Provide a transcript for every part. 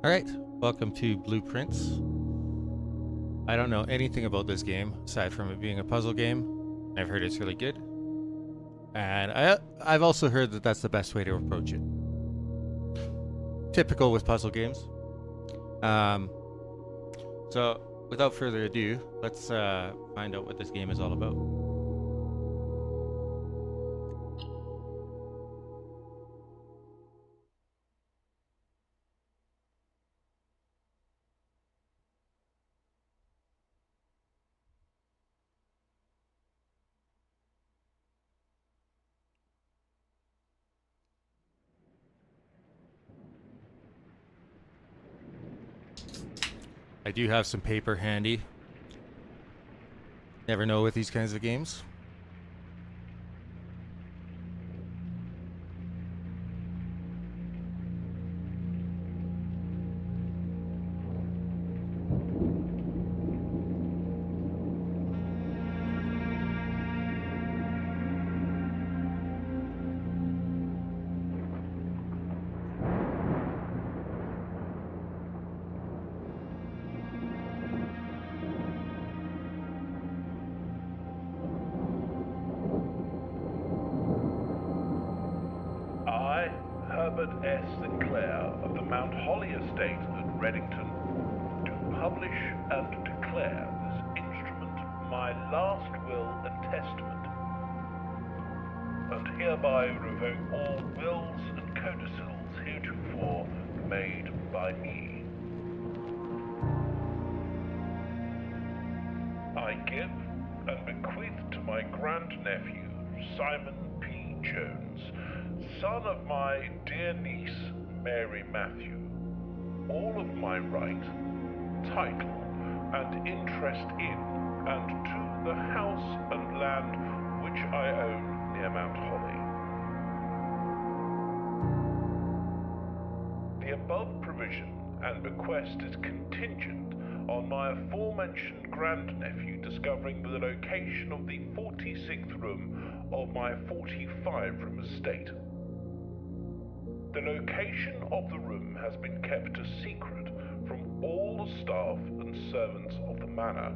Alright, welcome to Blueprints. I don't know anything about this game, aside from it being a puzzle game. I've heard it's really good. And I've also heard that that's the best way to approach it. Typical with puzzle games. So, without further ado, let's find out what this game is all about. I do have some paper handy. Never know with these kinds of games. Herbert S. Sinclair of the Mount Holly Estate at Reddington, do publish and declare this instrument my last will and testament, and hereby revoke all wills and codicils heretofore made by me. I give and bequeath to my grandnephew, Simon P. Jones, son of my dear niece, Mary Matthew, all of my right, title, and interest in and to the house and land which I own near Mount Holly. The above provision and bequest is contingent on my aforementioned grandnephew discovering the location of the 46th room of my 45-room estate. The location of the room has been kept a secret from all the staff and servants of the manor,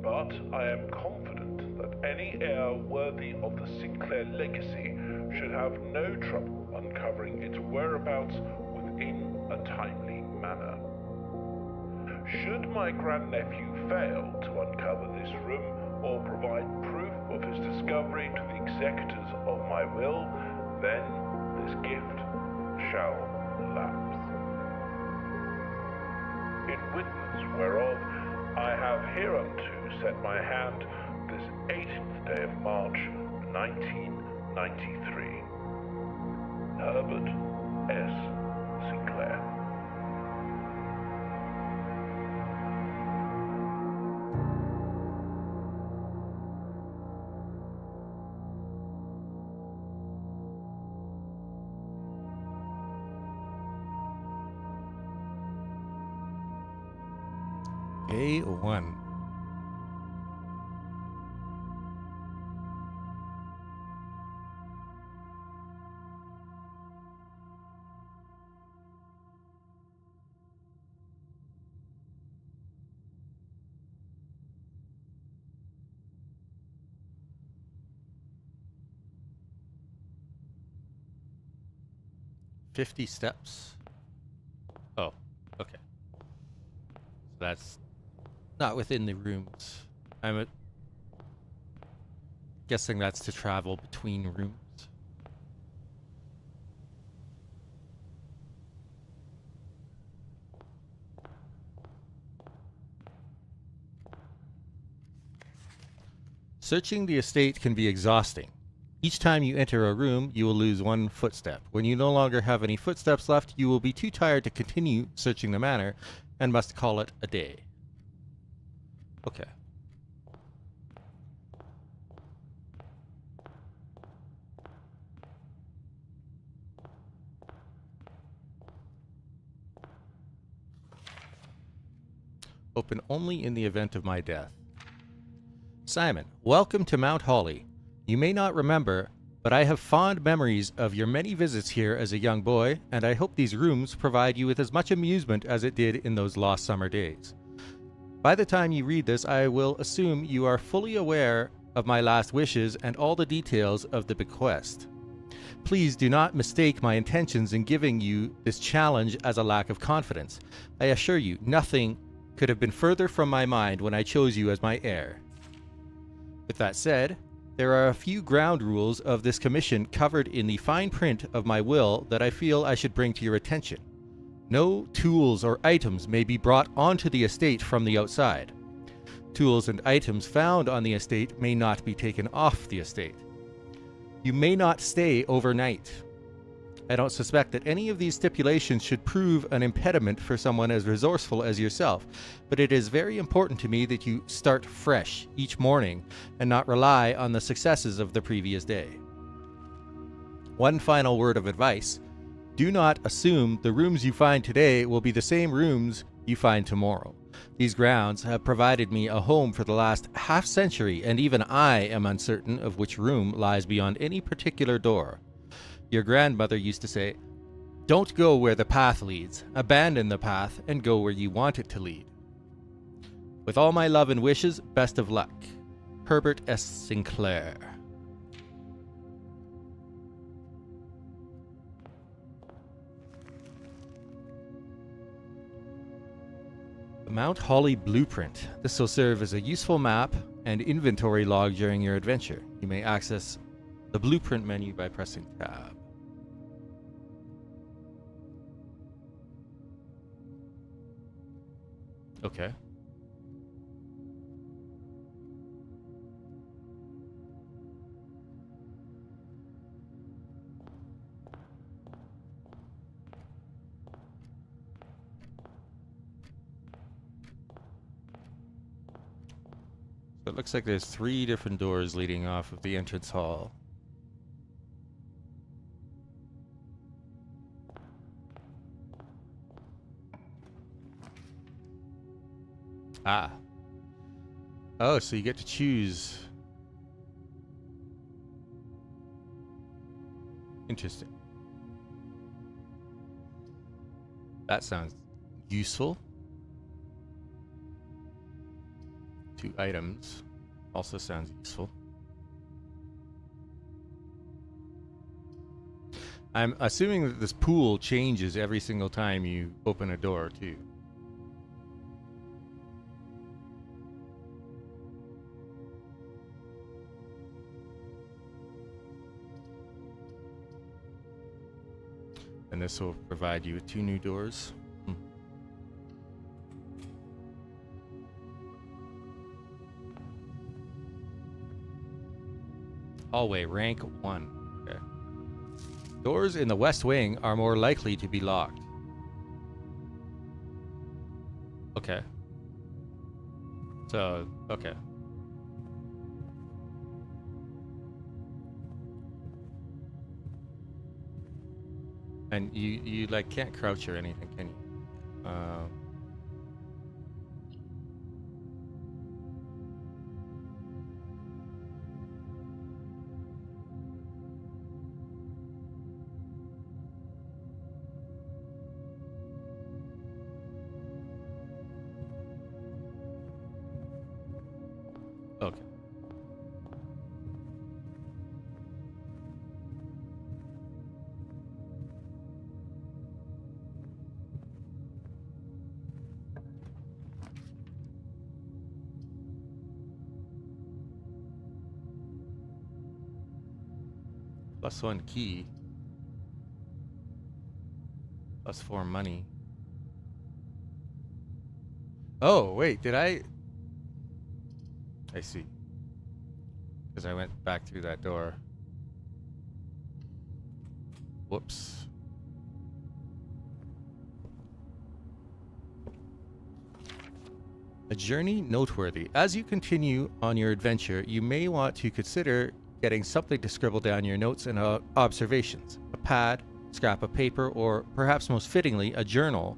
but I am confident that any heir worthy of the Sinclair legacy should have no trouble uncovering its whereabouts within a timely manner. Should my grandnephew fail to uncover this room or provide proof of his discovery to the executors of my will, then this gift shall lapse. In witness whereof I have hereunto set my hand this 18th day of March, 1993. Herbert S. Sinclair. A1. $50 steps. Oh, okay. So that's not within the rooms. I'm guessing that's to travel between rooms. Searching the estate can be exhausting. Each time you enter a room, you will lose one footstep. When you no longer have any footsteps left, you will be too tired to continue searching the manor and must call it a day. Okay. Open only in the event of my death. Simon, welcome to Mount Holly. You may not remember, but I have fond memories of your many visits here as a young boy, and I hope these rooms provide you with as much amusement as it did in those lost summer days. By the time you read this, I will assume you are fully aware of my last wishes and all the details of the bequest. Please do not mistake my intentions in giving you this challenge as a lack of confidence. I assure you, nothing could have been further from my mind when I chose you as my heir. With that said, there are a few ground rules of this commission covered in the fine print of my will that I feel I should bring to your attention. No tools or items may be brought onto the estate from the outside. Tools and items found on the estate may not be taken off the estate. You may not stay overnight. I don't suspect that any of these stipulations should prove an impediment for someone as resourceful as yourself, but it is very important to me that you start fresh each morning and not rely on the successes of the previous day. One final word of advice: do not assume the rooms you find today will be the same rooms you find tomorrow. These grounds have provided me a home for the last half century, and even I am uncertain of which room lies beyond any particular door. Your grandmother used to say, "Don't go where the path leads. Abandon the path and go where you want it to lead." With all my love and wishes, best of luck. Herbert S. Sinclair. The Mount Holly Blueprint. This will serve as a useful map and inventory log during your adventure. You may access the blueprint menu by pressing tab. Okay. So it looks like there's 3 different doors leading off of the entrance hall. Ah. Oh, so you get to choose. Interesting. That sounds useful. 2 items. Also sounds useful. I'm assuming that this pool changes every single time you open a door, too. And this will provide you with 2 new doors. Hallway, rank 1. Okay. Doors in the west wing are more likely to be locked. Okay. So, okay. And you like can't crouch or anything, can you? Okay. +1 key. +4 money. Oh, wait, did I see. Because I went back through that door. Whoops. A journey noteworthy. As you continue on your adventure, you may want to consider getting something to scribble down your notes and observations. A pad, scrap of paper, or perhaps most fittingly, a journal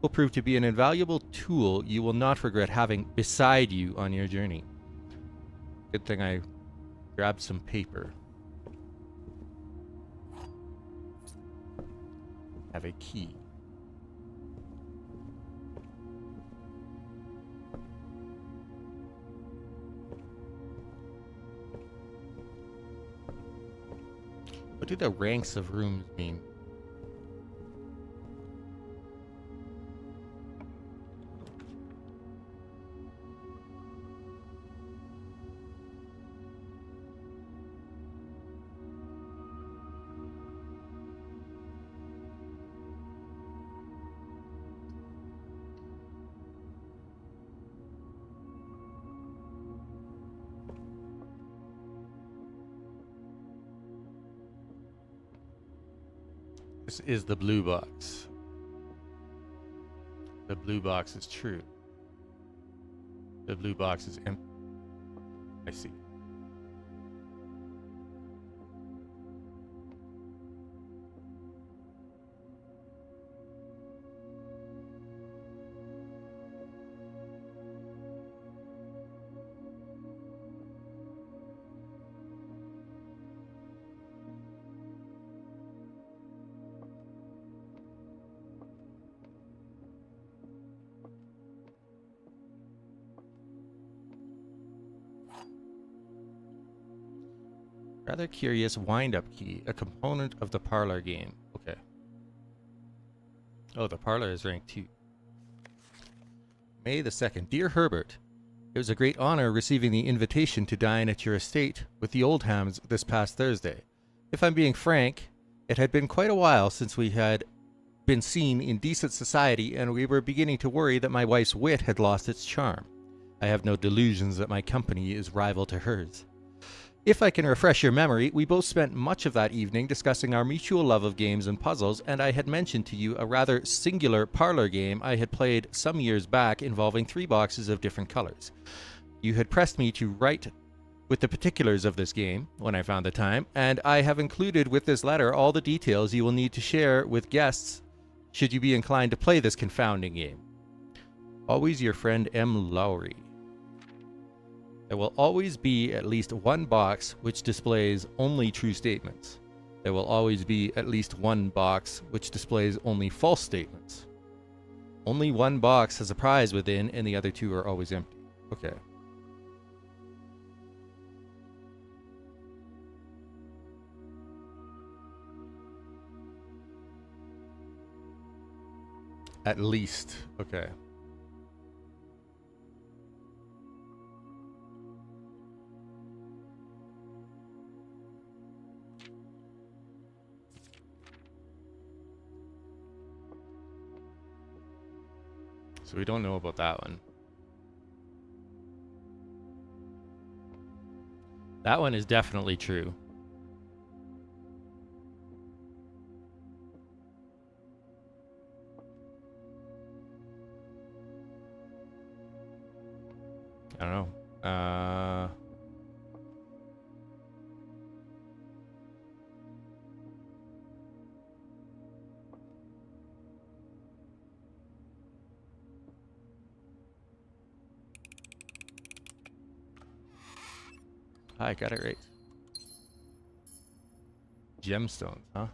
will prove to be an invaluable tool you will not regret having beside you on your journey. Good thing I grabbed some paper. have a key. What do the ranks of rooms mean? This is the blue box. The blue box is true. The blue box is empty. I see. Rather curious wind-up key, a component of the parlor game. Okay. Oh, the parlor is ranked 2. May the 2nd. Dear Herbert, it was a great honor receiving the invitation to dine at your estate with the Oldhams this past Thursday. If I'm being frank, it had been quite a while since we had been seen in decent society, and we were beginning to worry that my wife's wit had lost its charm. I have no delusions that my company is rival to hers. If I can refresh your memory, we both spent much of that evening discussing our mutual love of games and puzzles, and I had mentioned to you a rather singular parlor game I had played some years back involving 3 boxes of different colors. You had pressed me to write with the particulars of this game when I found the time, and I have included with this letter all the details you will need to share with guests should you be inclined to play this confounding game. Always your friend M. Lowry. There will always be at least one box which displays only true statements. There will always be at least one box which displays only false statements. Only one box has a prize within, and the other 2 are always empty. Okay. At least. Okay. So we don't know about that one. That one is definitely true. I don't know. I got it right. Gemstones, huh?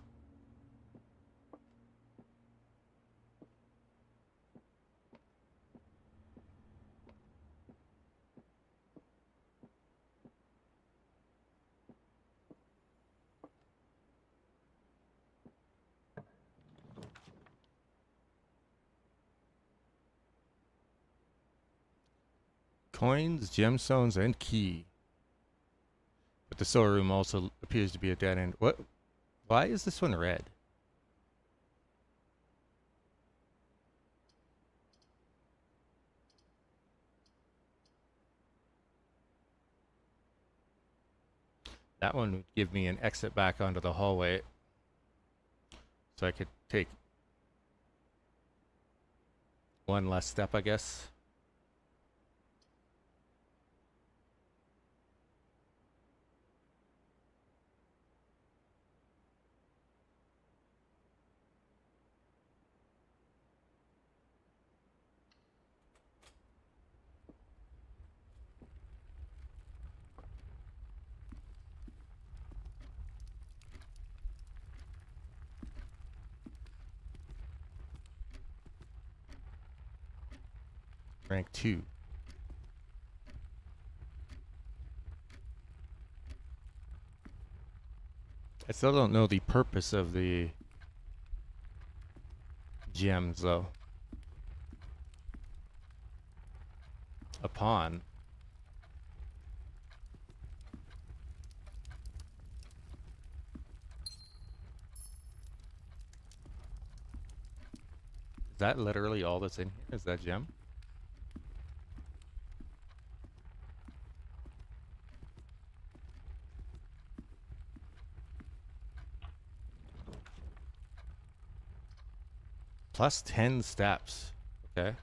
Coins, gemstones, and key. But the storeroom also appears to be a dead end. What? Why is this one red? That one would give me an exit back onto the hallway. So I could take one less step, I guess. Rank 2. I still don't know the purpose of the gems, though. A pawn. Is that literally all that's in here? Is that gem? Plus 10 steps. Okay.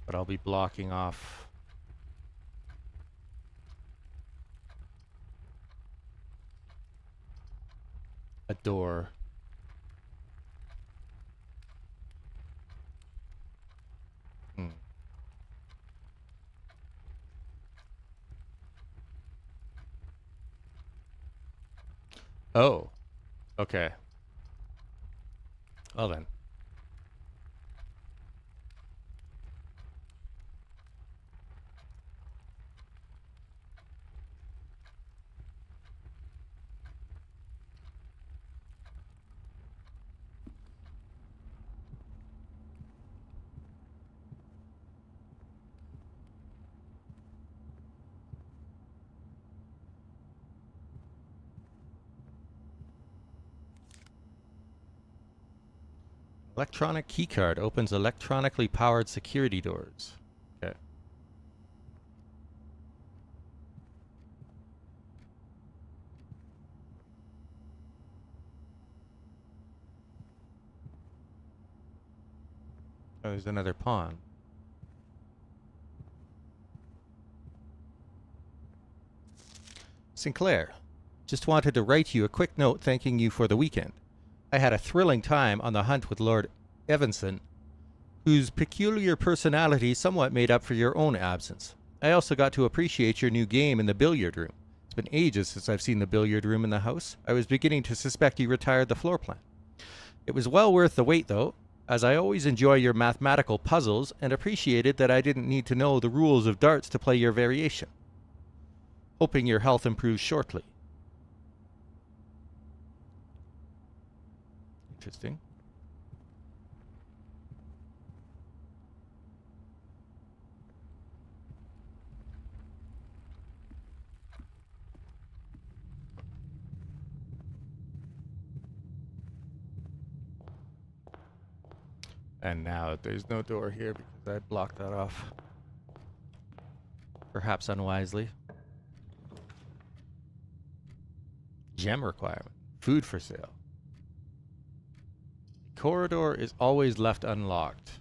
But I'll be blocking off a door. Hmm. Oh. Okay. Well then. Electronic keycard opens electronically powered security doors. Okay. Oh, there's another pawn. Sinclair, just wanted to write you a quick note thanking you for the weekend. I had a thrilling time on the hunt with Lord Evanson, whose peculiar personality somewhat made up for your own absence. I also got to appreciate your new game in the billiard room. It's been ages since I've seen the billiard room in the house. I was beginning to suspect you retired the floor plan. It was well worth the wait, though, as I always enjoy your mathematical puzzles and appreciated that I didn't need to know the rules of darts to play your variation. Hoping your health improves shortly. Interesting. And now there's no door here because I blocked that off. Perhaps unwisely. Gem requirement. Food for sale. The corridor is always left unlocked.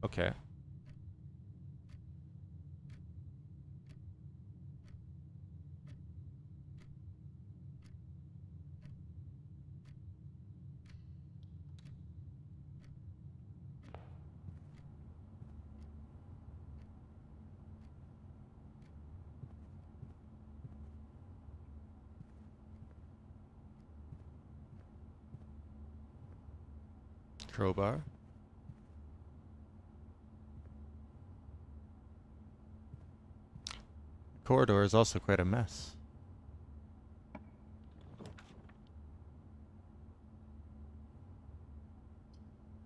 Okay. Crowbar. Corridor is also quite a mess.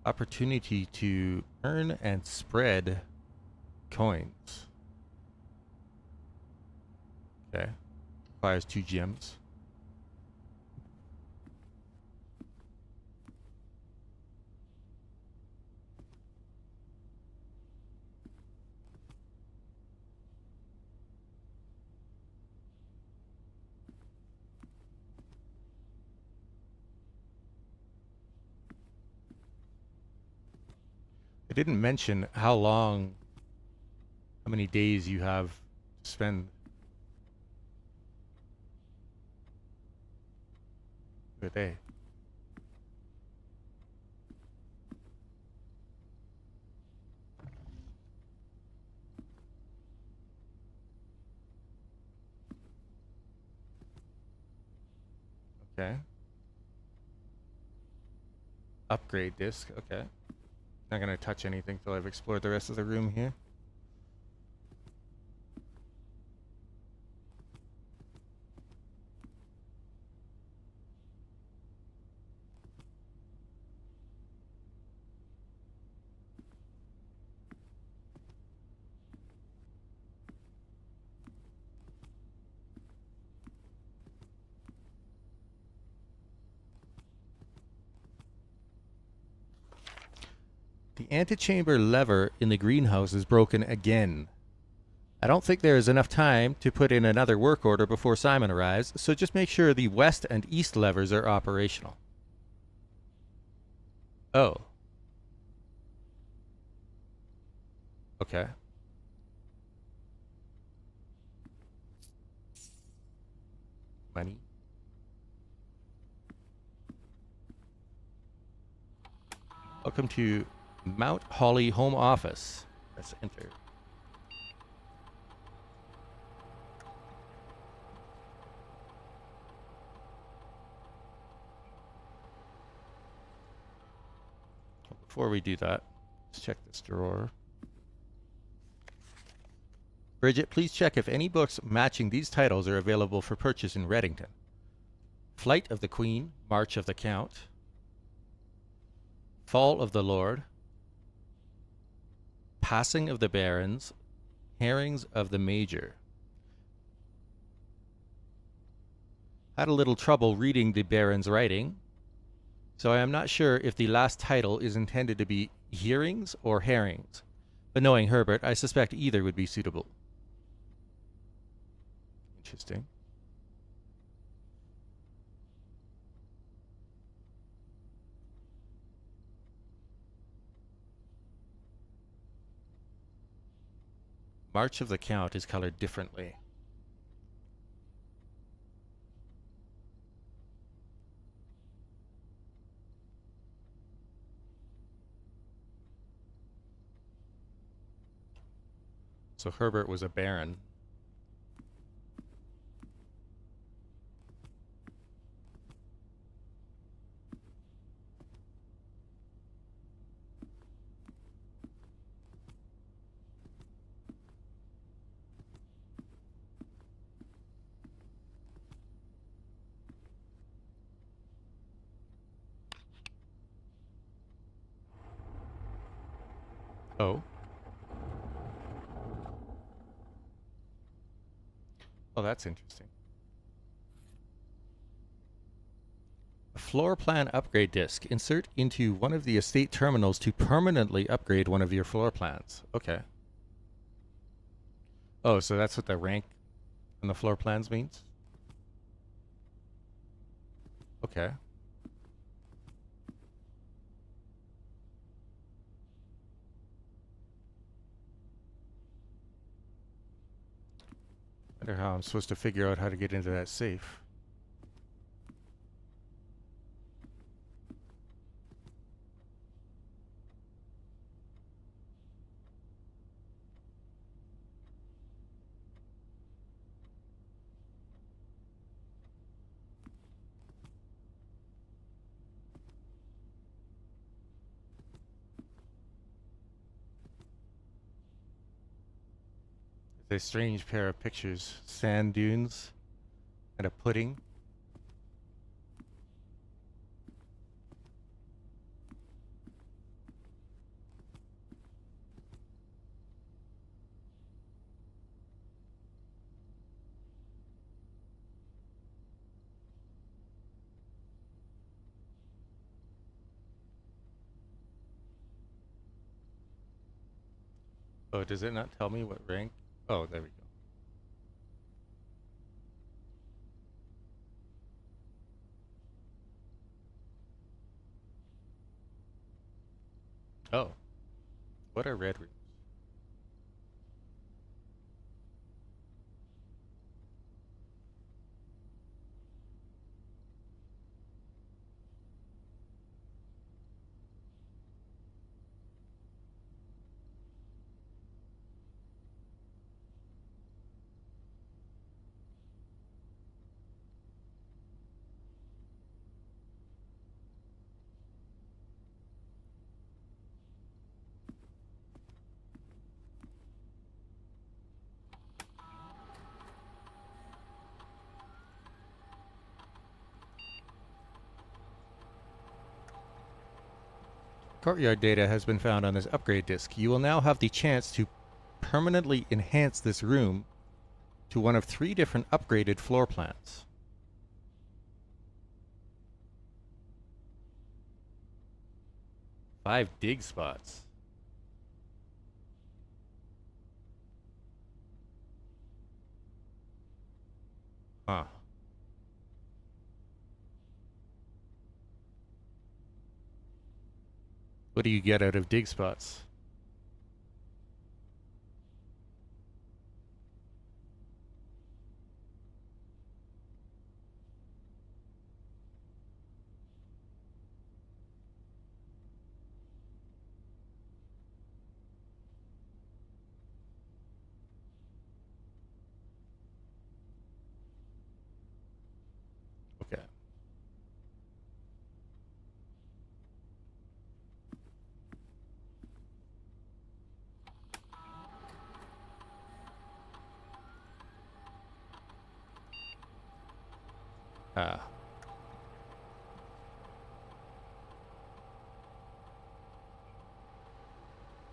Opportunity to earn and spread coins. Okay. Requires 2 gems. I didn't mention how many days you have to spend. A day. Okay. Upgrade disc. Okay. Not gonna touch anything till I've explored the rest of the room here. The antechamber lever in the greenhouse is broken again. I don't think there is enough time to put in another work order before Simon arrives, so just make sure the west and east levers are operational. Oh. Okay. Money. Welcome to Mount Holly Home Office. Press enter. Before we do that, let's check this drawer. Bridget, please check if any books matching these titles are available for purchase in Reddington. Flight of the Queen, March of the Count, Fall of the Lord, Passing of the Barons, Herrings of the Major. Had a little trouble reading the Baron's writing, so I am not sure if the last title is intended to be hearings or herrings, but knowing Herbert, I suspect either would be suitable. Interesting. March of the Count is colored differently. So Herbert was a baron. Oh. Oh, that's interesting. A floor plan upgrade disc. Insert into one of the estate terminals to permanently upgrade one of your floor plans. Okay. Oh, so that's what the rank on the floor plans means? Okay. Wonder how I'm supposed to figure out how to get into that safe. It's a strange pair of pictures. Sand dunes and a pudding. Oh, does it not tell me what rank? Oh, there we go. Oh, what are red rooms? Courtyard data has been found on this upgrade disk. You will now have the chance to permanently enhance this room to one of 3 different upgraded floor plans. Five dig spots. Huh. What do you get out of dig spots? Okay. Ah.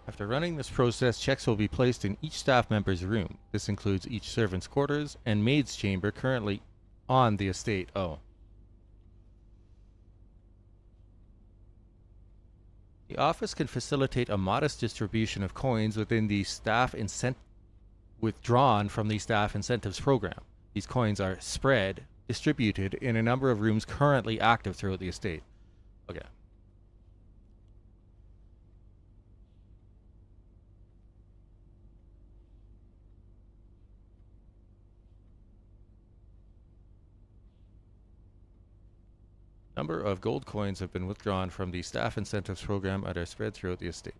After running this process, checks will be placed in each staff member's room. This includes each servant's quarters and maid's chamber currently on the estate. Oh. The office can facilitate a modest distribution of coins within the staff withdrawn from the staff incentives program. These coins are distributed in a number of rooms currently active throughout the estate. Okay. Number of gold coins have been withdrawn from the staff incentives program and are spread throughout the estate.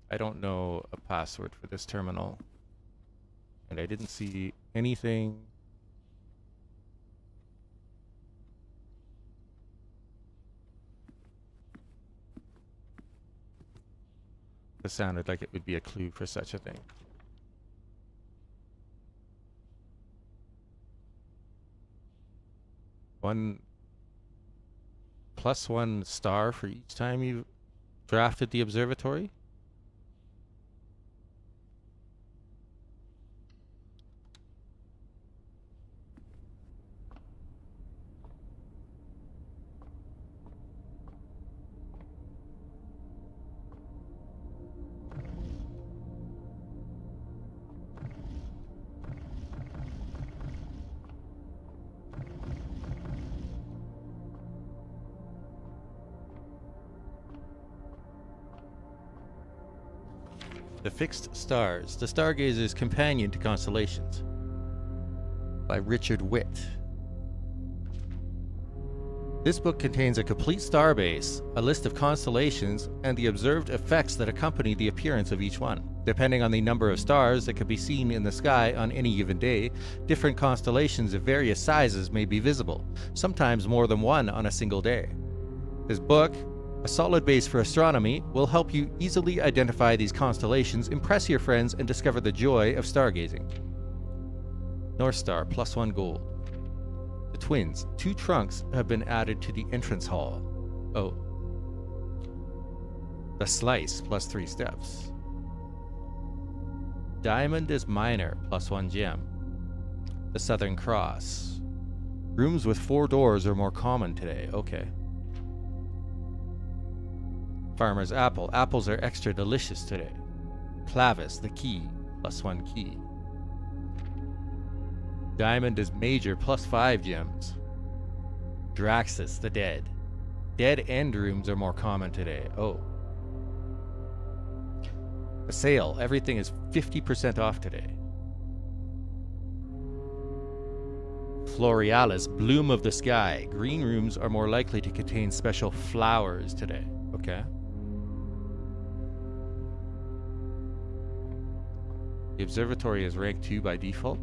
I don't know a password for this terminal, and I didn't see anything. This sounded like it would be a clue for such a thing. +1 star for each time you've drafted the observatory? The Fixed Stars, The Stargazer's Companion to Constellations, by Richard Witt. This book contains a complete starbase, a list of constellations, and the observed effects that accompany the appearance of each one. Depending on the number of stars that can be seen in the sky on any given day, different constellations of various sizes may be visible, sometimes more than one on a single day. This book, a solid base for astronomy, will help you easily identify these constellations, impress your friends, and discover the joy of stargazing. North Star, +1 gold. The Twins, 2 trunks have been added to the entrance hall. Oh. The Slice, +3 steps. Diamond is minor, +1 gem. The Southern Cross. Rooms with 4 doors are more common today. Okay. Farmer's Apple. Apples are extra delicious today. Clavis, the key, +1 key. Diamond is major, +5 gems. Draxus, the dead. Dead end rooms are more common today. Oh. A sale. Everything is 50% off today. Florealis, bloom of the sky. Green rooms are more likely to contain special flowers today. Okay. The observatory is rank 2 by default.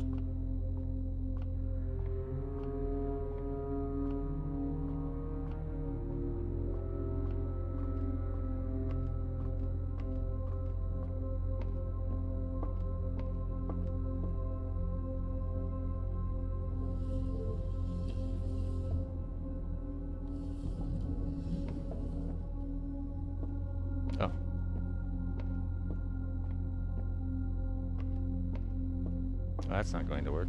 That's not going to work.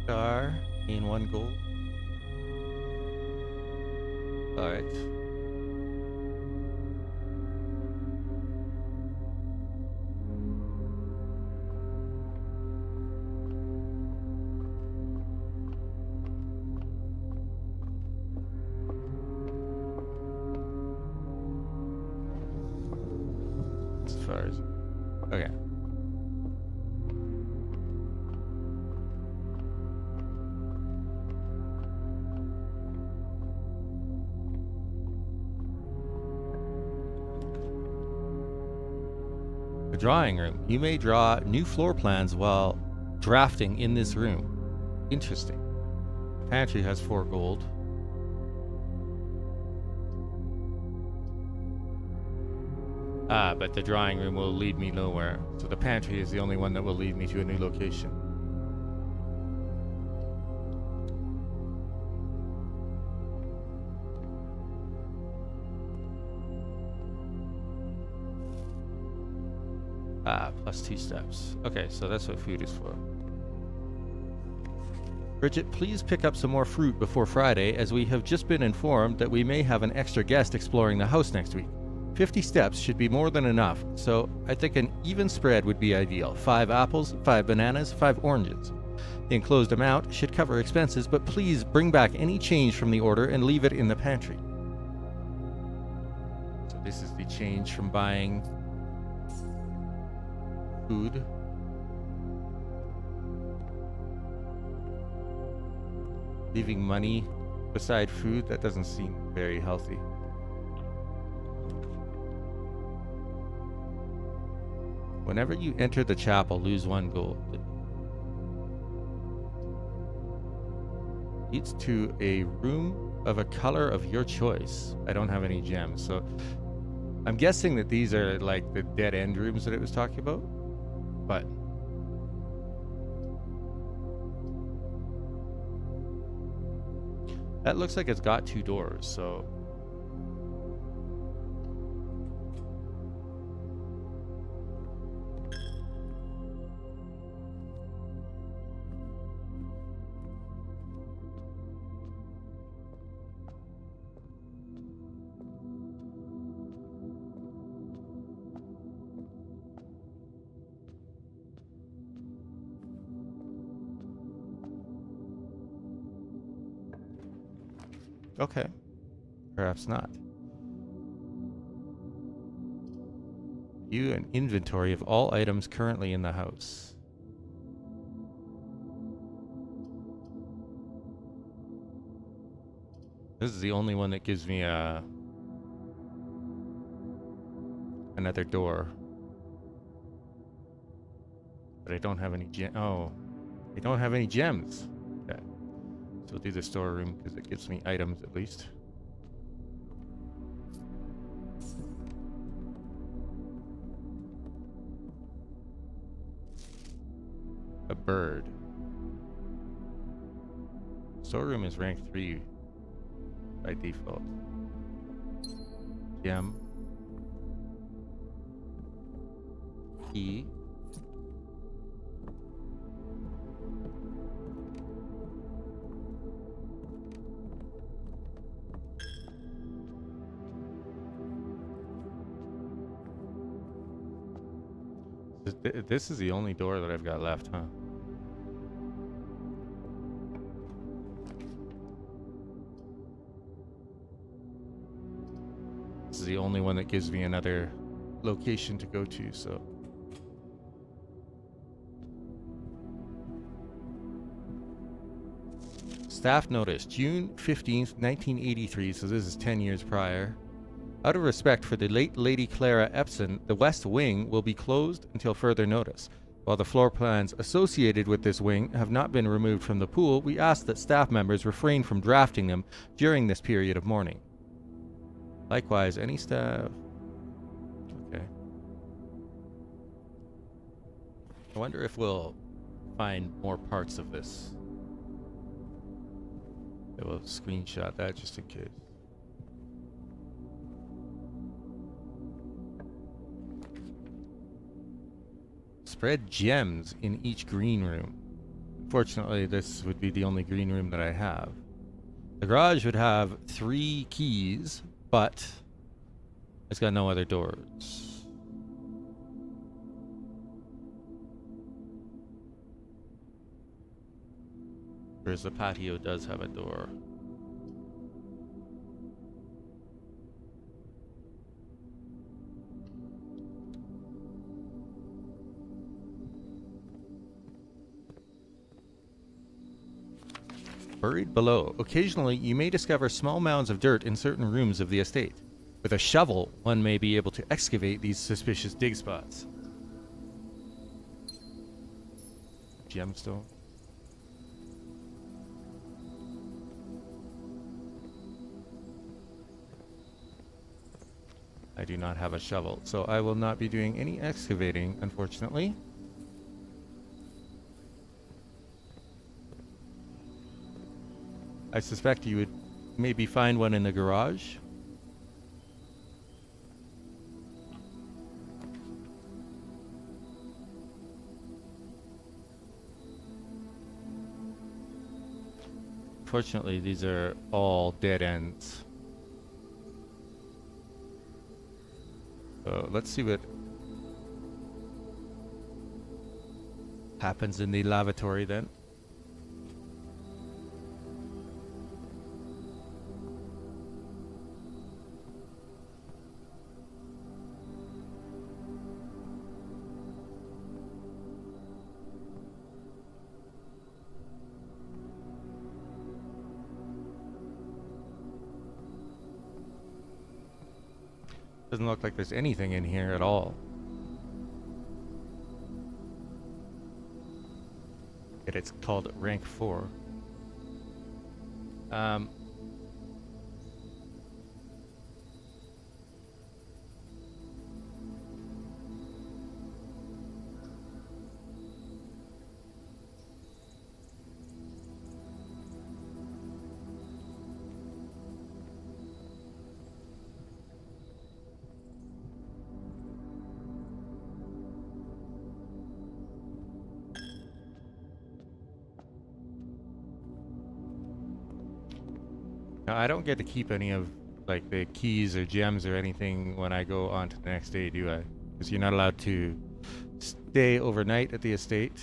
Star in 1 gold. Alright. As far as okay. The drawing room. You may draw new floor plans while drafting in this room. Interesting. The pantry has 4 gold. But the drawing room will lead me nowhere. So the pantry is the only one that will lead me to a new location. Plus 2 steps. Okay, so that's what food is for. Bridget, please pick up some more fruit before Friday, as we have just been informed that we may have an extra guest exploring the house next week. 50 steps should be more than enough, so I think an even spread would be ideal. 5 apples, 5 bananas, 5 oranges. The enclosed amount should cover expenses, but please bring back any change from the order and leave it in the pantry. So this is the change from buying food. Leaving money beside food, that doesn't seem very healthy. Whenever you enter the chapel, lose 1 gold. Leads to a room of a color of your choice. I don't have any gems, so I'm guessing that these are like the dead end rooms that it was talking about. But that looks like it's got 2 doors, so okay. Perhaps not. View an inventory of all items currently in the house. This is the only one that gives me another door. But I don't have any I don't have any gems. Okay. So we'll do the storeroom because it gives me items at least. A bird. Storeroom is rank 3 by default. Gem. Key. This is the only door that I've got left, huh? This is the only one that gives me another location to go to, so. Staff notice, June 15th, 1983, so this is 10 years prior. Out of respect for the late Lady Clara Epson, the West Wing will be closed until further notice. While the floor plans associated with this wing have not been removed from the pool, we ask that staff members refrain from drafting them during this period of mourning. Likewise, any staff... Okay. I wonder if we'll find more parts of this. I will screenshot that just in case. Spread gems in each green room. Fortunately, this would be the only green room that I have. The garage would have 3 keys, but it's got no other doors. Whereas the patio does have a door. Buried below. Occasionally, you may discover small mounds of dirt in certain rooms of the estate. With a shovel, one may be able to excavate these suspicious dig spots. Gemstone. I do not have a shovel, so I will not be doing any excavating, unfortunately. I suspect you would maybe find one in the garage. Fortunately, these are all dead ends. So let's see what happens in the lavatory then. Doesn't look like there's anything in here at all. Yet it's called rank 4. Now, I don't get to keep any of like the keys or gems or anything when I go on to the next day, do I? Because you're not allowed to stay overnight at the estate.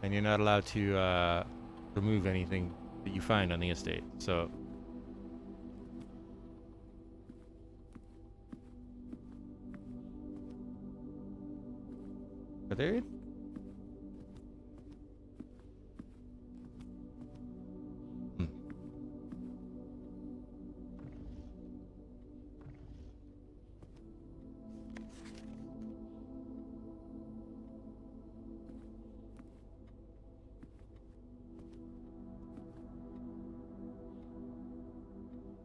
And you're not allowed to remove anything that you find on the estate, so... Are there?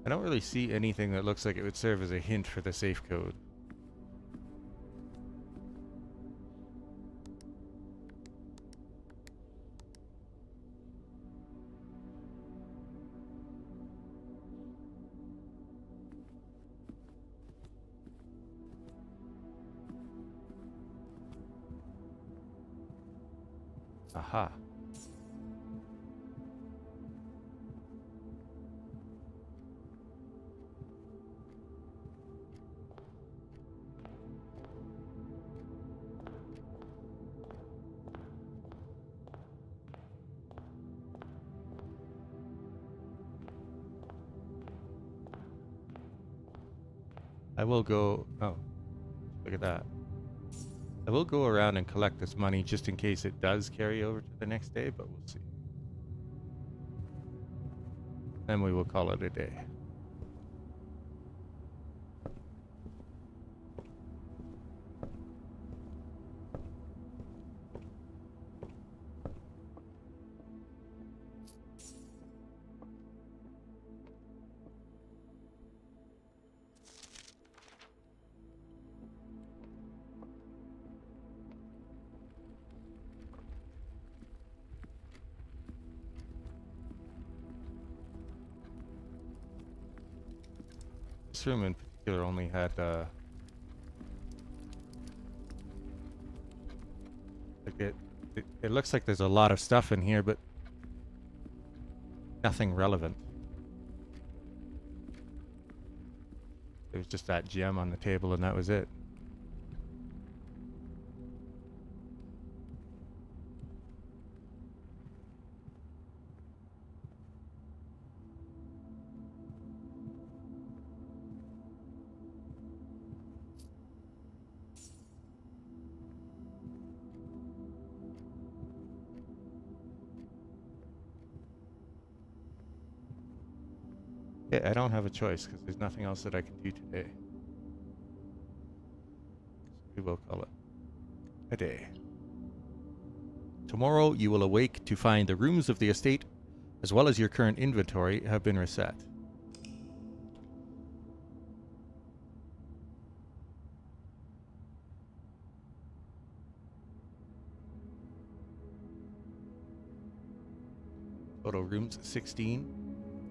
I don't really see anything that looks like it would serve as a hint for the safe code. Aha. I will go... Oh, look at that. I will go around and collect this money just in case it does carry over to the next day, but we'll see. Then we will call it a day. This room in particular only had like it looks like there's a lot of stuff in here, but nothing relevant. There was just that gem on the table and that was it. I don't have a choice because there's nothing else that I can do today. So we will call it a day. Tomorrow you will awake to find the rooms of the estate as well as your current inventory have been reset. Total rooms 16.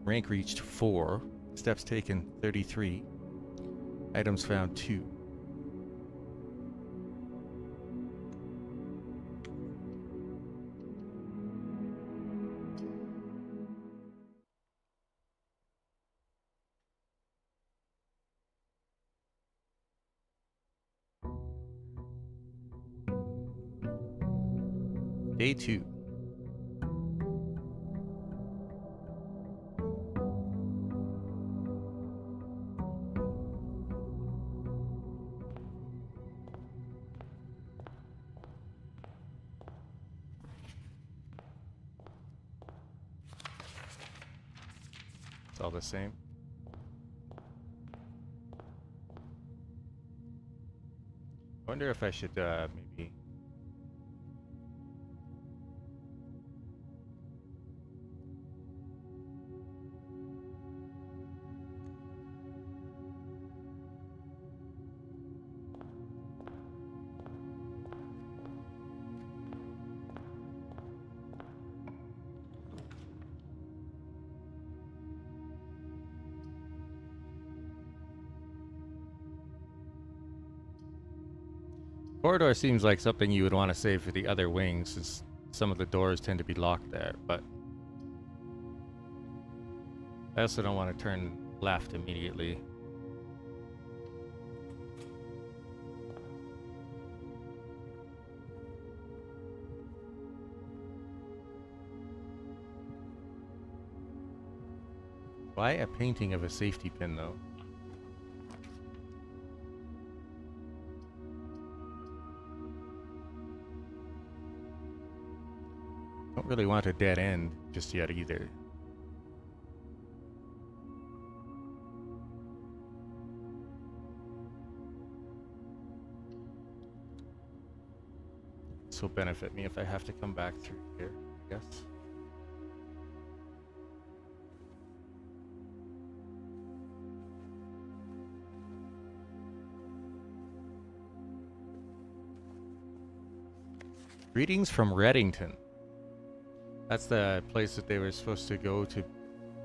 Rank reached 4. Steps taken 33. Items found 2. Day 2. It's all the same. I wonder if I should maybe... Corridor seems like something you would want to save for the other wings, since some of the doors tend to be locked there, but I also don't want to turn left immediately. Why a painting of a safety pin, though? Don't really want a dead end just yet either. This will benefit me if I have to come back through here, I guess. Greetings from Reddington. That's the place that they were supposed to go to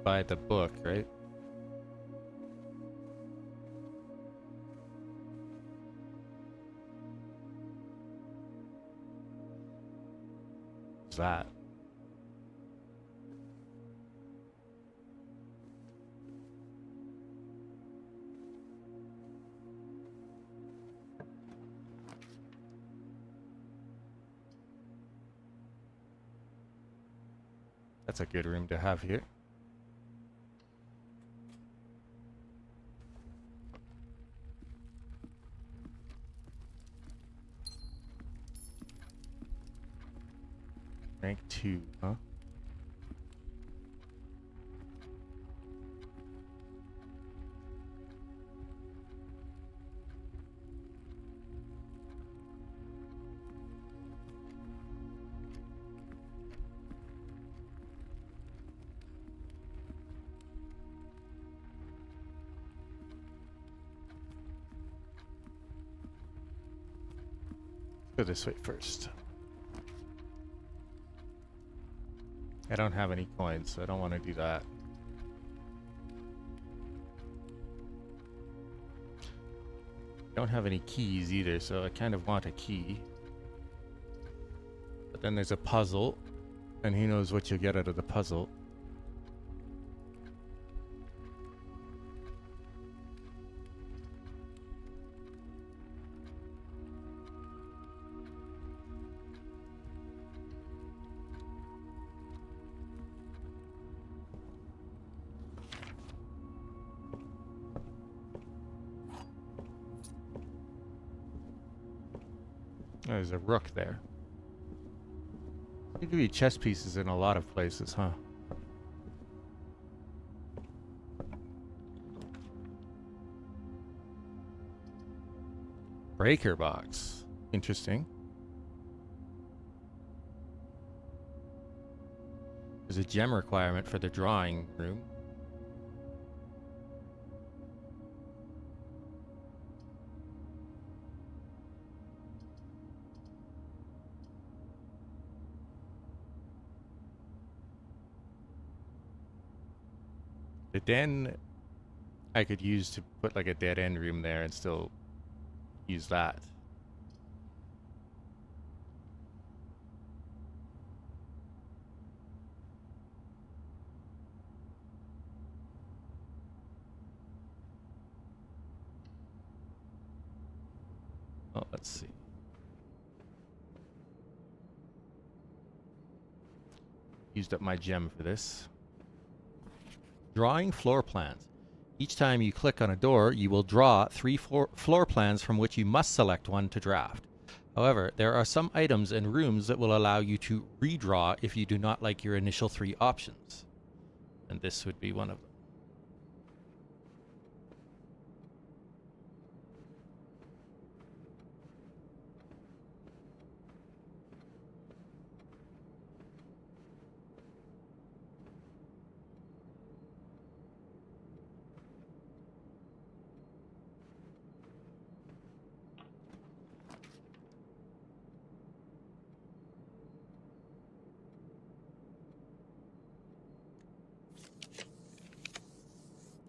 buy the book, right? What's that? That's a good room to have here. Rank 2, huh? Go this way first. I don't have any coins, so I don't want to do that. Don't have any keys either, so I kind of want a key. But then there's a puzzle, and who knows what you'll get out of the puzzle. Oh, there's a rook there. They give you chess pieces in a lot of places, huh? Breaker box. Interesting. There's a gem requirement for the drawing room. The den I could use to put like a dead end room there and still use that. Oh, let's see. Used up my gem for this. Drawing floor plans. Each time you click on a door, you will draw 3 floor plans from which you must select one to draft. However, there are some items and rooms that will allow you to redraw if you do not like your initial 3 options. And this would be one of them.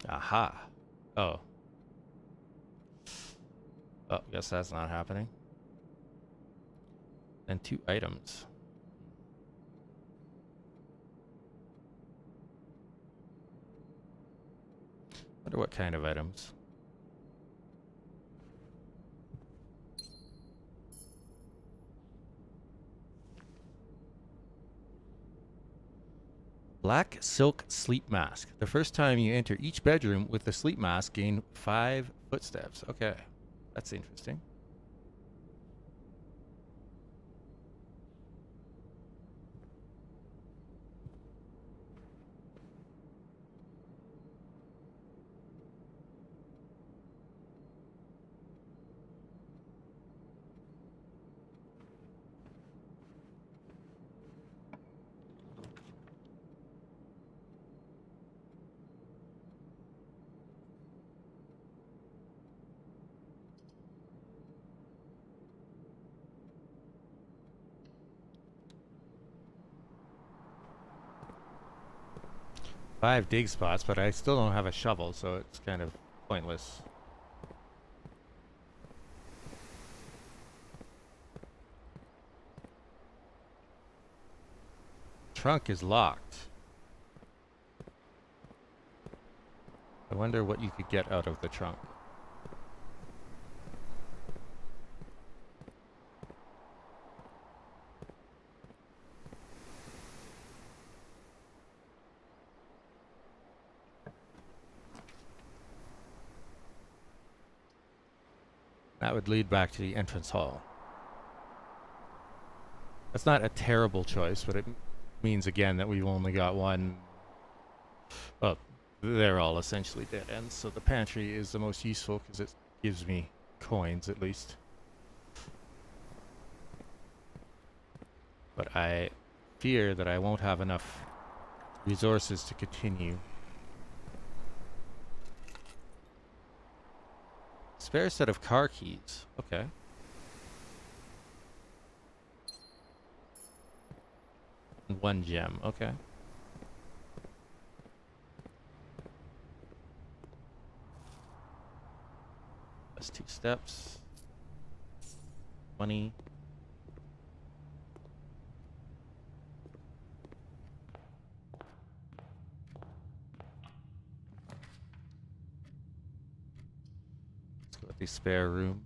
Aha. Oh. Oh, guess that's not happening. And 2 items. Wonder what kind of items. Black silk sleep mask. The first time you enter each bedroom with the sleep mask, gain 5 footsteps. Okay, that's interesting. Five dig spots, but I still don't have a shovel, so it's kind of pointless. Trunk is locked. I wonder what you could get out of the trunk. That would lead back to the entrance hall. That's not a terrible choice, but it means again that we've only got one. Well, they're all essentially dead ends, so the pantry is the most useful because it gives me coins at least. But I fear that I won't have enough resources to continue. Spare set of car keys. Okay. And 1 gem. Okay. That's 2 steps. Money. Let's go with the spare room.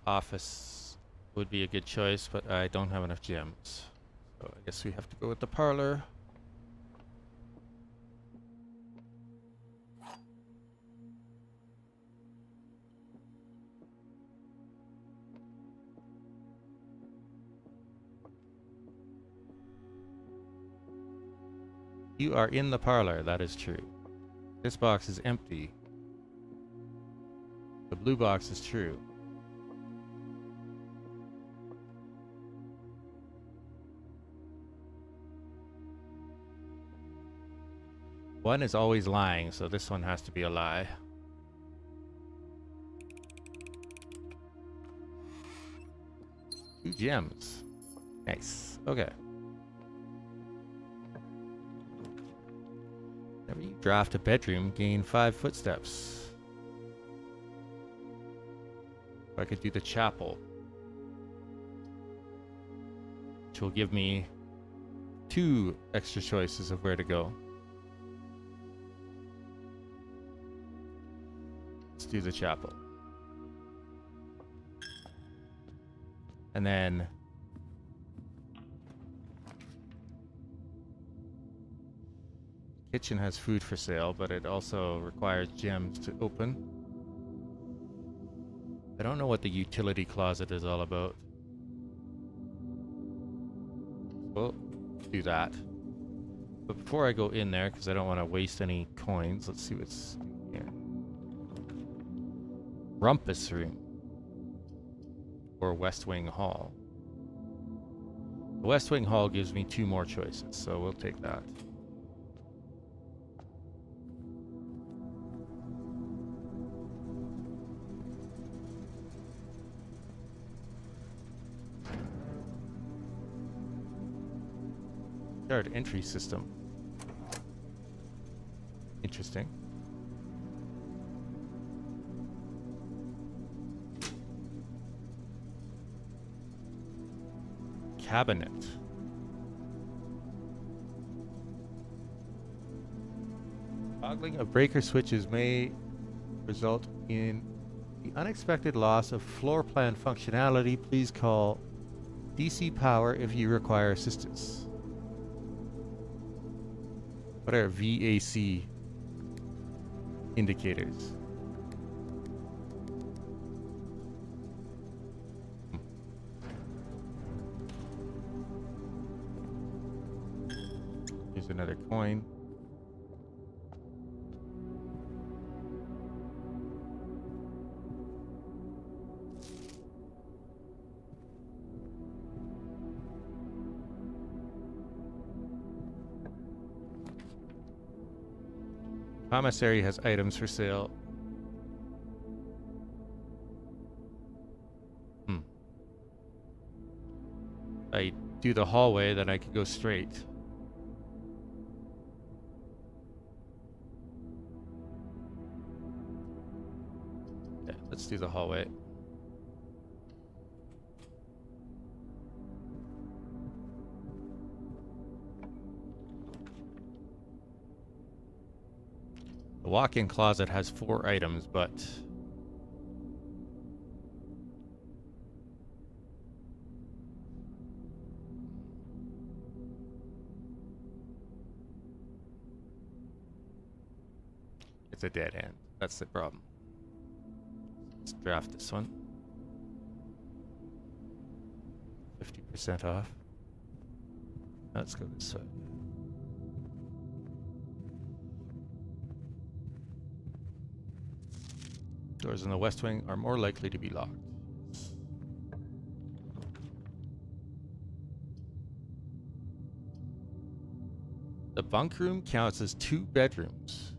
Office would be a good choice, but I don't have enough gems. So I guess we have to go with the parlor. You are in the parlor, that is true. This box is empty. The blue box is true. One is always lying, so this one has to be a lie. Two gems. Nice. Okay. Whenever you draft a bedroom, gain 5 footsteps. I could do the chapel, which will give me 2 extra choices of where to go. Let's do the chapel. And then kitchen has food for sale, but it also requires gems to open. I don't know what the utility closet is all about. Well, do that. But before I go in there, because I don't want to waste any coins, let's see what's in here. Rumpus room. Or West Wing Hall. The West Wing Hall gives me 2 more choices, so we'll take that. Shared entry system. Interesting. Cabinet. Toggling of breaker switches may result in the unexpected loss of floor plan functionality. Please call DC Power if you require assistance. What are VAC indicators? Here's another coin. Commissary has items for sale. I do the hallway, then I could go straight. Yeah, let's do the hallway. The walk-in closet has 4 items, but it's a dead end. That's the problem. Let's draft this one. 50% off. Let's go this way. Doors in the west wing are more likely to be locked. The bunk room counts as 2 bedrooms.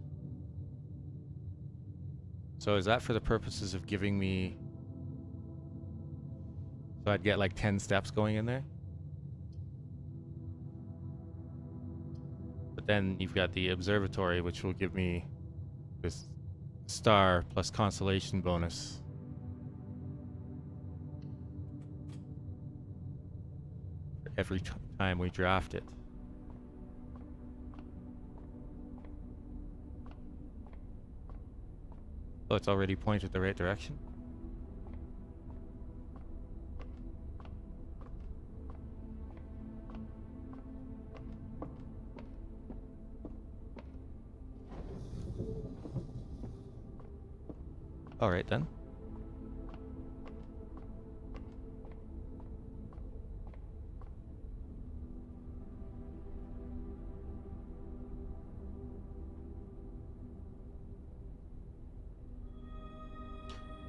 So is that for the purposes of giving me... So I'd get like 10 steps going in there? But then you've got the observatory, which will give me this star plus constellation bonus. Every time we draft it. Oh, it's already pointed the right direction. All right then.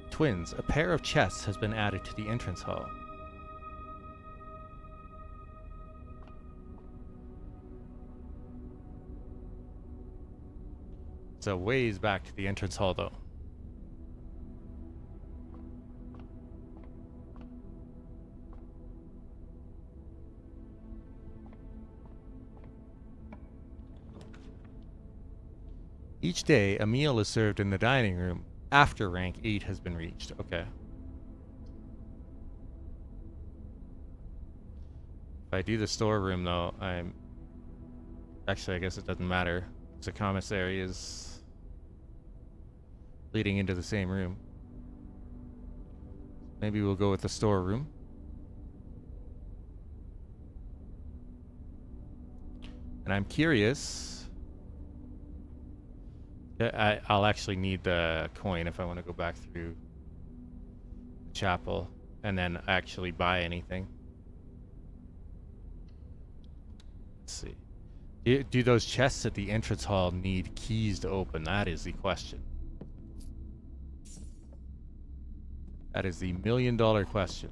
Twins, a pair of chests has been added to the entrance hall. It's a ways back to the entrance hall though. Each day, a meal is served in the dining room after rank 8 has been reached. Okay. If I do the storeroom, though, I'm... Actually, I guess it doesn't matter. The commissary is leading into the same room. Maybe we'll go with the storeroom. And I'm curious... I'll actually need the coin if I want to go back through the chapel and then actually buy anything. Let's see. Do those chests at the entrance hall need keys to open? That is the question. That is the million-dollar question.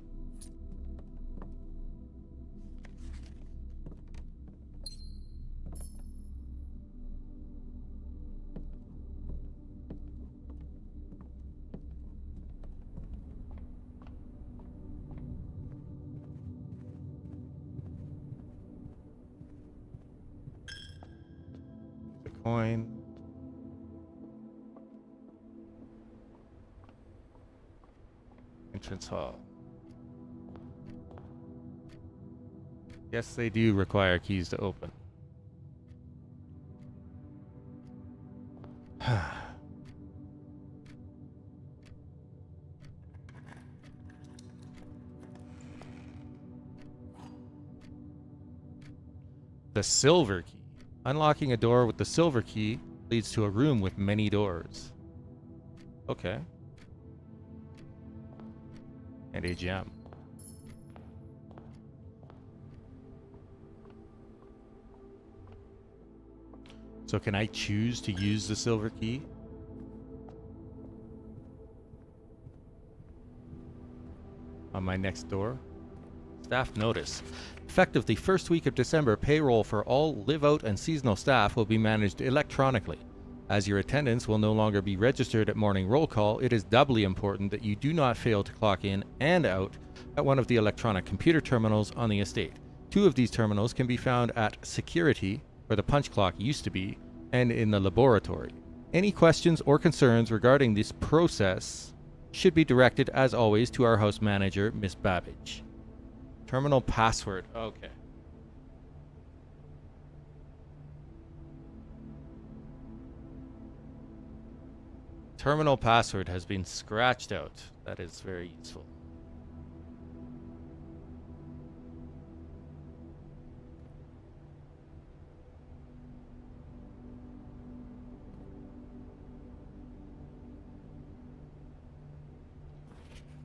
Coin. Entrance hall. Yes, they do require keys to open. The silver key. Unlocking a door with the silver key leads to a room with many doors. Okay. And a gem. So can I choose to use the silver key? On my next door? Staff notice. Effective the first week of December, payroll for all live-out and seasonal staff will be managed electronically. As your attendance will no longer be registered at morning roll call, it is doubly important that you do not fail to clock in and out at one of the electronic computer terminals on the estate. 2 of these terminals can be found at security, where the punch clock used to be, and in the laboratory. Any questions or concerns regarding this process should be directed, as always, to our house manager, Miss Babbage. Terminal password. Okay. Terminal password has been scratched out. That is very useful.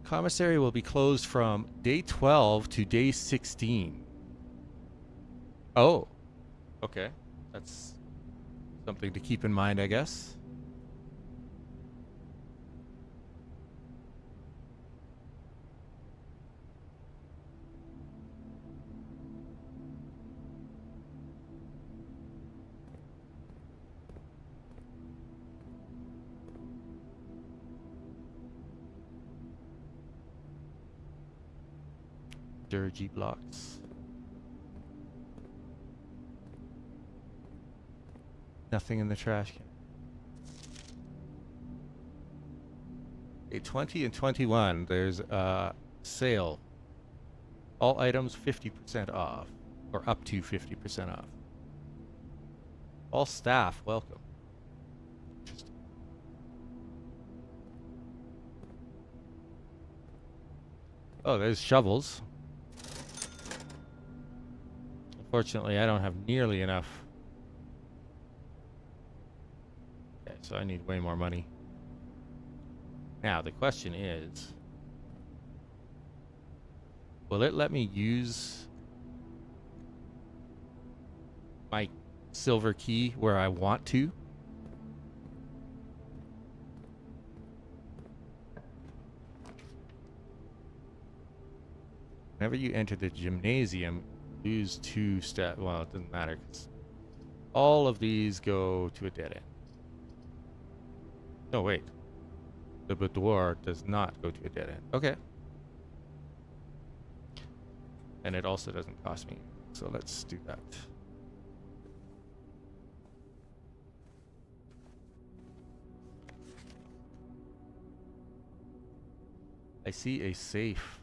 Commissary will be closed from day 12 to day 16. Oh, okay. That's something to keep in mind, I guess. Dirgy blocks. Nothing in the trash can. Day 20 and 21, there's a sale. All items 50% off, or up to 50% off. All staff welcome. Interesting. Oh, there's shovels. Unfortunately, I don't have nearly enough. Okay, so I need way more money. Now, the question is, will it let me use my silver key where I want to? Whenever you enter the gymnasium, lose 2 steps. Well, it doesn't matter, 'cause all of these go to a dead end. No, wait. The boudoir does not go to a dead end. Okay. And it also doesn't cost me. So let's do that. I see a safe.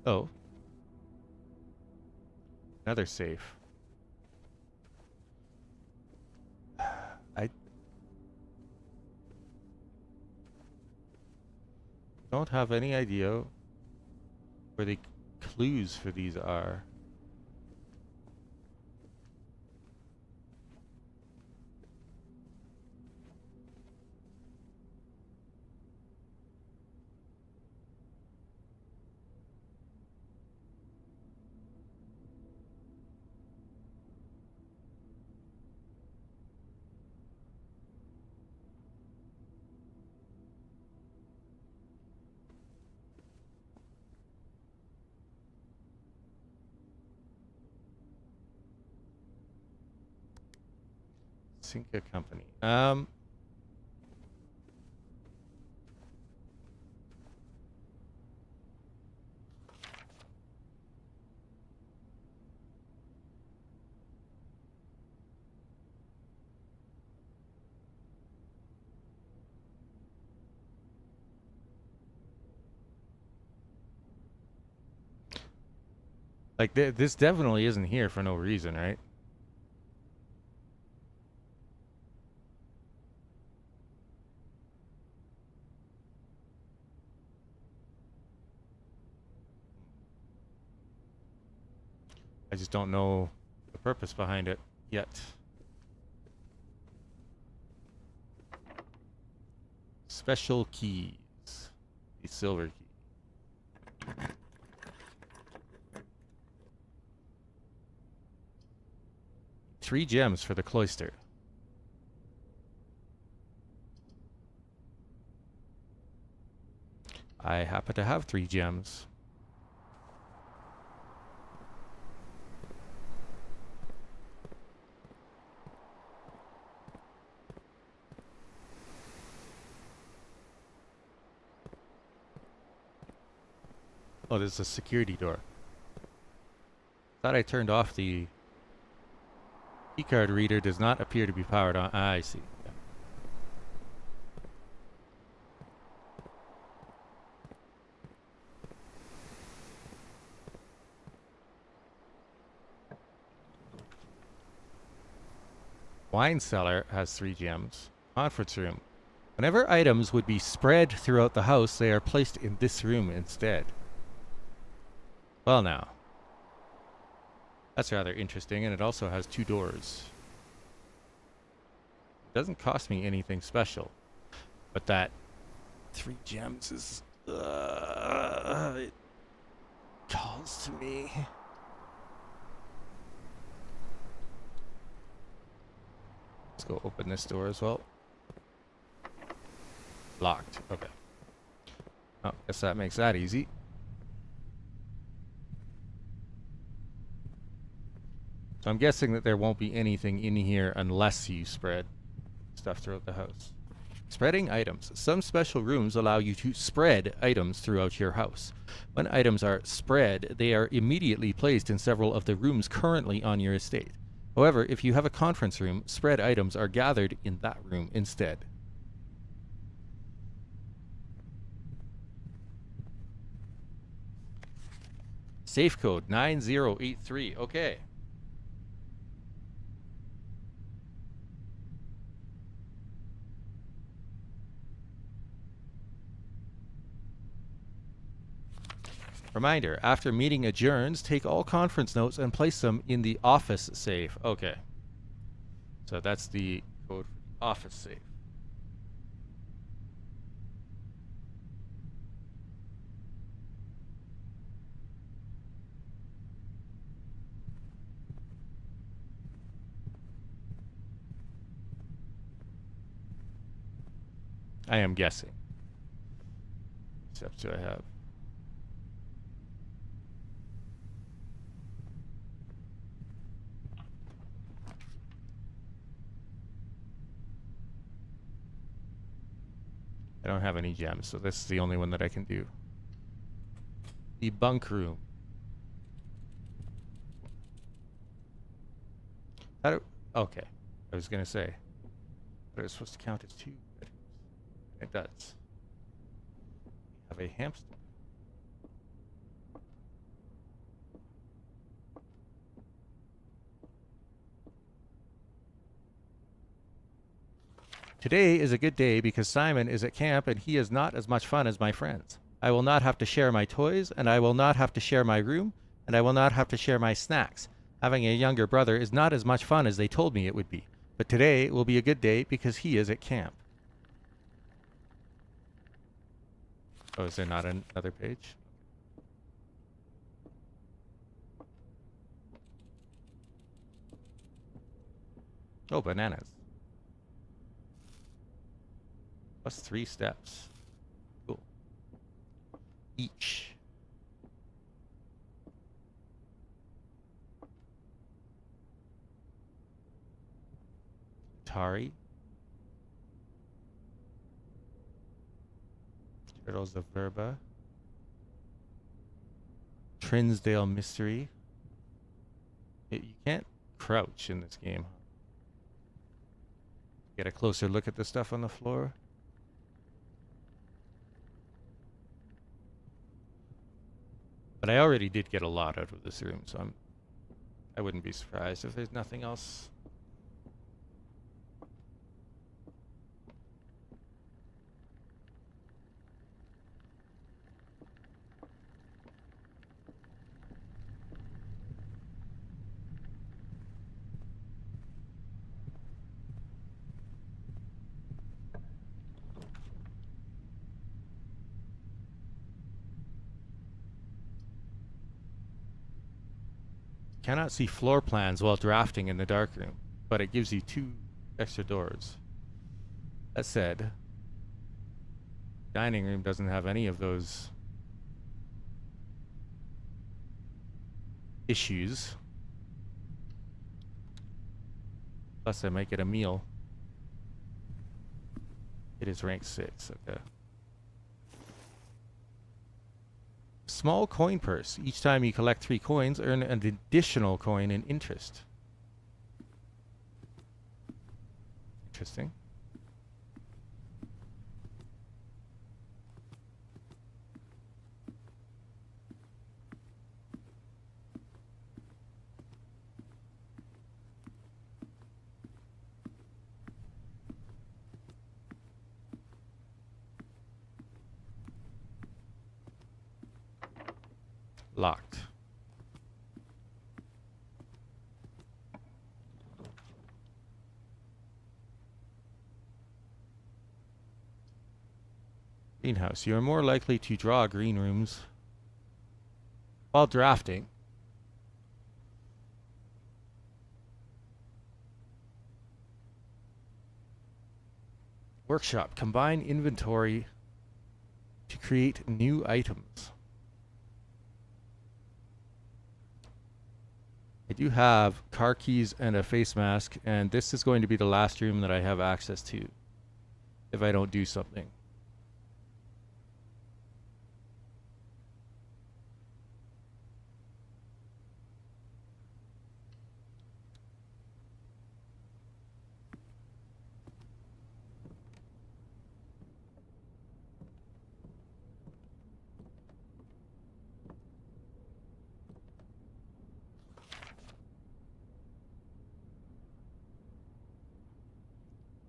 Oh. Another safe. I don't have any idea where the clues for these are. Sinca Company. Like this definitely isn't here for no reason, right? I just don't know the purpose behind it yet. Special keys. The silver key. 3 gems for the cloister. I happen to have 3 gems. Oh, there's a security door. Thought I turned off the keycard reader. Does not appear to be powered on. Ah, I see. Yeah. Wine cellar has 3 gems. Conference room. Whenever items would be spread throughout the house, they are placed in this room instead. Well now. That's rather interesting, and it also has 2 doors. It doesn't cost me anything special. But that 3 gems is... it calls to me. Let's go open this door as well. Locked. Okay. Oh, guess that makes that easy. So I'm guessing that there won't be anything in here unless you spread stuff throughout the house. Spreading items. Some special rooms allow you to spread items throughout your house. When items are spread, they are immediately placed in several of the rooms currently on your estate. However, if you have a conference room, spread items are gathered in that room instead. Safe code 9083. Okay. Reminder, after meeting adjourns, take all conference notes and place them in the office safe. Okay. So that's the code for the office safe. I am guessing. Steps do I have? I don't have any gems, so this is the only one that I can do. The bunk room. Okay. I was gonna say, but it's supposed to count as 2 bedrooms. It does. We have a hamster. Today is a good day because Simon is at camp and he is not as much fun as my friends. I will not have to share my toys, and I will not have to share my room, and I will not have to share my snacks. Having a younger brother is not as much fun as they told me it would be. But today will be a good day because he is at camp. Oh, is there not another page? Oh, bananas. Plus 3 steps. Cool. Each. Atari. Turtles of Verba. Trinsdale Mystery. You can't crouch in this game. Get a closer look at the stuff on the floor. But I already did get a lot out of this room, so I wouldn't be surprised if there's nothing else. Cannot see floor plans while drafting in the darkroom, but it gives you 2 extra doors. That said, dining room doesn't have any of those issues. Plus, I might get a meal. It is rank 6. Okay. Small coin purse. Each time you collect 3 coins, earn an additional coin in interest. Interesting. Locked. Greenhouse. You are more likely to draw green rooms while drafting. Workshop. Combine inventory to create new items. I do have car keys and a face mask, and this is going to be the last room that I have access to if I don't do something.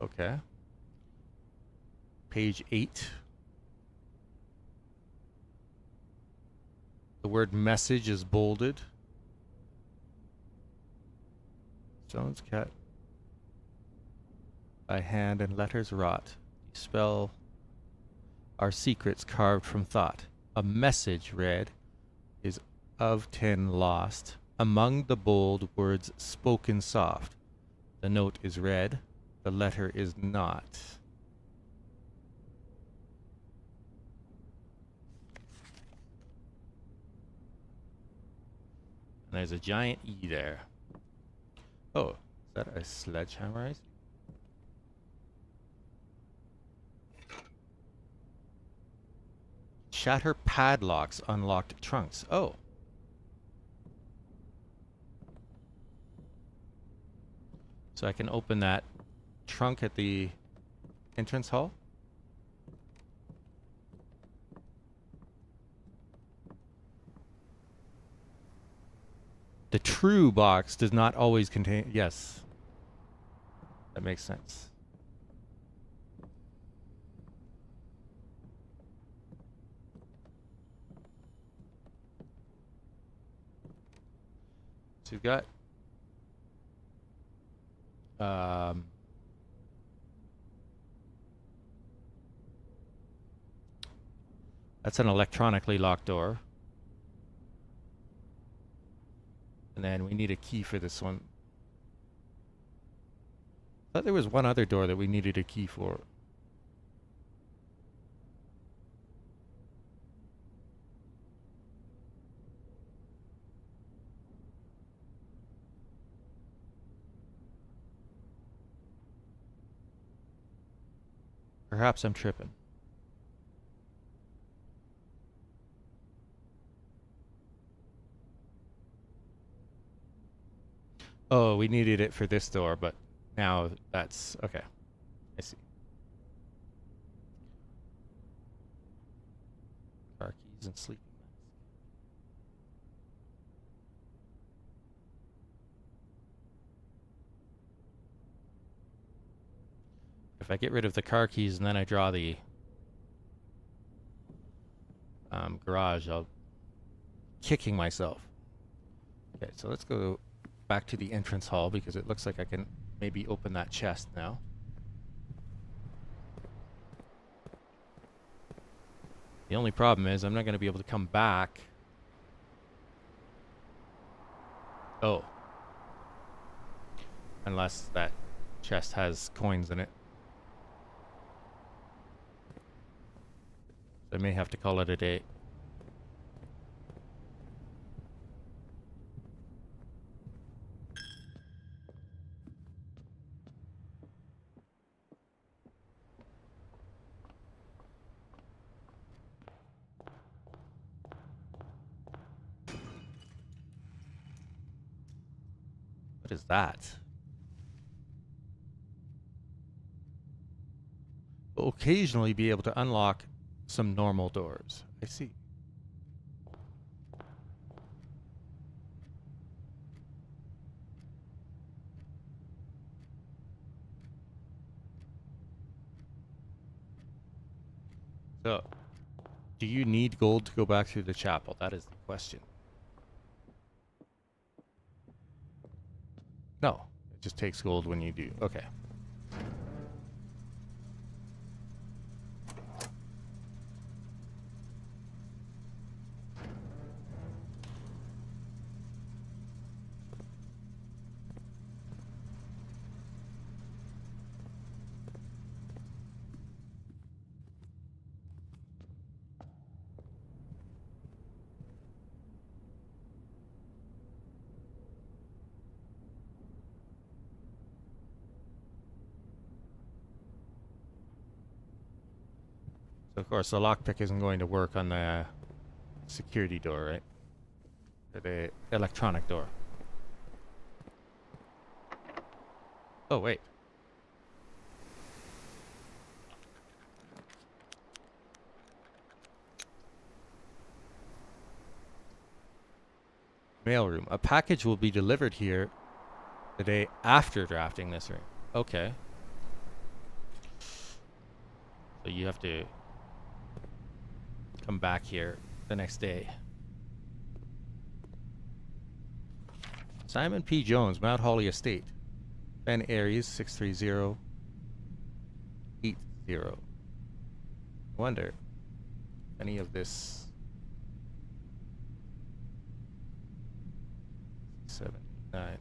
Okay. Page 8. The word message is bolded. Stones cut by hand and letters wrought. Spell our secrets carved from thought. A message read is of 10 lost. Among the bold words spoken soft. The note is read. The letter is not. And there's a giant E there. Oh, is that a sledgehammer? I see. Shatter padlocks unlocked trunks. Oh. So I can open that trunk at the entrance hall. The true box does not always contain... Yes. That makes sense. So you've got... that's an electronically locked door. And then we need a key for this one. I thought there was one other door that we needed a key for. Perhaps I'm tripping. Oh, we needed it for this door, but now that's... Okay. I see. Car keys and sleeping bags. If I get rid of the car keys and then I draw the garage, I'll... Kicking myself. Okay, so let's go back to the entrance hall because it looks like I can maybe open that chest now. The only problem is I'm not going to be able to come back. Oh. Unless that chest has coins in it. I may have to call it a day. What is that? We'll occasionally be able to unlock some normal doors. I see. So, do you need gold to go back through the chapel? That is the question. No, it just takes gold when you do. Okay. So of course, the lockpick isn't going to work on the security door, right? Or the electronic door. Oh, wait. Mailroom. A package will be delivered here the day after drafting this ring. Okay. So you have to come back here the next day. Simon P. Jones, Mount Holly Estate. Ben Aries, 63080. Wonder if any of this 79.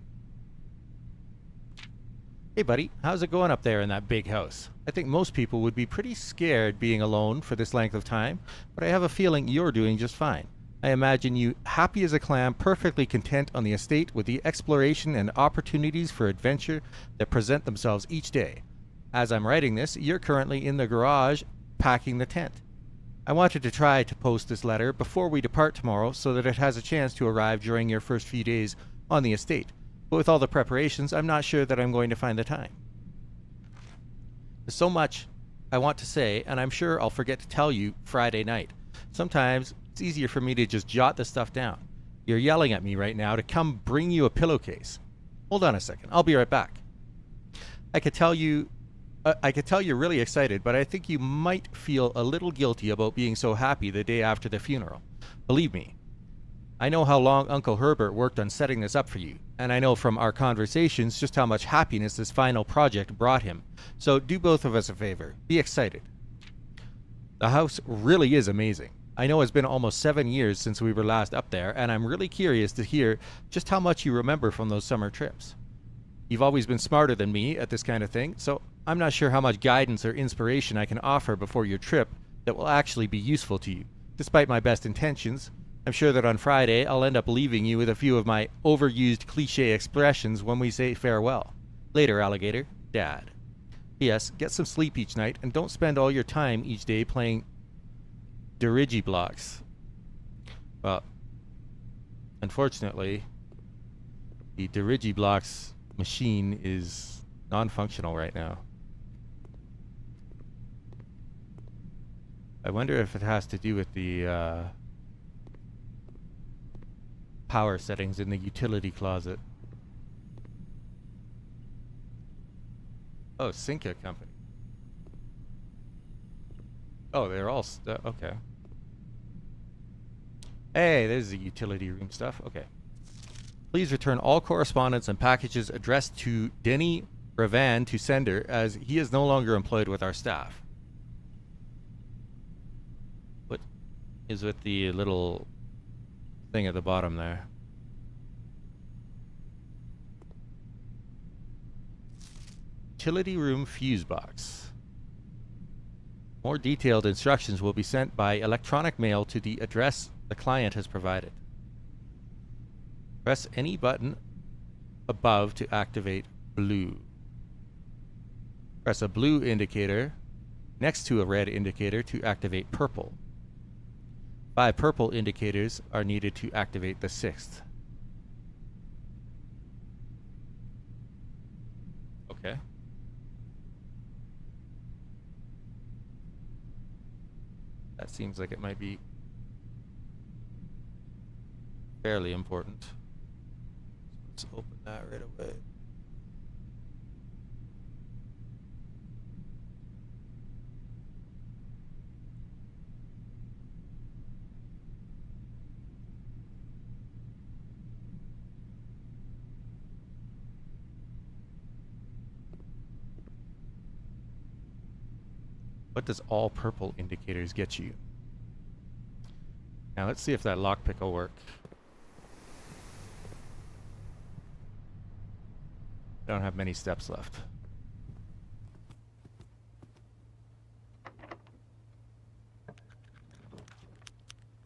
Hey buddy, how's it going up there in that big house? I think most people would be pretty scared being alone for this length of time, but I have a feeling you're doing just fine. I imagine you happy as a clam, perfectly content on the estate with the exploration and opportunities for adventure that present themselves each day. As I'm writing this, you're currently in the garage packing the tent. I wanted to try to post this letter before we depart tomorrow so that it has a chance to arrive during your first few days on the estate. But with all the preparations, I'm not sure that I'm going to find the time. There's so much I want to say, and I'm sure I'll forget to tell you Friday night. Sometimes it's easier for me to just jot the stuff down. You're yelling at me right now to come bring you a pillowcase. Hold on a second. I'll be right back. I could tell you're really excited, but I think you might feel a little guilty about being so happy the day after the funeral. Believe me, I know how long Uncle Herbert worked on setting this up for you, and I know from our conversations just how much happiness this final project brought him. So do both of us a favor. Be excited. The house really is amazing. I know it's been almost 7 years since we were last up there, and I'm really curious to hear just how much you remember from those summer trips. You've always been smarter than me at this kind of thing, so I'm not sure how much guidance or inspiration I can offer before your trip that will actually be useful to you. Despite my best intentions, I'm sure that on Friday I'll end up leaving you with a few of my overused cliche expressions when we say farewell. Later, alligator. Dad. P.S. Get some sleep each night and don't spend all your time each day playing dirigiblocks. Well, unfortunately, the dirigiblocks machine is non-functional right now. I wonder if it has to do with the power settings in the utility closet. Oh, Sinca Company. Oh, they're all okay. Hey, there's the utility room stuff. Okay. Please return all correspondence and packages addressed to Denny Ravan to sender, as he is no longer employed with our staff. What is with the little thing at the bottom there? Utility room fuse box. More detailed instructions will be sent by electronic mail to the address the client has provided. Press any button above to activate blue. Press a blue indicator next to a red indicator to activate purple. 5 purple indicators are needed to activate the 6th. Okay. That seems like it might be fairly important. Let's open that right away. What does all purple indicators get you? Now let's see if that lockpick will work. Don't have many steps left.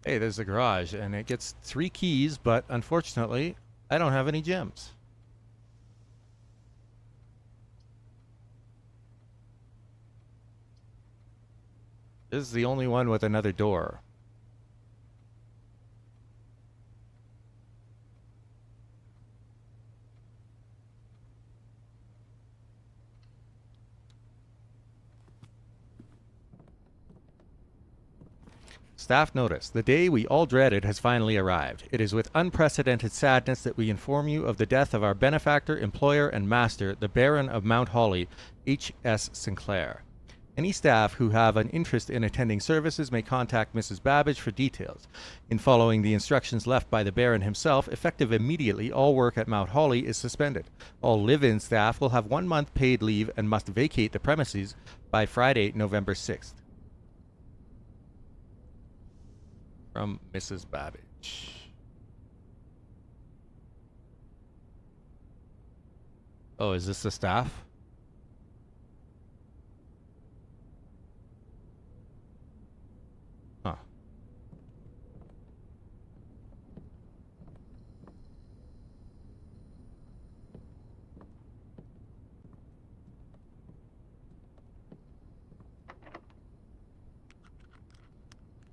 Hey, there's the garage, and it gets 3 keys, but unfortunately, I don't have any gems. This is the only one with another door. Staff notice. The day we all dreaded has finally arrived. It is with unprecedented sadness that we inform you of the death of our benefactor, employer, and master, the Baron of Mount Holly, H.S. Sinclair. Any staff who have an interest in attending services may contact Mrs. Babbage for details. In following the instructions left by the Baron himself, effective immediately, all work at Mount Holly is suspended. All live-in staff will have 1 month paid leave and must vacate the premises by Friday, November 6th. From Mrs. Babbage. Oh, is this the staff? Huh.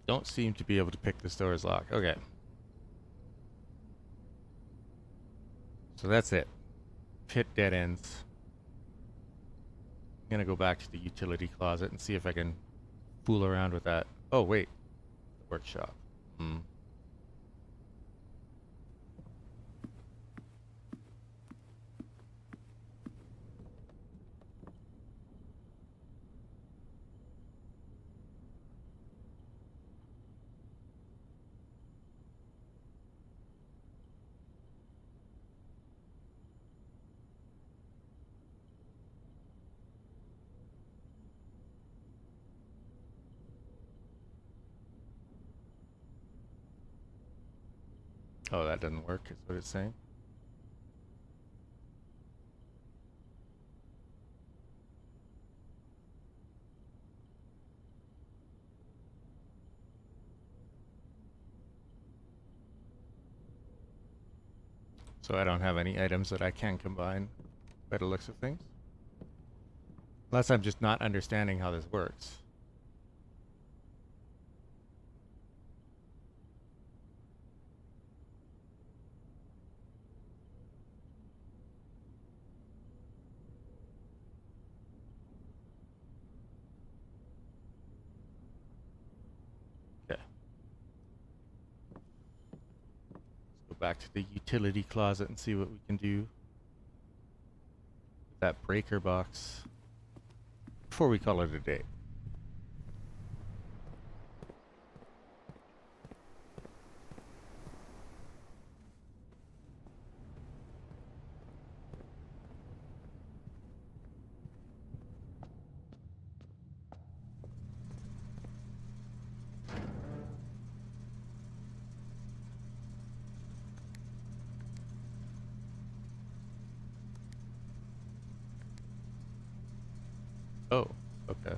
Don't seem to be able to pick this door's lock. Okay. So that's it. Pit dead ends. I'm gonna go back to the utility closet and see if I can fool around with that. Oh, wait. Workshop. Oh, that doesn't work, is what it's saying. So I don't have any items that I can combine by the looks of things. Unless I'm just not understanding how this works. Back to the utility closet and see what we can do with that breaker box before we call it a day. Oh, okay.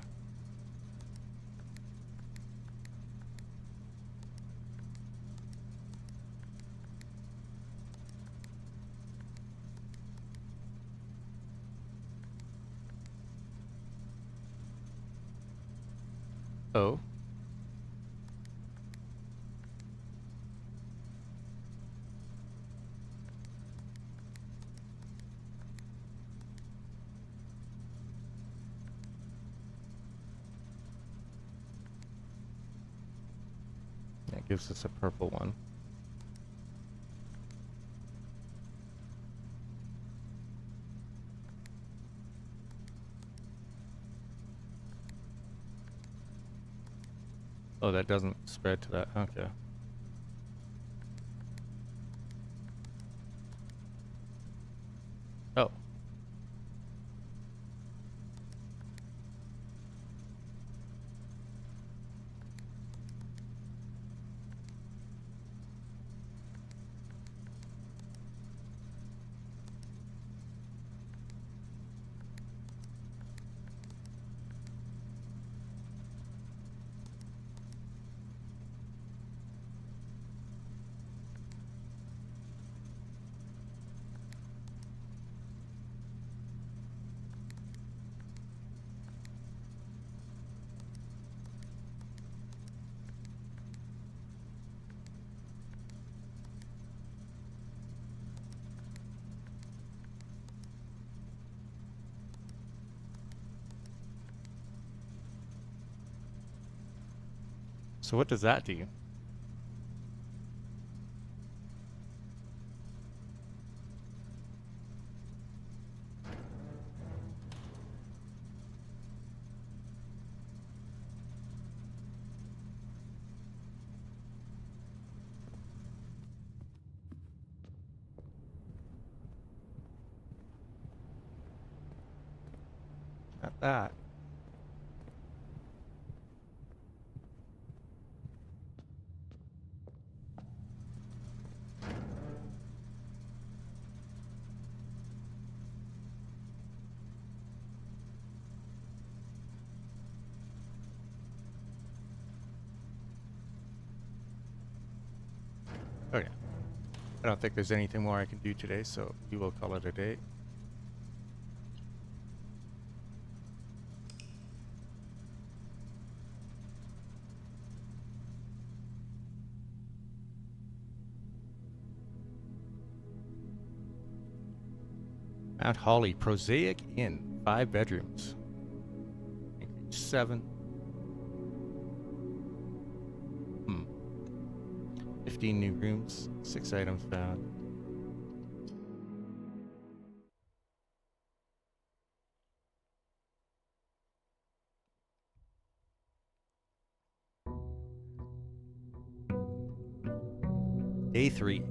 Oh. That gives us a purple one. Oh, that doesn't spread to that. Okay. Oh. So what does that do? Not that. Okay. I don't think there's anything more I can do today, so we will call it a day. Mount Holly Prosaic Inn, 5 bedrooms. Increase 7. 15 new rooms, 6 items found. Day 3.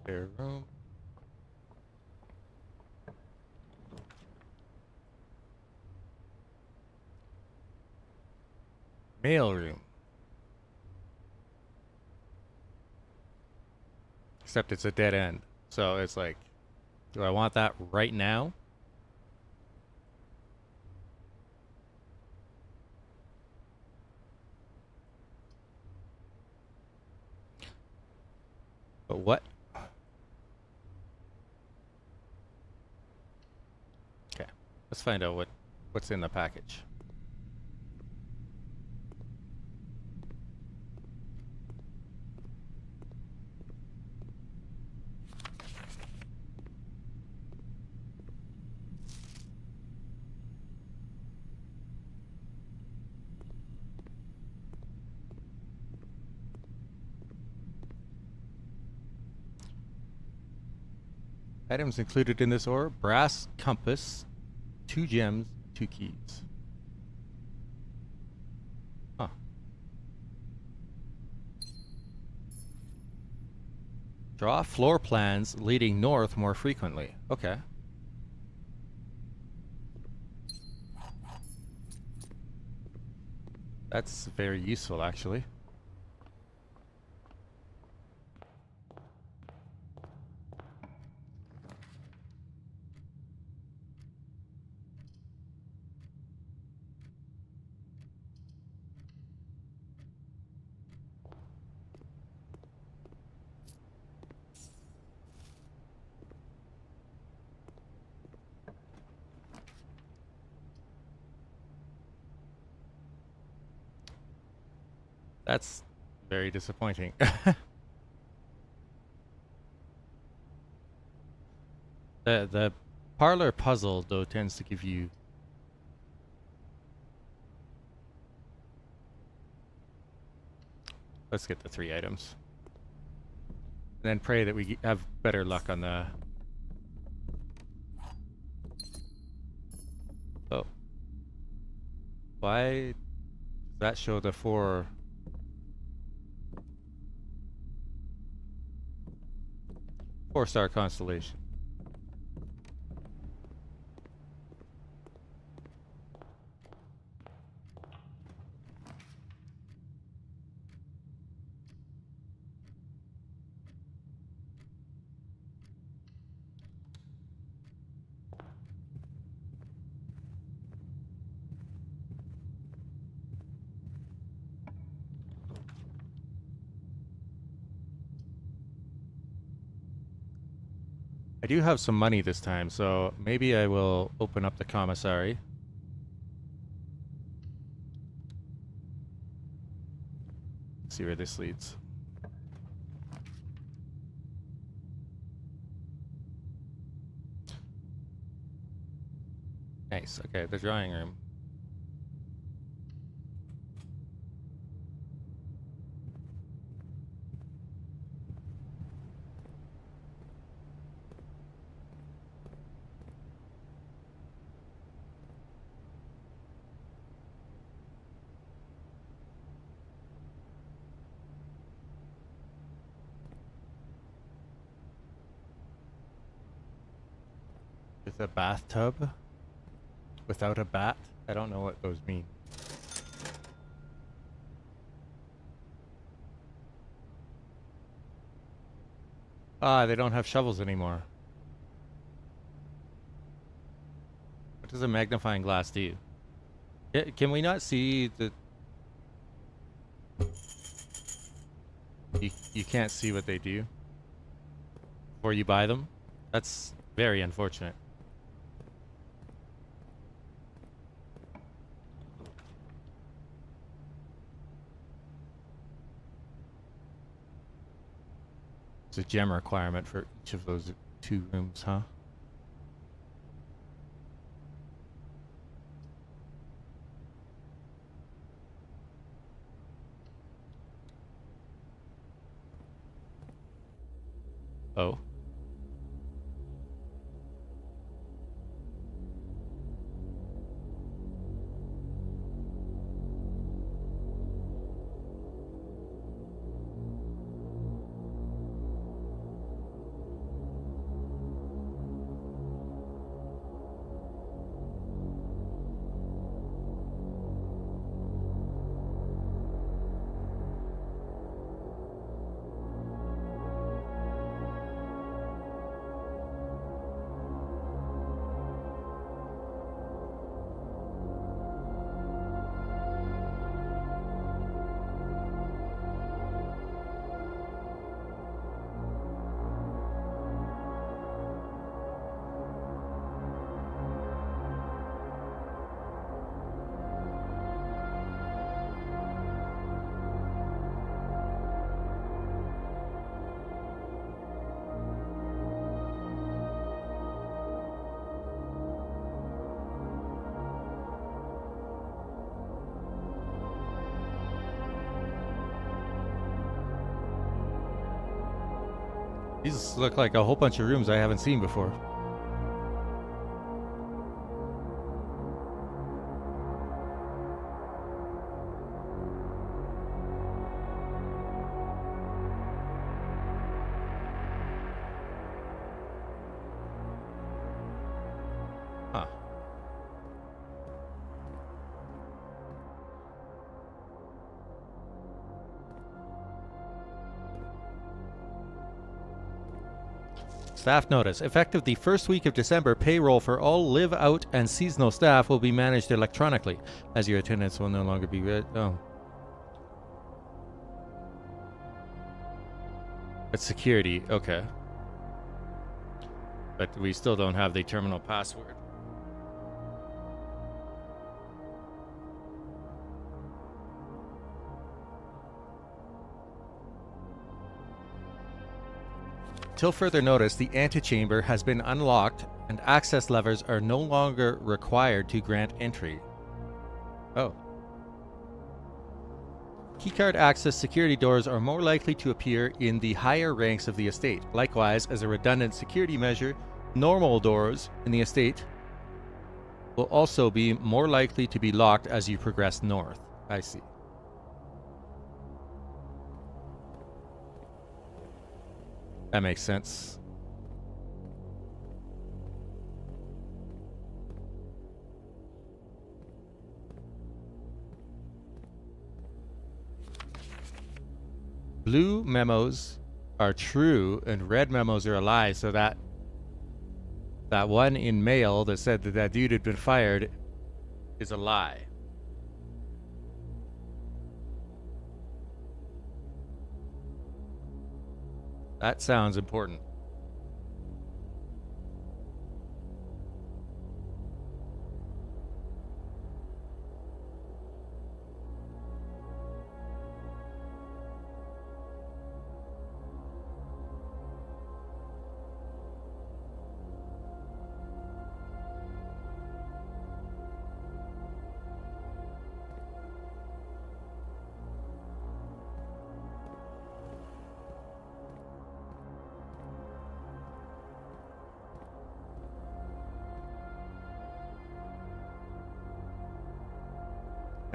Spare room. Mail room. Except it's a dead end. So it's like, do I want that right now? But what? Okay, let's find out what's in the package. Items included in this order: brass compass, 2 gems, 2 keys. Huh. Draw floor plans leading north more frequently. Okay. That's very useful, actually. That's very disappointing. The parlor puzzle, though, tends to give you... Let's get the 3 items. And then pray that we have better luck on the... Oh. Why does that show the 4... 4-star constellation? I do have some money this time, so maybe I will open up the commissary. See where this leads. Nice. Okay, the drawing room. With a bathtub? Without a bat? I don't know what those mean. Ah, they don't have shovels anymore. What does a magnifying glass do? Can we not see the... You can't see what they do before you buy them? That's very unfortunate. It's a gem requirement for each of those 2 rooms, huh? Oh. These look like a whole bunch of rooms I haven't seen before. Huh. Staff notice. Effective the first week of December, payroll for all live out and seasonal staff will be managed electronically, as your attendance will no longer be read. Oh. It's security. Okay. But we still don't have the terminal password. Till further notice, the antechamber has been unlocked and access levers are no longer required to grant entry. Oh. Keycard access security doors are more likely to appear in the higher ranks of the estate. Likewise, as a redundant security measure, normal doors in the estate will also be more likely to be locked as you progress north. I see. That makes sense. Blue memos are true and red memos are a lie, so that one in mail that said that that dude had been fired is a lie. That sounds important.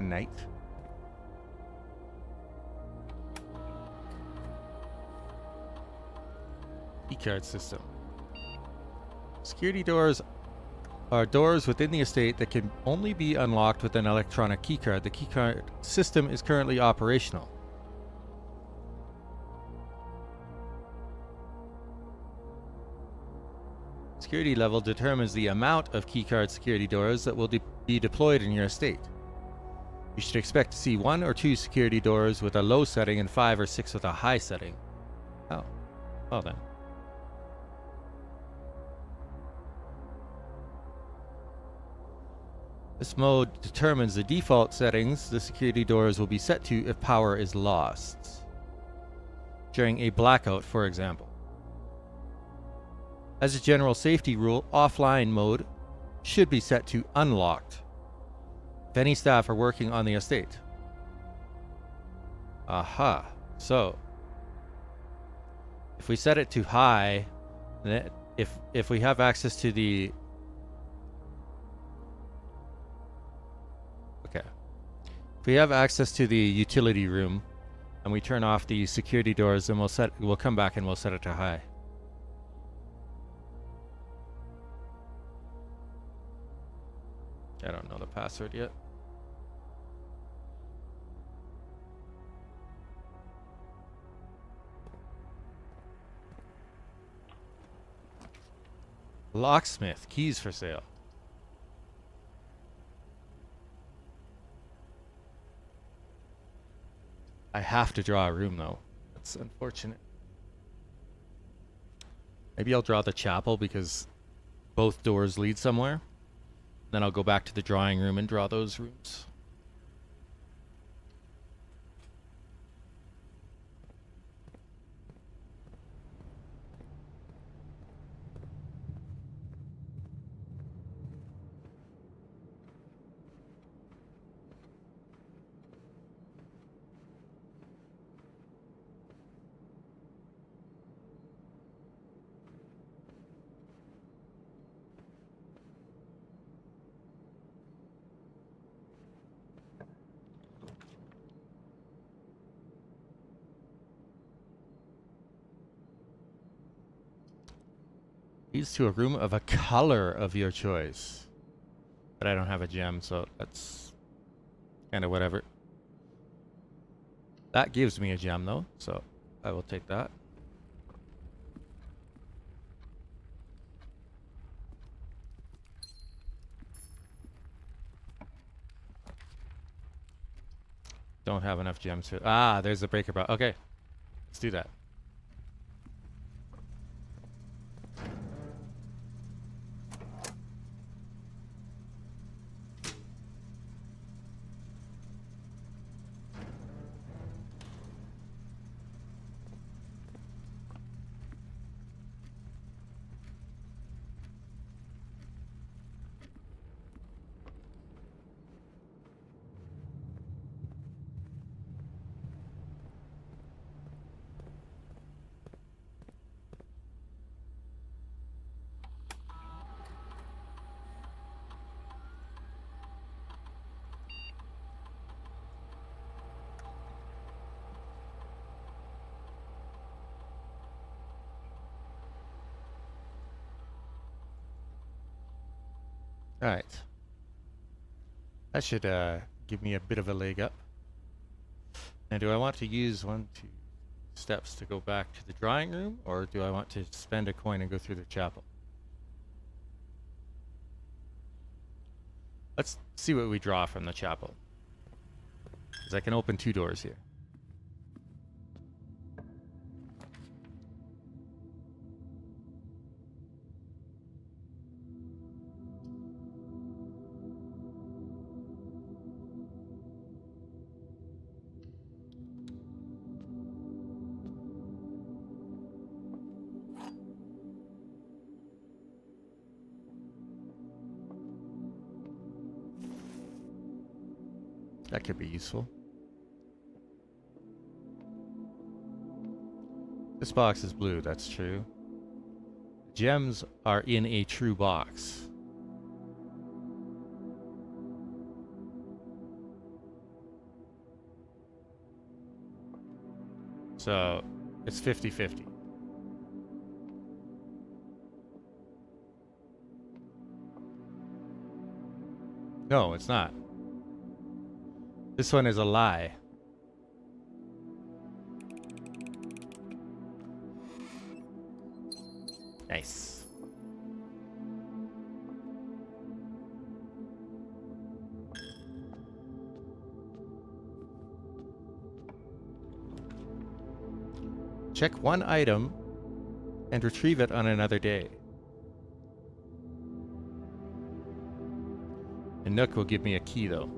a night. Keycard system. Security doors are doors within the estate that can only be unlocked with an electronic keycard. The keycard system is currently operational. Security level determines the amount of keycard security doors that will be deployed in your estate. You should expect to see 1 or 2 security doors with a low setting and 5 or 6 with a high setting. Oh, well then. This mode determines the default settings the security doors will be set to if power is lost. During a blackout, for example. As a general safety rule, offline mode should be set to unlocked if any staff are working on the estate. Aha. So, if we set it to high, then if we have access to the... Okay. If we have access to the utility room and we turn off the security doors, then we'll come back and we'll set it to high. I don't know the password yet. Locksmith, keys for sale. I have to draw a room though. That's unfortunate. Maybe I'll draw the chapel because both doors lead somewhere. Then I'll go back to the drawing room and draw those rooms. Leads to a room of a color of your choice. But I don't have a gem, so that's kind of whatever. That gives me a gem though, so I will take that. Don't have enough gems here. Ah, there's the breaker bar. Okay, let's do that. Alright. That should give me a bit of a leg up. Now do I want to use 1, 2 steps to go back to the drawing room, or do I want to spend a coin and go through the chapel? Let's see what we draw from the chapel. Because I can open 2 doors here. That could be useful. This box is blue, that's true. Gems are in a true box. So it's 50-50. No, it's not. This one is a lie. Nice. Check one item and retrieve it on another day. And Nook will give me a key, though.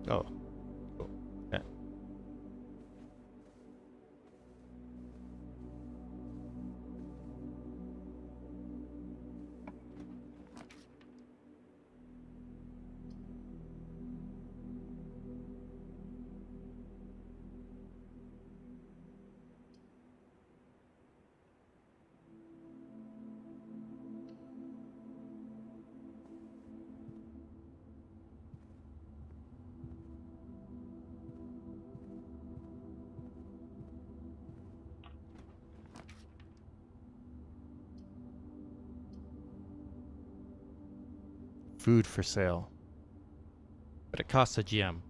Oh. Cool. Yeah. Food for sale. But it costs a gem.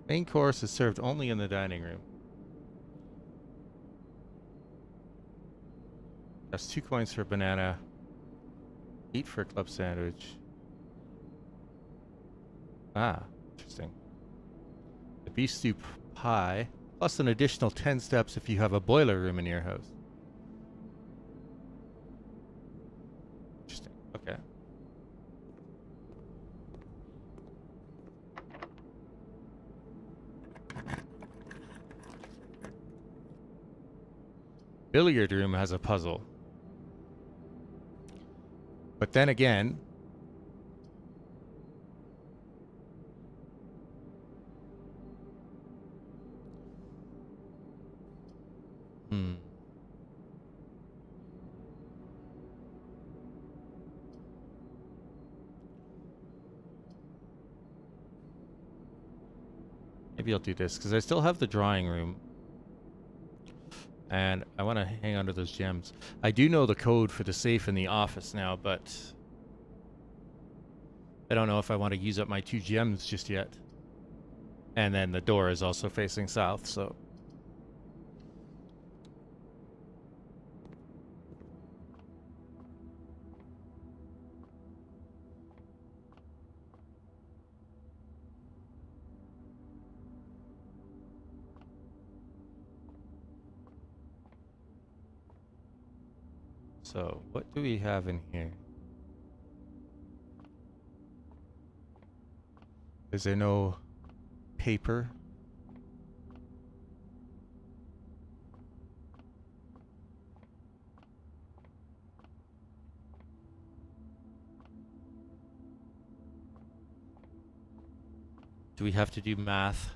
Main course is served only in the dining room. That's 2 coins for a banana, 8 for a club sandwich. Ah, interesting. The beef stew pie, plus an additional 10 steps if you have a boiler room in your house. Interesting. Okay. Billiard room has a puzzle. But then again, maybe I'll do this because I still have the drawing room. And I want to hang on to those gems. I do know the code for the safe in the office now, but I don't know if I want to use up my 2 gems just yet. And then the door is also facing south, so... So, what do we have in here? Is there no paper? Do we have to do math?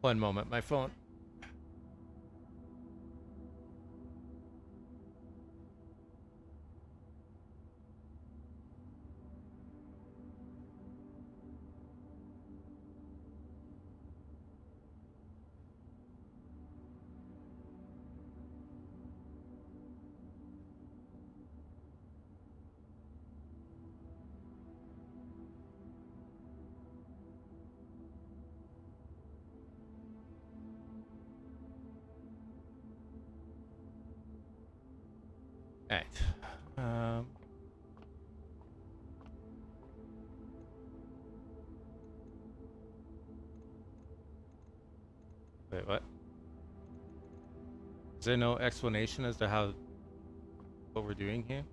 One moment, my phone. Alright. Wait, what? Is there no explanation as to how what we're doing here?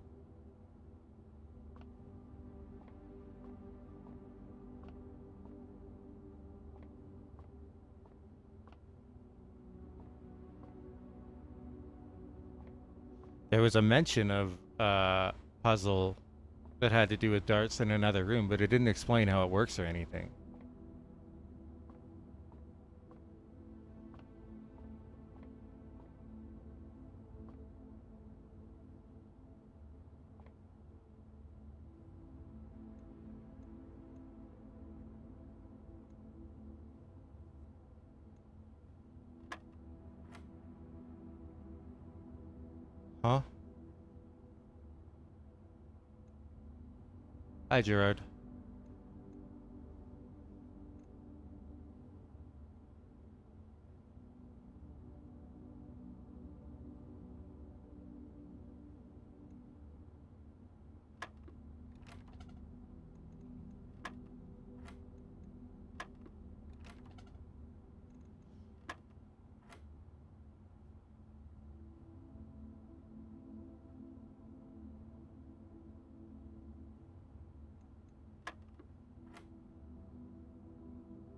There was a mention of puzzle that had to do with darts in another room, but it didn't explain how it works or anything. Huh? Hi, Gerard.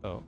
Oh.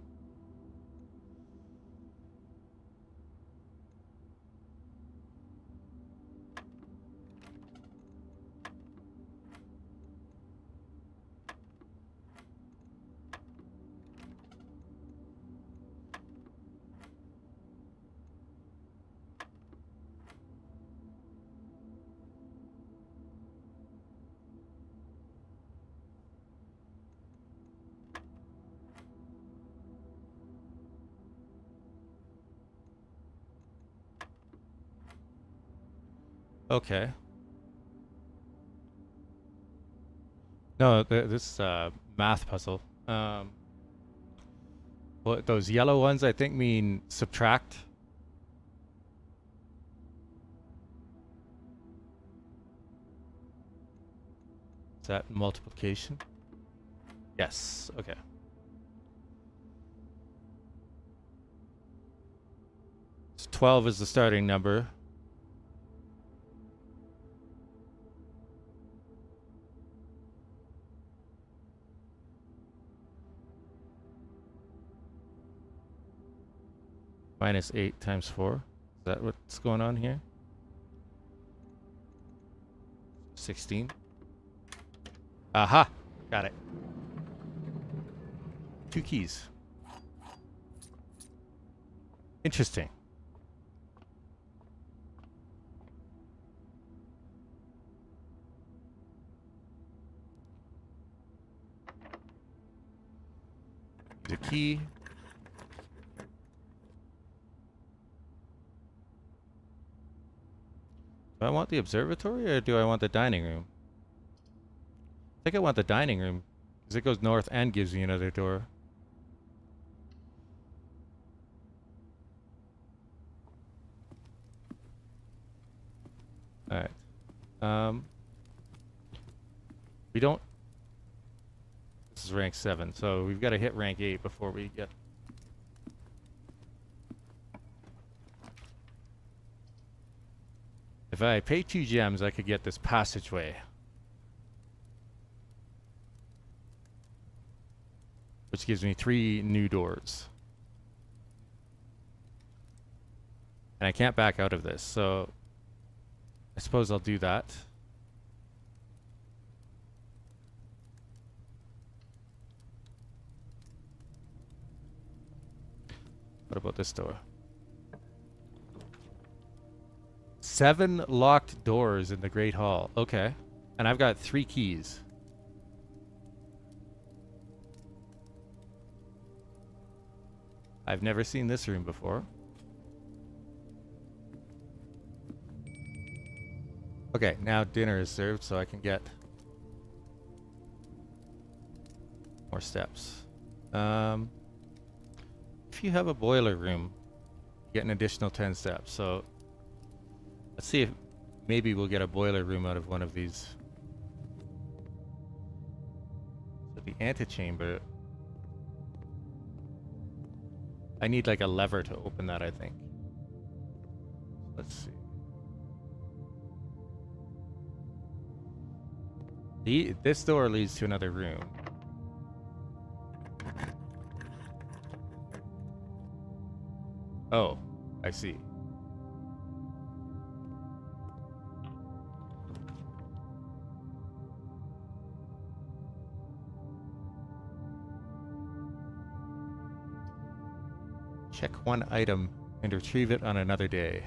Okay. No, this math puzzle. What those yellow ones I think mean subtract. Is that multiplication? Yes. Okay. So 12 is the starting number. Minus 8 times 4. Is that what's going on here? 16. Aha! Got it. 2 keys. Interesting. The key. Do I want the observatory or do I want the dining room? I think I want the dining room because it goes north and gives me another door. Alright. We don't... This is rank 7, so we've got to hit rank 8 before we get... If I pay 2 gems, I could get this passageway. Which gives me 3 new doors. And I can't back out of this, so... I suppose I'll do that. What about this door? 7 locked doors in the Great Hall. Okay. And I've got 3 keys. I've never seen this room before. Okay, now dinner is served, so I can get more steps. If you have a boiler room, you get an additional 10 steps. So let's see if maybe we'll get a boiler room out of one of these. So the antechamber. I need like a lever to open that, I think. Let's see. This door leads to another room. Oh, I see. Check one item and retrieve it on another day.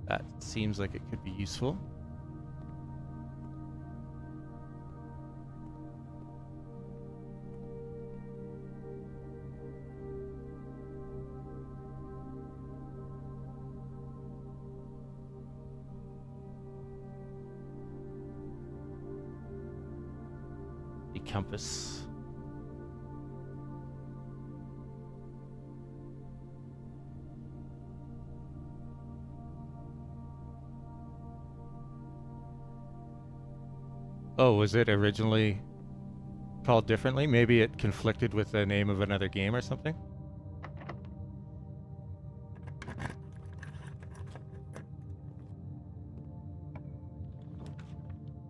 That seems like it could be useful. The compass. Oh, was it originally called differently? Maybe it conflicted with the name of another game or something?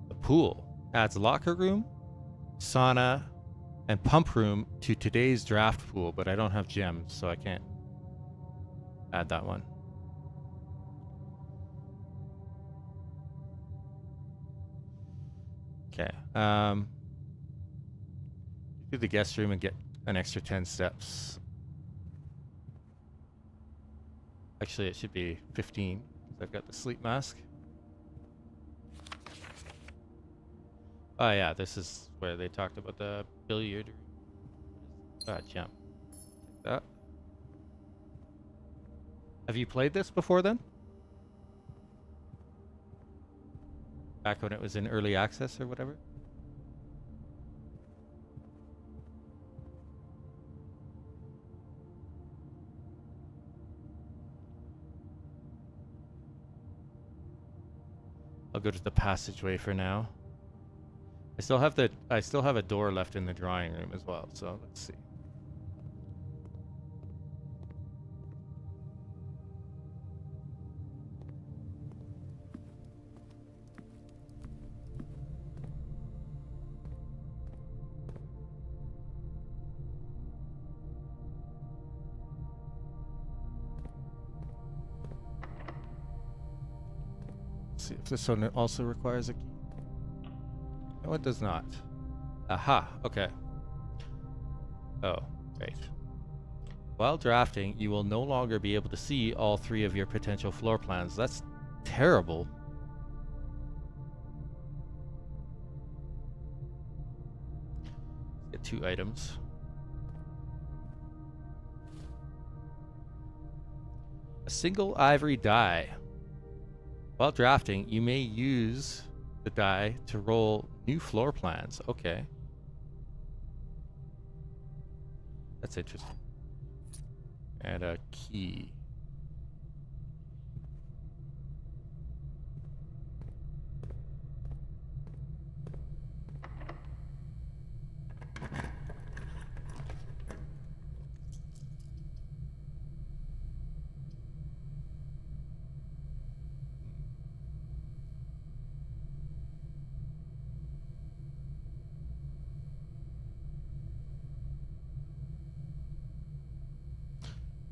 The pool adds locker room, sauna, and pump room to today's draft pool, but I don't have gems, so I can't add that one. Okay. Do the guest room and get an extra 10 steps. Actually, it should be 15. I've got the sleep mask. Oh yeah, this is where they talked about the billiard. Jump. Take that. Have you played this before then? Back when it was in early access or whatever? I'll go to the passageway for now. I still have a door left in the drawing room as well, so let's see. See if this one also requires a key. No, it does not. Aha, okay. Oh, great. While drafting, you will no longer be able to see all 3 of your potential floor plans. That's terrible. Get 2 items. A single ivory die. While drafting, you may use the die to roll new floor plans. Okay. That's interesting. And a key.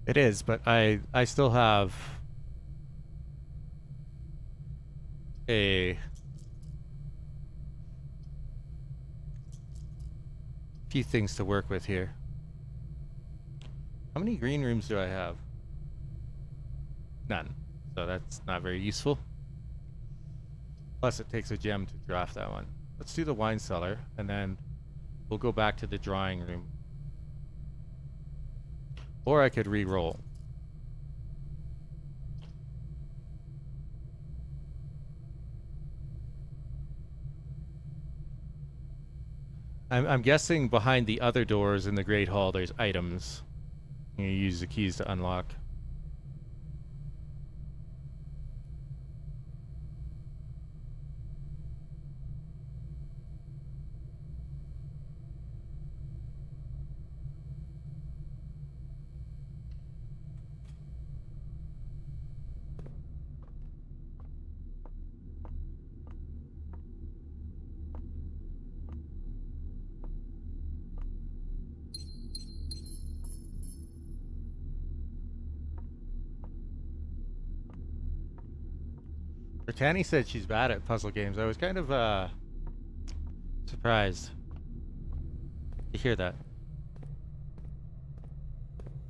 It is, but I still have a few things to work with here. How many green rooms do I have? None. So that's not very useful. Plus it takes a gem to draft that one. Let's do the wine cellar, and then we'll go back to the drawing room. Or I could re-roll. I'm guessing behind the other doors in the Great Hall there's items. You use the keys to unlock. Brittany said she's bad at puzzle games. I was kind of surprised to hear that.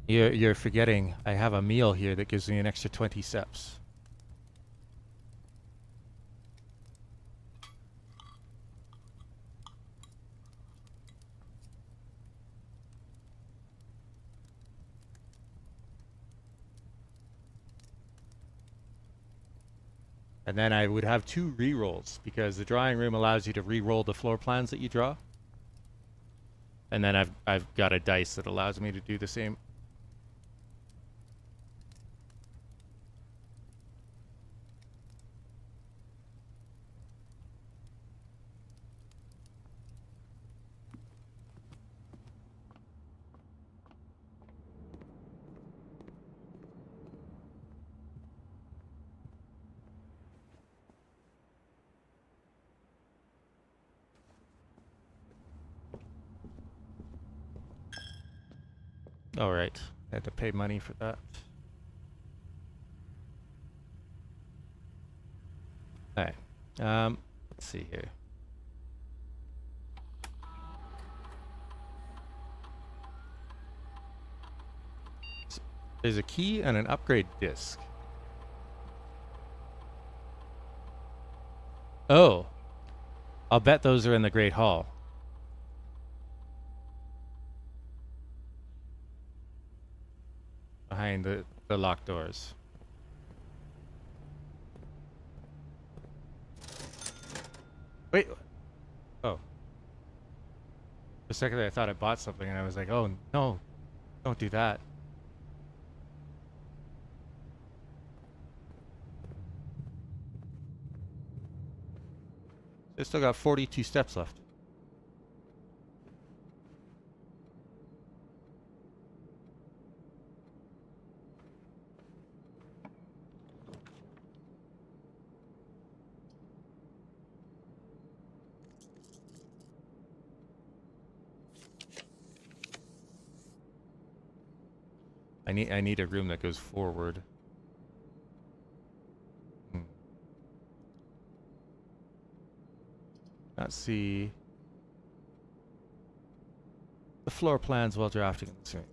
You're forgetting I have a meal here that gives me an extra 20 steps. And then I would have 2 re-rolls because the drawing room allows you to re-roll the floor plans that you draw. And then I've got a dice that allows me to do the same. All right, I had to pay money for that. All right, let's see here. There's a key and an upgrade disc. Oh, I'll bet those are in the Great Hall. Behind the locked doors. Wait. Oh. For a second I thought I bought something and I was like, oh no, don't do that. I still got 42 steps left. I need a room that goes forward. Let's see the floor plans while drafting this room.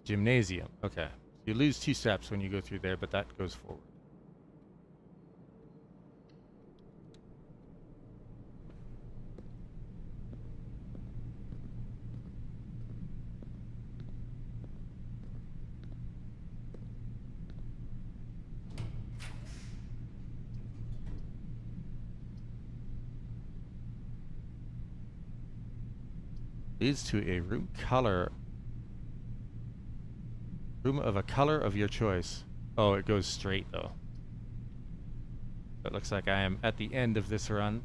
Gymnasium. Okay. You lose 2 steps when you go through there, but that goes forward. Leads to a room of a color of your choice. Oh, it goes straight though. It looks like I am at the end of this run.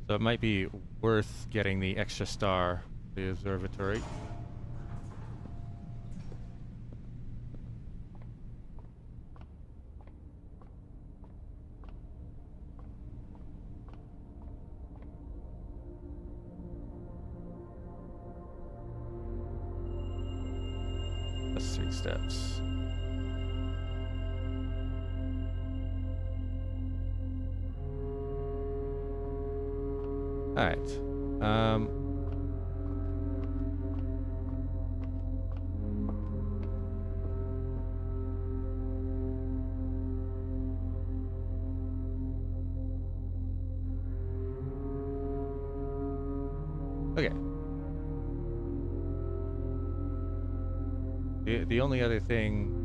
So it might be worth getting the extra star for the observatory. That's 3 steps. All right. Okay. The only other thing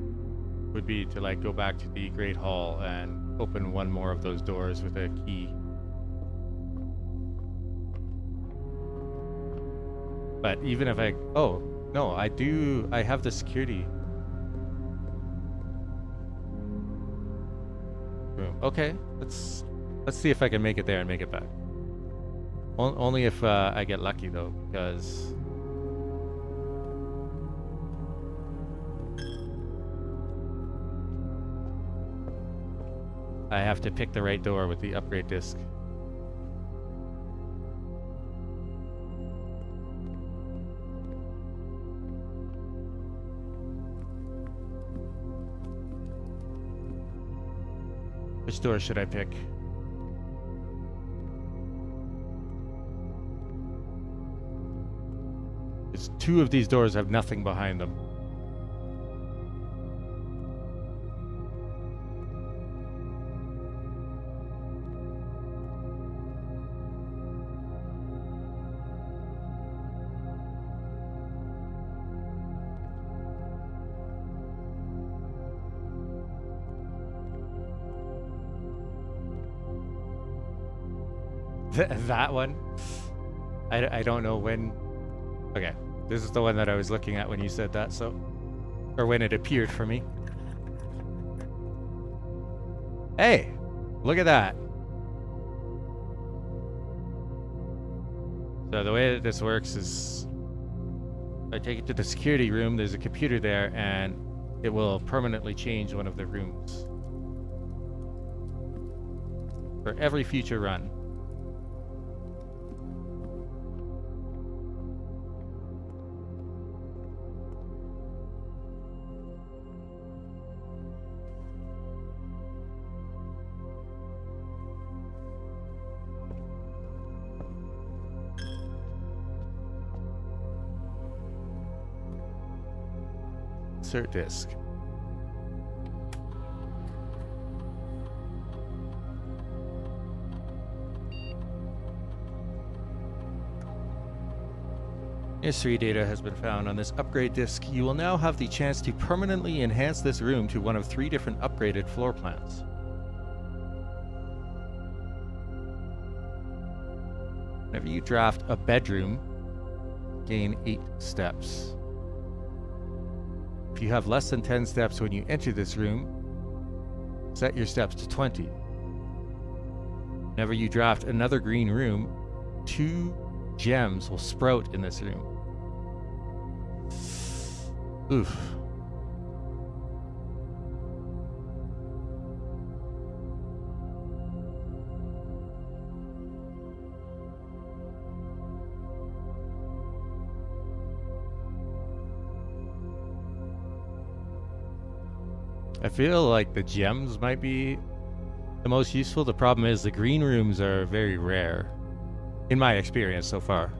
would be to like go back to the Great Hall and open one more of those doors with a key. But even if oh no, I have the security room. Okay, let's see if I can make it there and make it back. Only if I get lucky though, because I have to pick the right door with the upgrade disc. Which door should I pick? Because two of these doors have nothing behind them. That one? I don't know when. Okay, this is the one that I was looking at when you said that, so. Or when it appeared for me. Hey! Look at that! So the way that this works is I take it to the security room, there's a computer there, and it will permanently change one of the rooms for every future run. Insert disk. History data has been found on this upgrade disk. You will now have the chance to permanently enhance this room to one of 3 different upgraded floor plans. Whenever you draft a bedroom, gain 8 steps. If you have less than 10 steps when you enter this room, set your steps to 20. Whenever you draft another green room, 2 gems will sprout in this room. Oof. I feel like the gems might be the most useful. The problem is the green rooms are very rare, in my experience so far.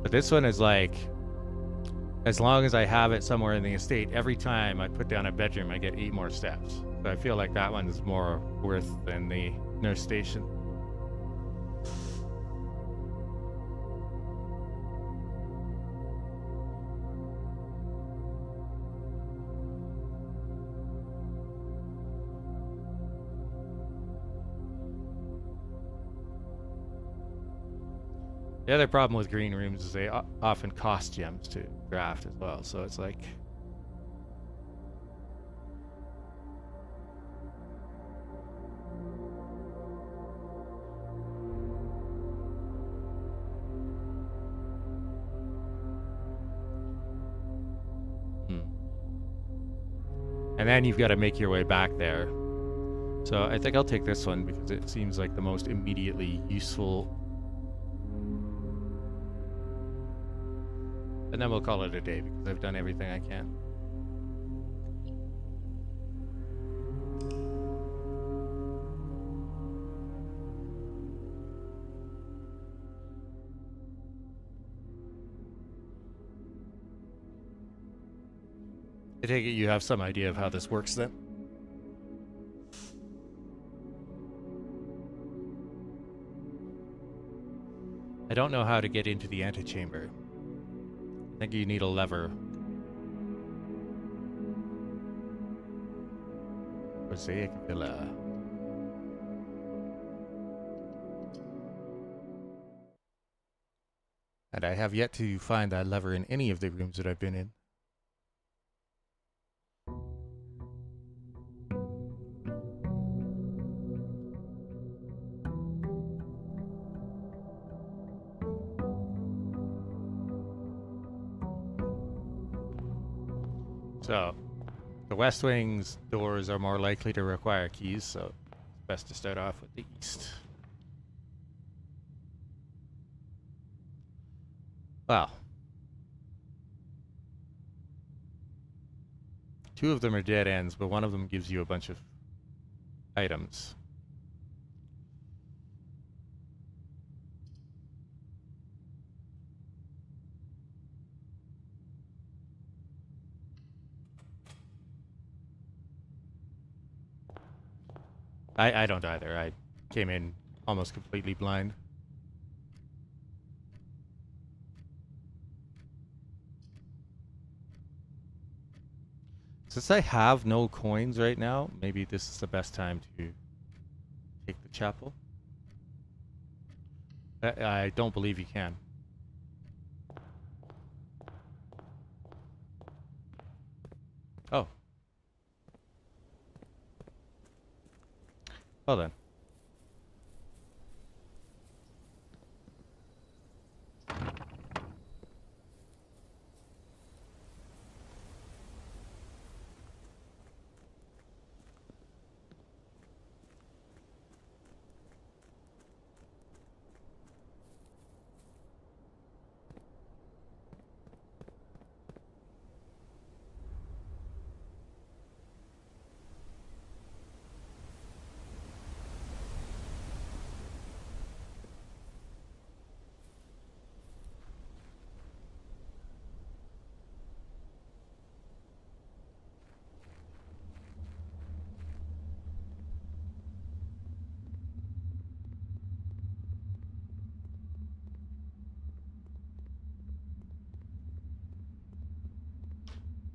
But this one is like, as long as I have it somewhere in the estate, every time I put down a bedroom, I get 8 more steps. So I feel like that one is more worth than the nurse station. The other problem with green rooms is they often cost gems to draft as well, so it's like... And then you've got to make your way back there. So I think I'll take this one because it seems like the most immediately useful. And then we'll call it a day because I've done everything I can. I take it you have some idea of how this works then? I don't know how to get into the antechamber. I think you need a lever. Mosaic Villa. And I have yet to find that lever in any of the rooms that I've been in. So, the West Wing's doors are more likely to require keys, so it's best to start off with the East. Wow. Two of them are dead ends, but one of them gives you a bunch of items. I don't either. I came in almost completely blind. Since I have no coins right now, maybe this is the best time to take the chapel. I don't believe you can. Oh. Well then.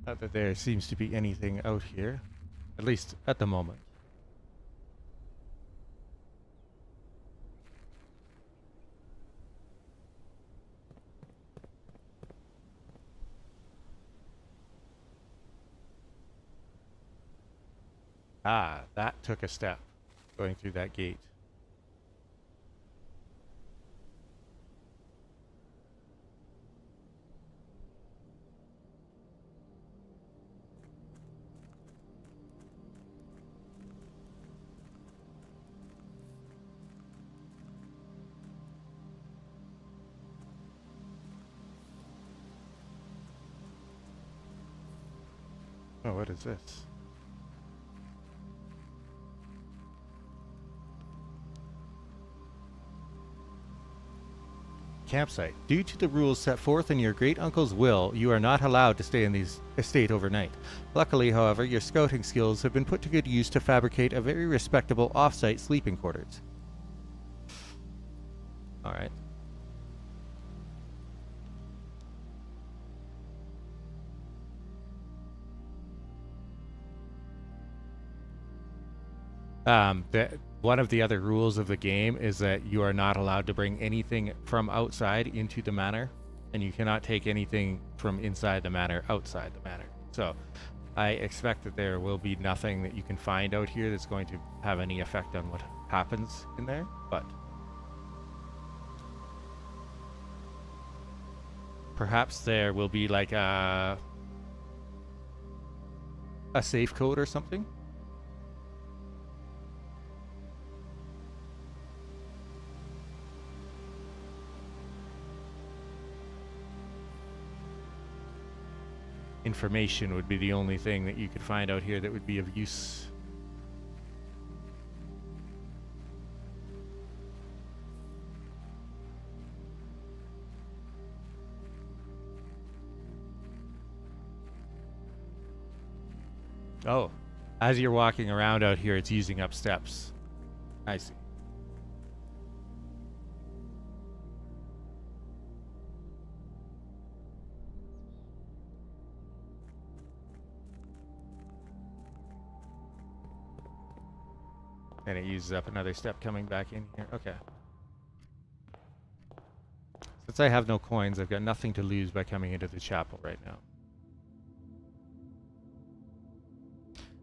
Not that there seems to be anything out here, at least at the moment. Ah, that took a step going through that gate. Oh, what is this? Campsite. Due to the rules set forth in your great uncle's will, you are not allowed to stay in the estate overnight. Luckily, however, your scouting skills have been put to good use to fabricate a very respectable off-site sleeping quarters. All right. One of the other rules of the game is that you are not allowed to bring anything from outside into the manor, and you cannot take anything from inside the manor outside the manor. So I expect that there will be nothing that you can find out here that's going to have any effect on what happens in there, but perhaps there will be like a a safe code or something? Information would be the only thing that you could find out here that would be of use. Oh, as you're walking around out here, it's using up steps. I see. And it uses up another step coming back in here. Okay. Since I have no coins, I've got nothing to lose by coming into the chapel right now.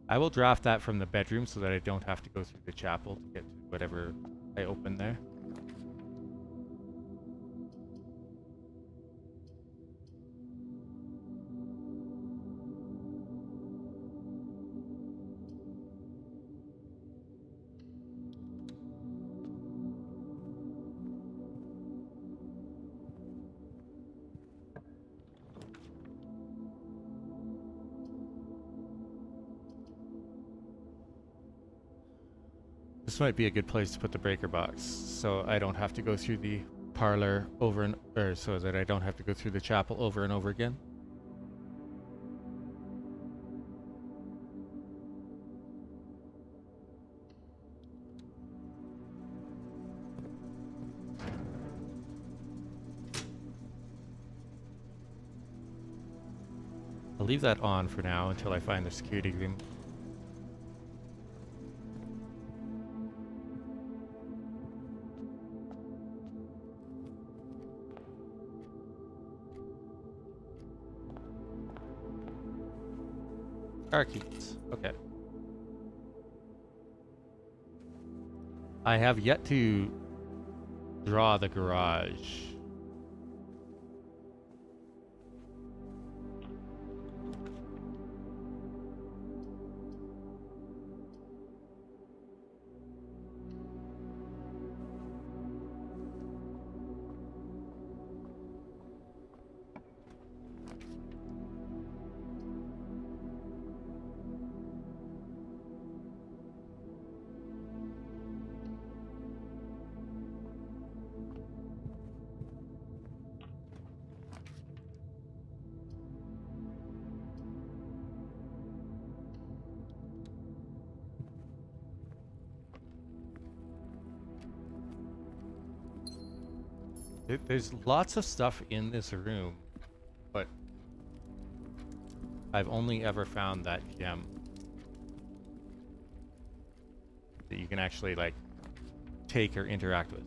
I will draft that from the bedroom so that I don't have to go through the chapel to get to whatever I open there. This might be a good place to put the breaker box, so I don't have to go through the parlor over and, or so that I don't have to go through the chapel over and over again. I'll leave that on for now until I find the security room. Car keys. Okay. I have yet to draw the garage. There's lots of stuff in this room, but I've only ever found that gem that you can actually, like, take or interact with.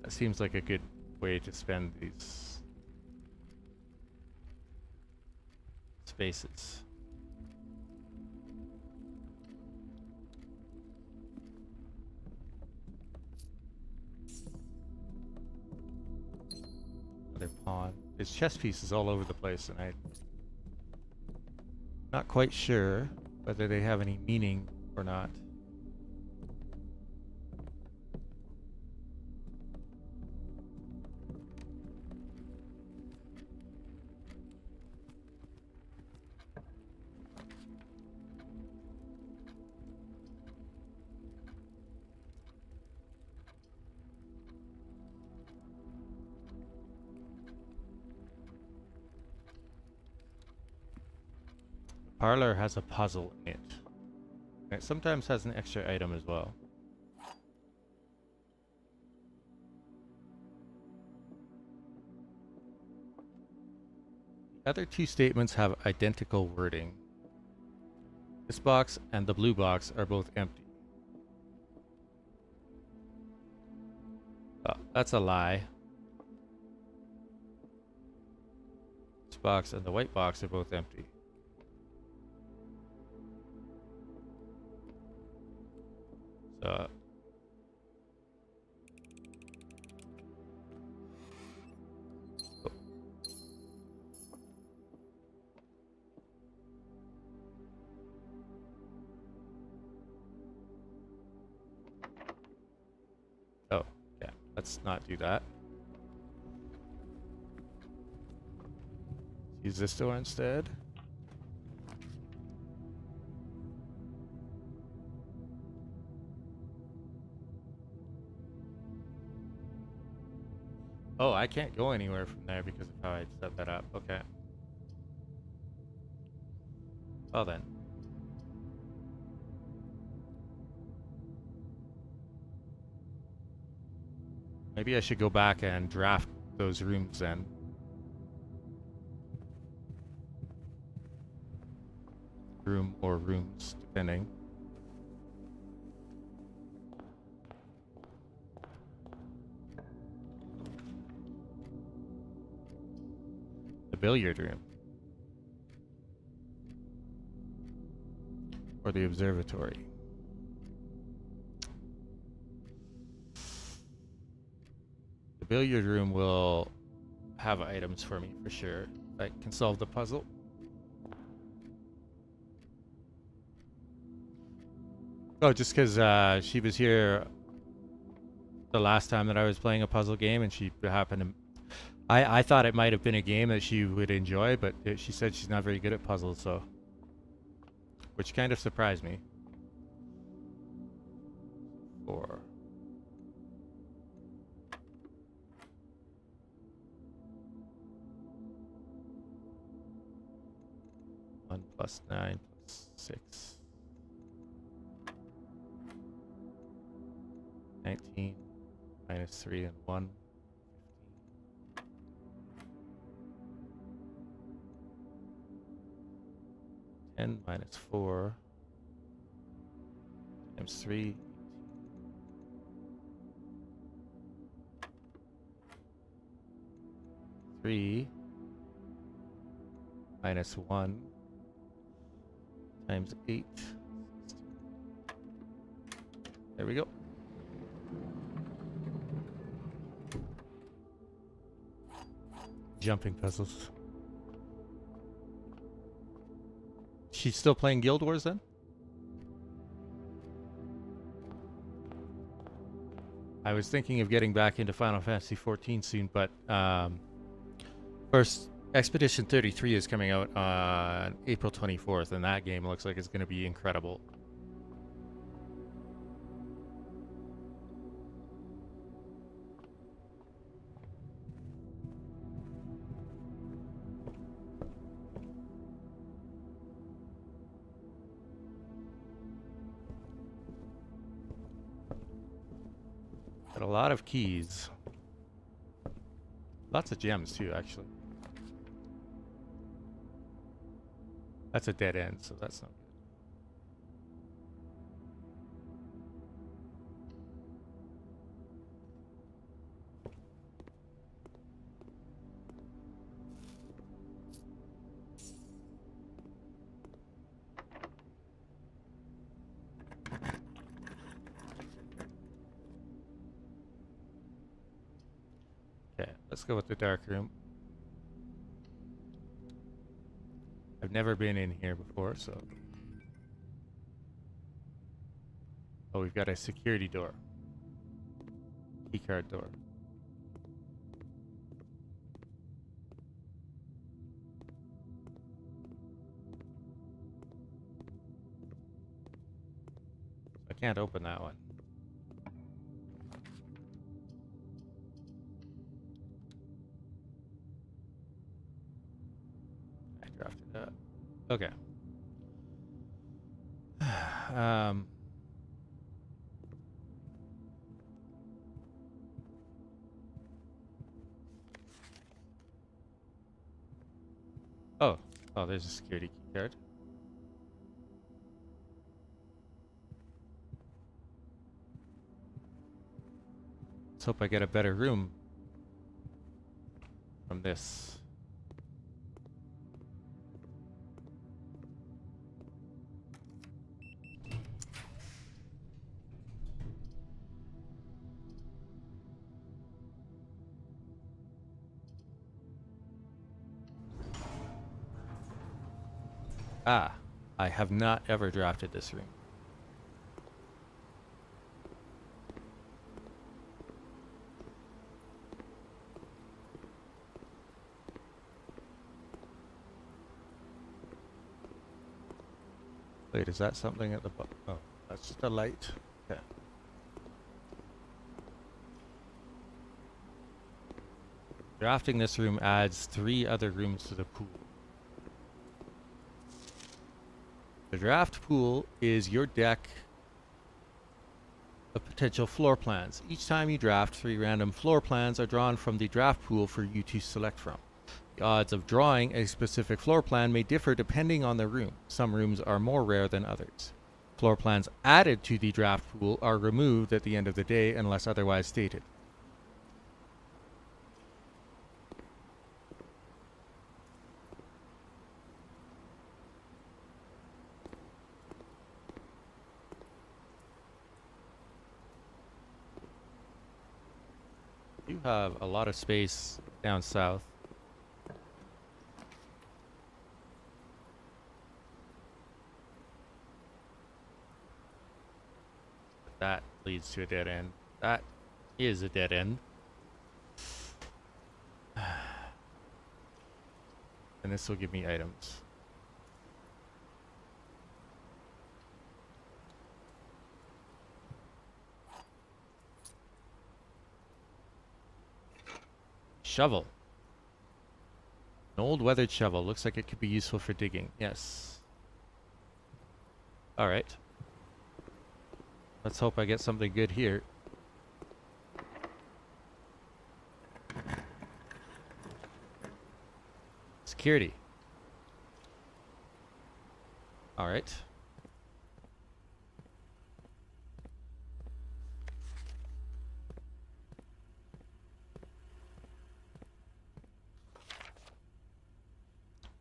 That seems like a good way to spend these spaces. Pawn. There's chess pieces all over the place, and I'm not quite sure whether they have any meaning or not. Parlor has a puzzle in it. And it sometimes has an extra item as well. The other two statements have identical wording. This box and the blue box are both empty. Oh, that's a lie. This box and the white box are both empty. Let's not do that. Use this door instead. Oh, I can't go anywhere from there because of how I set that up. Okay. Well then. Maybe I should go back and draft those rooms then. Room or rooms, depending. The billiard room. Or the observatory. The billiard room will have items for me for sure. If I can solve the puzzle. Oh, just because she was here the last time that I was playing a puzzle game, and she happened to... I thought it might have been a game that she would enjoy, but she said she's not very good at puzzles, so... Which kind of surprised me. 4. 1 plus 9 plus 6. 19 minus 3 and 1. 10 minus 4 times 3. 3 minus 1 times 8. There we go. Jumping puzzles. She's still playing Guild Wars then? I was thinking of getting back into Final Fantasy XIV soon, but first Expedition 33 is coming out on April 24th, and that game looks like it's going to be incredible. Got a lot of keys. Lots of gems too, actually. That's a dead end, so that's not good. Okay, let's go with the dark room. I've never been in here before, so... Oh, we've got a security door. Keycard door. I can't open that one. I drafted that. Okay. Oh, there's a security key card. Let's hope I get a better room from this. Ah, I have not ever drafted this room. Wait, is that something at the bottom? Oh, that's just a light. Okay. Drafting this room adds 3 other rooms to the pool. The draft pool is your deck of potential floor plans. Each time you draft, 3 random floor plans are drawn from the draft pool for you to select from. The odds of drawing a specific floor plan may differ depending on the room. Some rooms are more rare than others. Floor plans added to the draft pool are removed at the end of the day unless otherwise stated. You have a lot of space down south. That leads to a dead end. That is a dead end. And this will give me items. Shovel. An old weathered shovel. Looks like it could be useful for digging. Yes. Alright. Let's hope I get something good here. Security. Alright.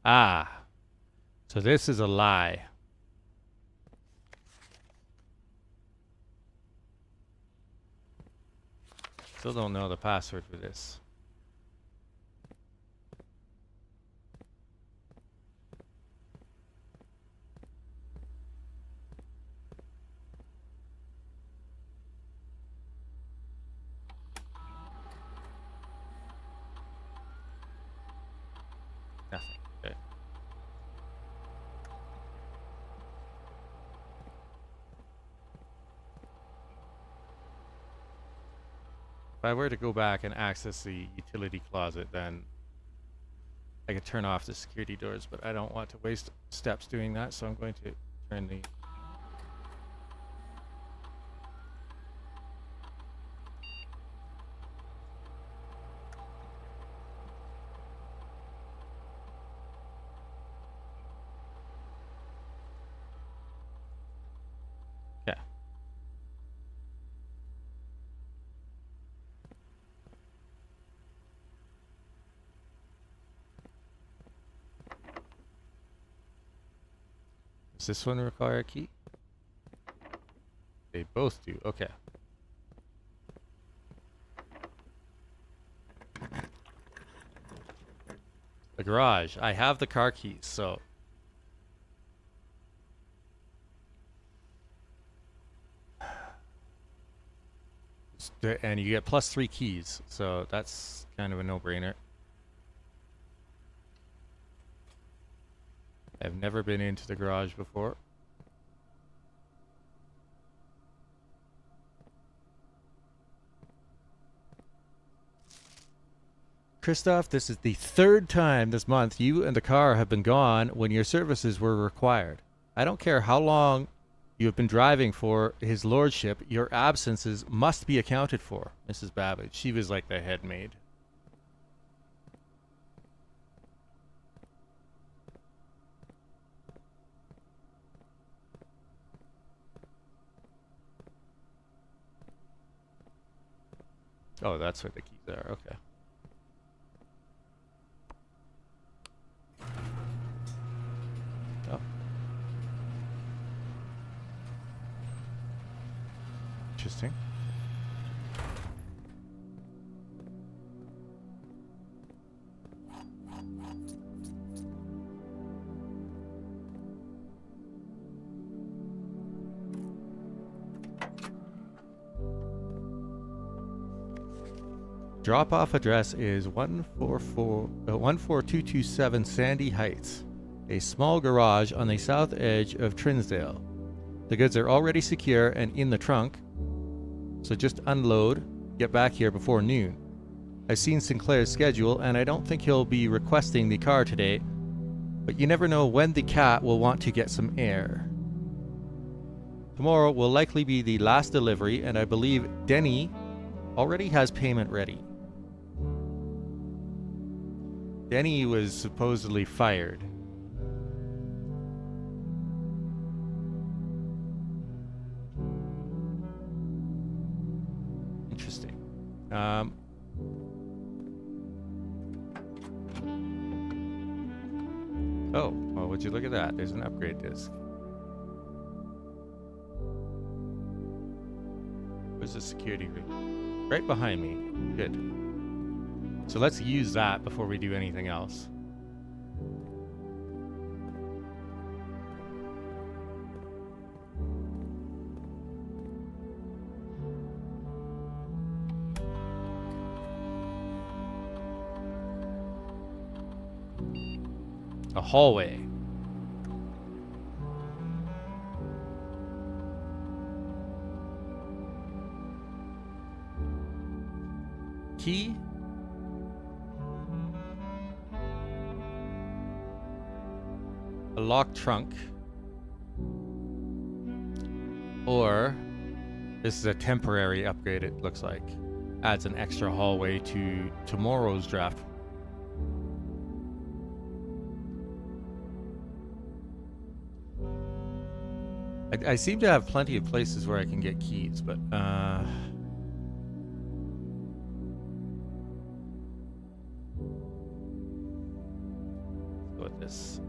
Ah. So this is a lie. Still don't know the password for this. Nothing. Okay. If I were to go back and access the utility closet, then I could turn off the security doors, but I don't want to waste steps doing that, so I'm going to turn the... Yeah. Does this one require a key? They both do. Okay. The garage. I have the car keys, so... And you get +3 keys, so that's kind of a no-brainer. I've never been into the garage before. Christoph, this is the 3rd time this month you and the car have been gone when your services were required. I don't care how long you have been driving for his lordship, your absences must be accounted for. Mrs. Babbage, she was like the head maid. Oh, that's what the keys are. Okay. Oh. Interesting. Drop-off address is 14227 Sandy Heights. a small garage on the south edge of Trinsdale. The goods are already secure and in the trunk, so just unload, get back here before noon. I've seen Sinclair's schedule and I don't think he'll be requesting the car today, but you never know when the cat will want to get some air. Tomorrow will likely be the last delivery, and I believe Denny already has payment ready. Denny was supposedly fired. Interesting. Oh, well, would you look at that? There's an upgrade disc. Where's the security room? Right behind me. Good. So let's use that before we do anything else. A hallway. Key? A locked trunk. Or this is a temporary upgrade, it looks like. Adds an extra hallway to tomorrow's draft. I seem to have plenty of places where I can get keys, but let's go with this.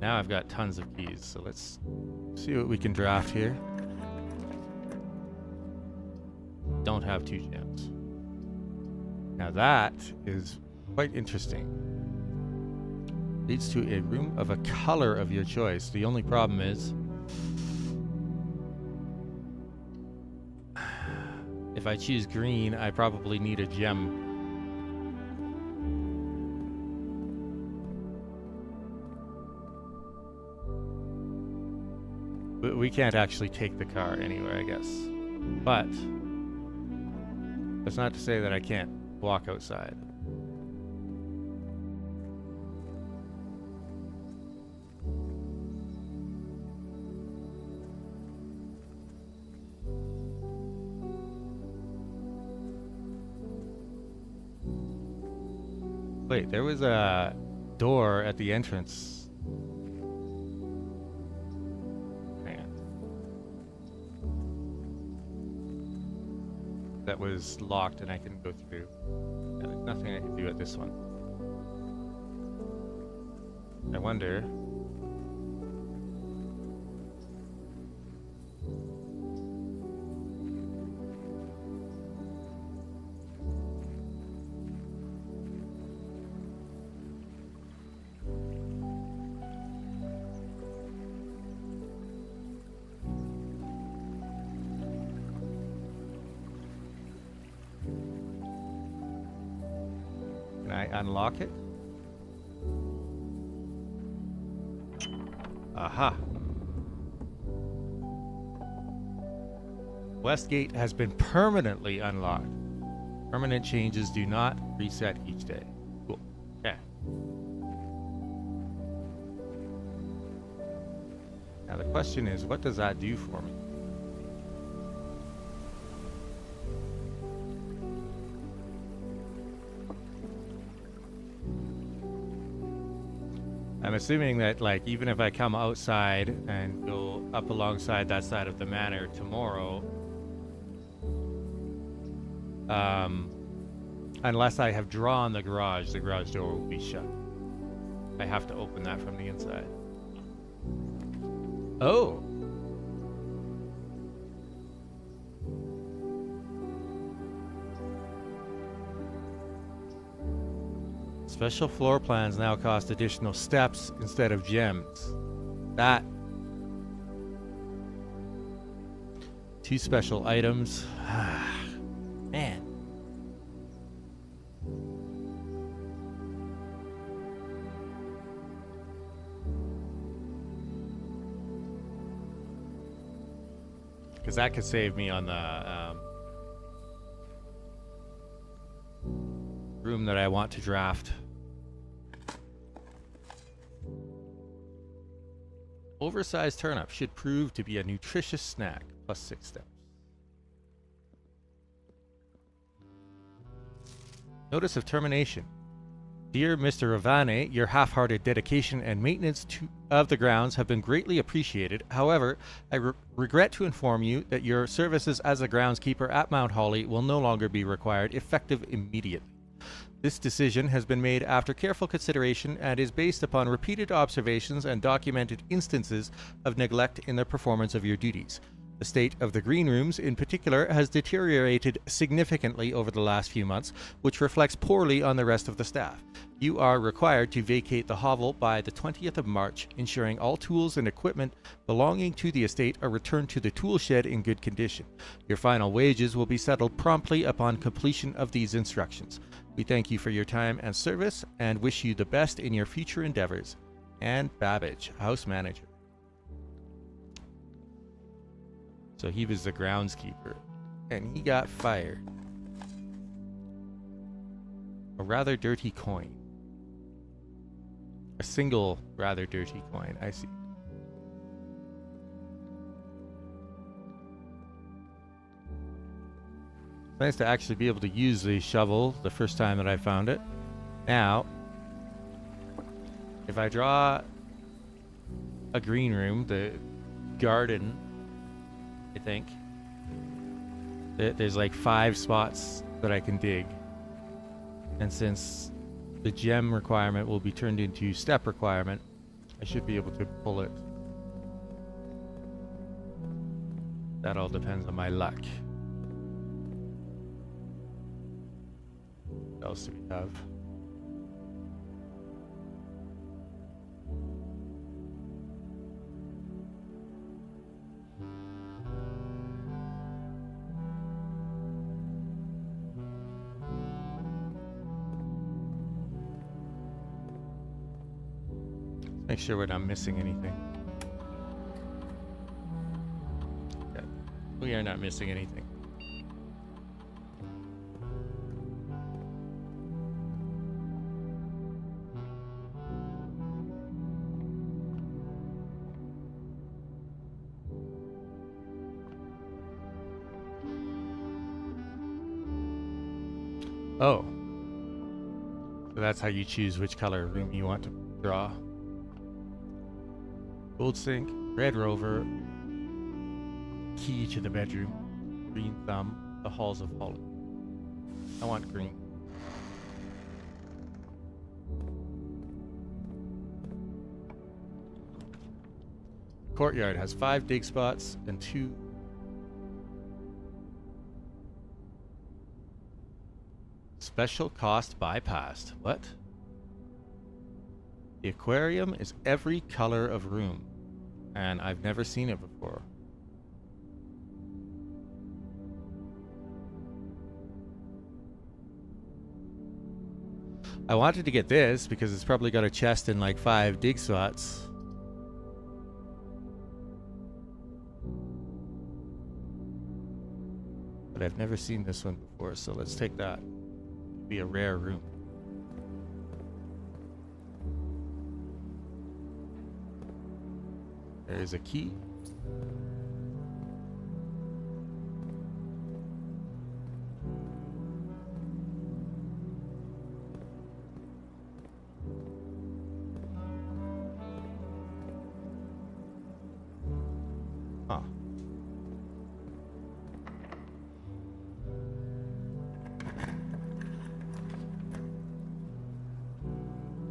Now I've got tons of keys, so let's see what we can draft here. Don't have 2 gems. Now that is quite interesting. Leads to a room of a color of your choice. The only problem is if I choose green, I probably need a gem. But we can't actually take the car anywhere, I guess. But that's not to say that I can't walk outside. Wait, there was a door at the entrance. Hang on. That was locked and I couldn't go through. Yeah, there's nothing I can do at this one. I wonder. Can I unlock it? Aha. Westgate has been permanently unlocked. Permanent changes do not reset each day. Cool. Okay. Now the question is, what does that do for me? I'm assuming that, like, even if I come outside and go up alongside that side of the manor tomorrow, unless I have drawn the garage door will be shut. I have to open that from the inside. Oh! Special floor plans now cost additional steps instead of gems. That 2 special items. Man. Because that could save me on the room that I want to draft. Oversized turnip should prove to be a nutritious snack, plus 6 steps. Notice of termination. Dear Mr. Ravane, your half-hearted dedication and maintenance of the grounds have been greatly appreciated. However, I regret to inform you that your services as a groundskeeper at Mount Holly will no longer be required, effective immediately. This decision has been made after careful consideration and is based upon repeated observations and documented instances of neglect in the performance of your duties. The state of the green rooms, in particular, has deteriorated significantly over the last few months, which reflects poorly on the rest of the staff. You are required to vacate the hovel by the 20th of March, ensuring all tools and equipment belonging to the estate are returned to the tool shed in good condition. Your final wages will be settled promptly upon completion of these instructions. We thank you for your time and service and wish you the best in your future endeavors. Anne Babbage, house manager. So he was the groundskeeper, and he got fired. A rather dirty coin. A single rather dirty coin, I see. It's nice to actually be able to use the shovel the first time that I found it. Now, if I draw a green room, the garden, I think there's like 5 spots that I can dig, and since the gem requirement will be turned into step requirement, I should be able to pull it. That all depends on my luck. What else do we have? Make sure we're not missing anything. Okay. We are not missing anything. Oh. So that's how you choose which color room you want to draw. Gold sink, red rover, key to the bedroom, green thumb, the halls of Holland. I want green. Courtyard has 5 dig spots and 2 special cost bypassed. What? The aquarium is every color of room, and I've never seen it before. I wanted to get this because it's probably got a chest in like 5 dig spots. But I've never seen this one before, so let's take that. It'd be a rare room. There's a key. Huh.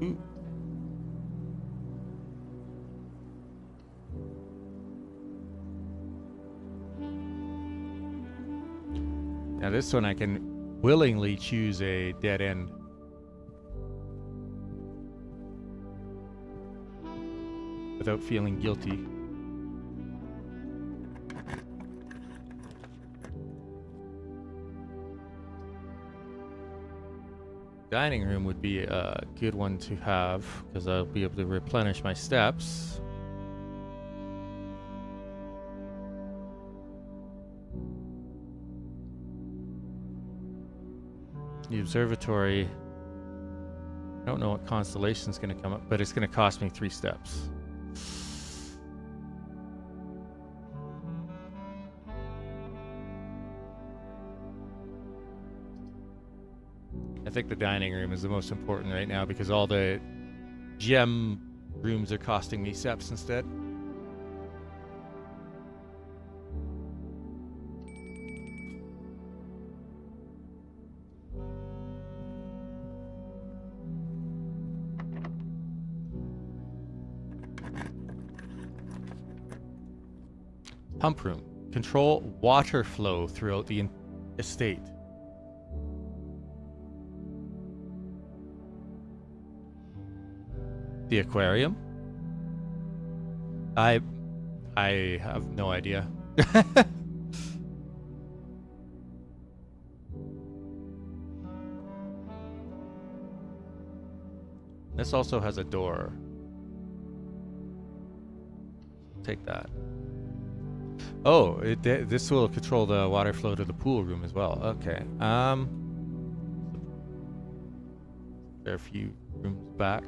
Ooh. Now this one I can willingly choose a dead end. Without feeling guilty. Dining room would be a good one to have because I'll be able to replenish my steps. The observatory, I don't know what constellation's going to come up, but it's going to cost me 3 steps. I think the dining room is the most important right now because all the gem rooms are costing me steps instead. Pump room. Control water flow throughout the estate. The aquarium? I have no idea. This also has a door. Take that. Oh, this will control the water flow to the pool room as well. Okay. There are a few rooms back.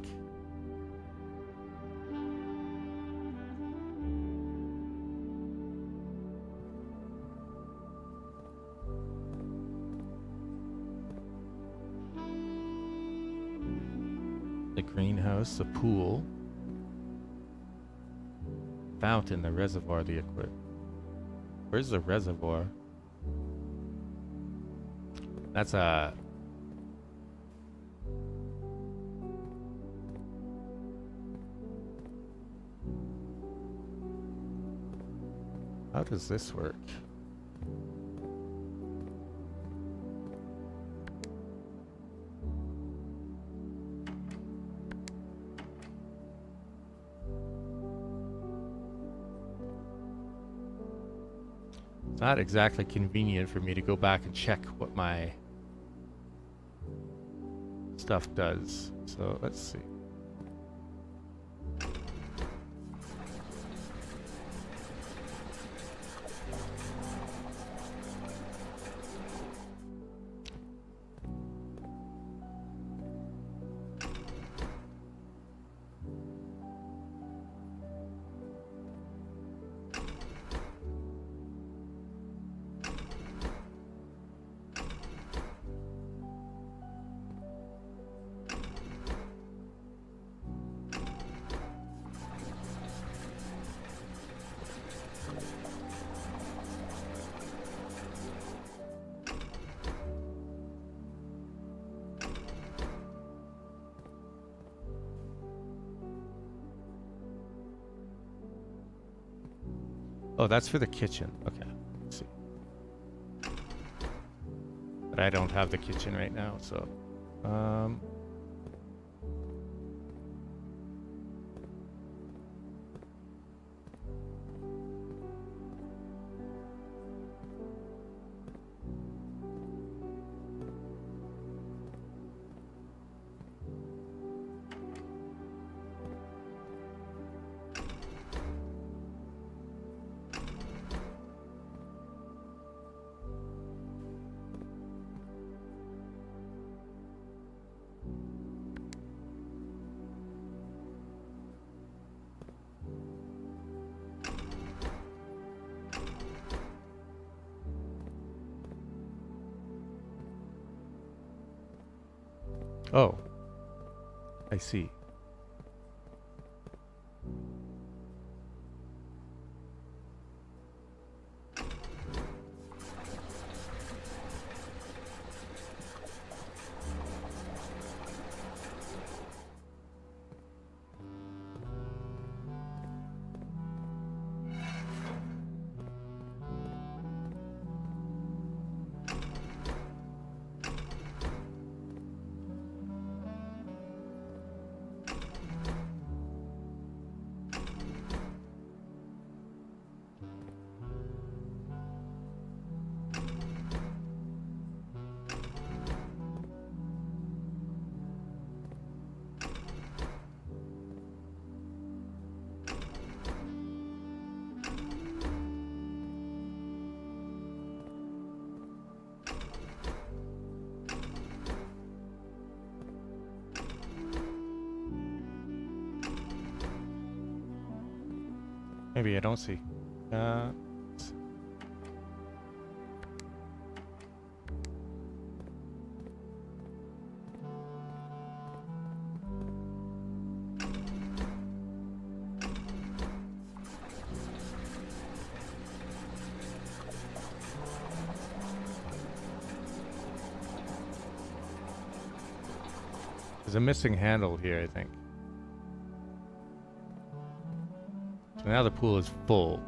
The greenhouse, the pool, fountain, the reservoir, the equipment. Where's the reservoir? That's a... How does this work? Not exactly convenient for me to go back and check what my stuff does. So let's see. Oh, that's for the kitchen. Okay. Let's see. But I don't have the kitchen right now, so... Oh, I see. Maybe I don't see. Uh, there's a missing handle here, I think. So now the pool is full.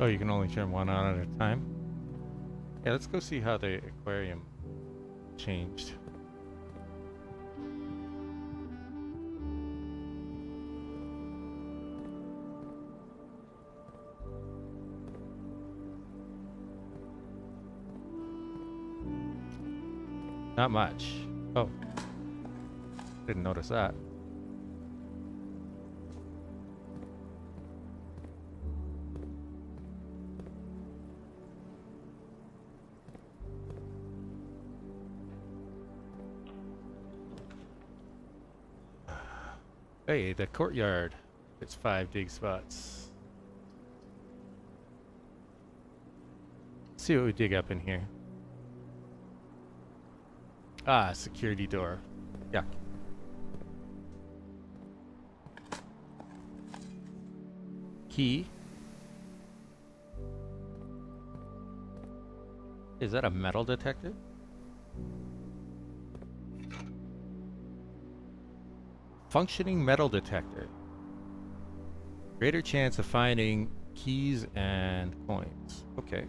Oh, you can only turn one on at a time? Yeah, let's go see how the aquarium changed. Not much. Oh. Didn't notice that. Hey, the courtyard. It's 5 dig spots. Let's see what we dig up in here. Ah, security door. Yeah. Key. Is that a metal detector? Functioning metal detector. Greater chance of finding keys and coins. Okay.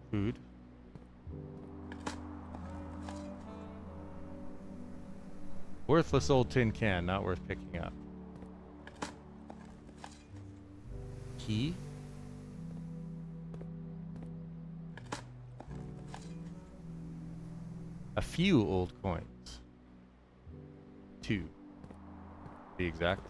Food. Worthless old tin can, not worth picking up. Key. A few old coins. 2. To be exact.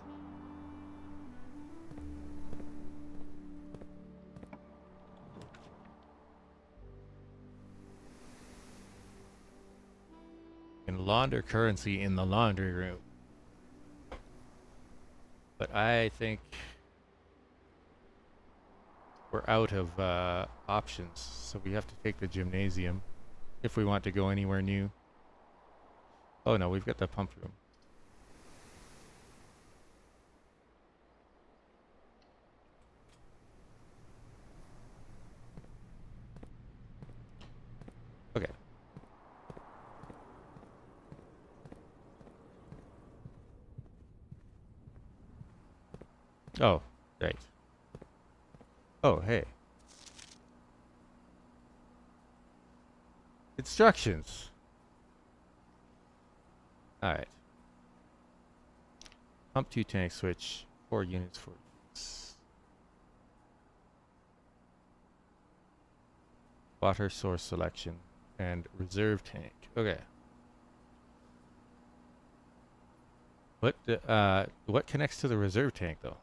Can launder currency in the laundry room. But I think we're out of options, so we have to take the gymnasium if we want to go anywhere new. Oh no, we've got the pump room. Okay. Oh, right. Oh, hey. Instructions. Alright. Pump 2 tank switch. 4 units, 4 units. Water source selection. And reserve tank. Okay. What connects to the reserve tank, though?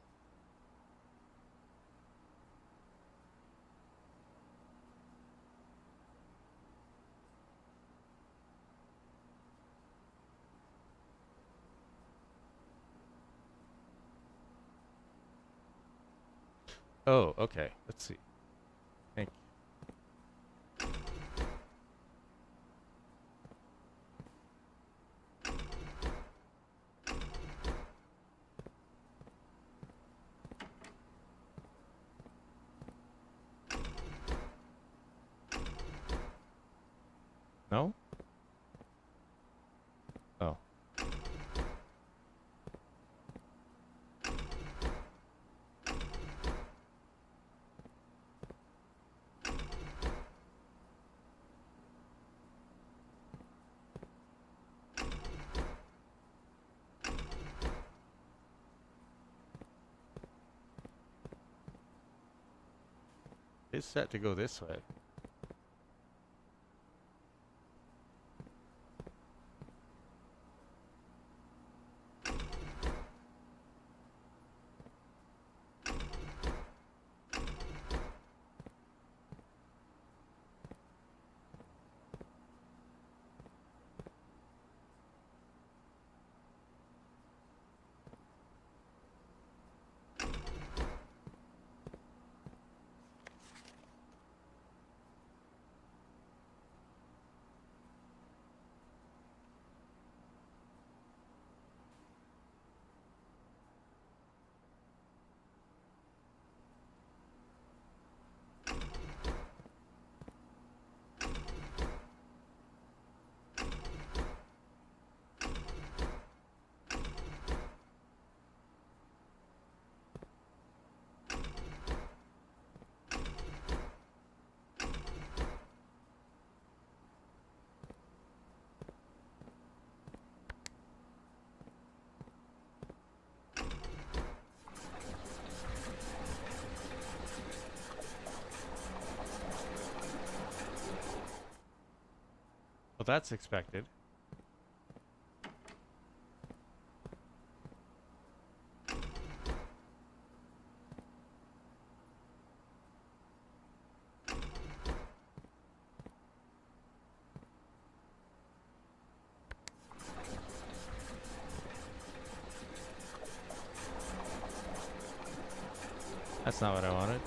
Oh, okay. Let's see. Thank you. It's set to go this way. Well, that's expected. That's not what I wanted.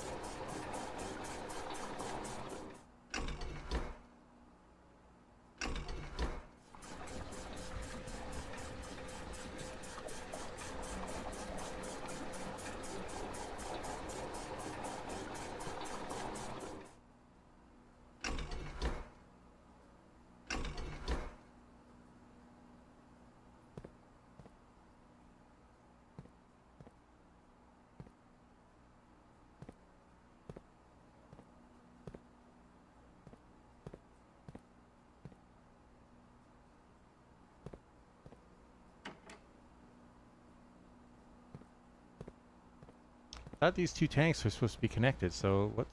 I thought these two tanks were supposed to be connected, so what?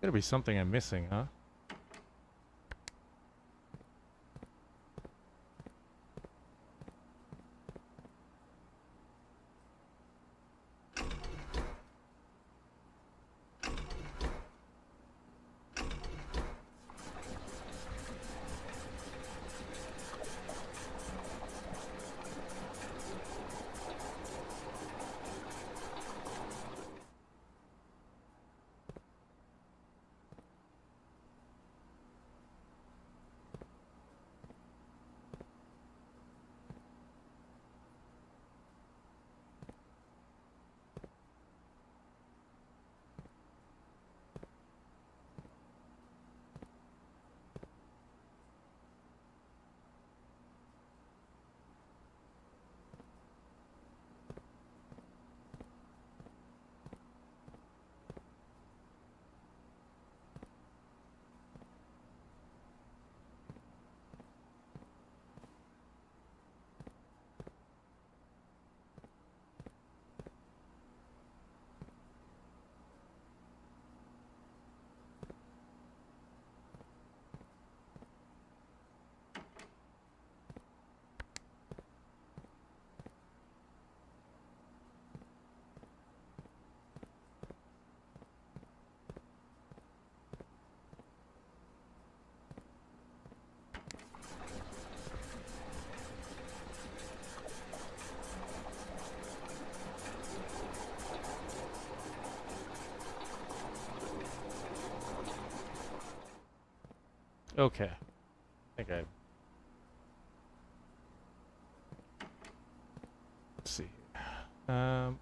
Gotta be something I'm missing, huh? Okay. I think I... Let's see. Um...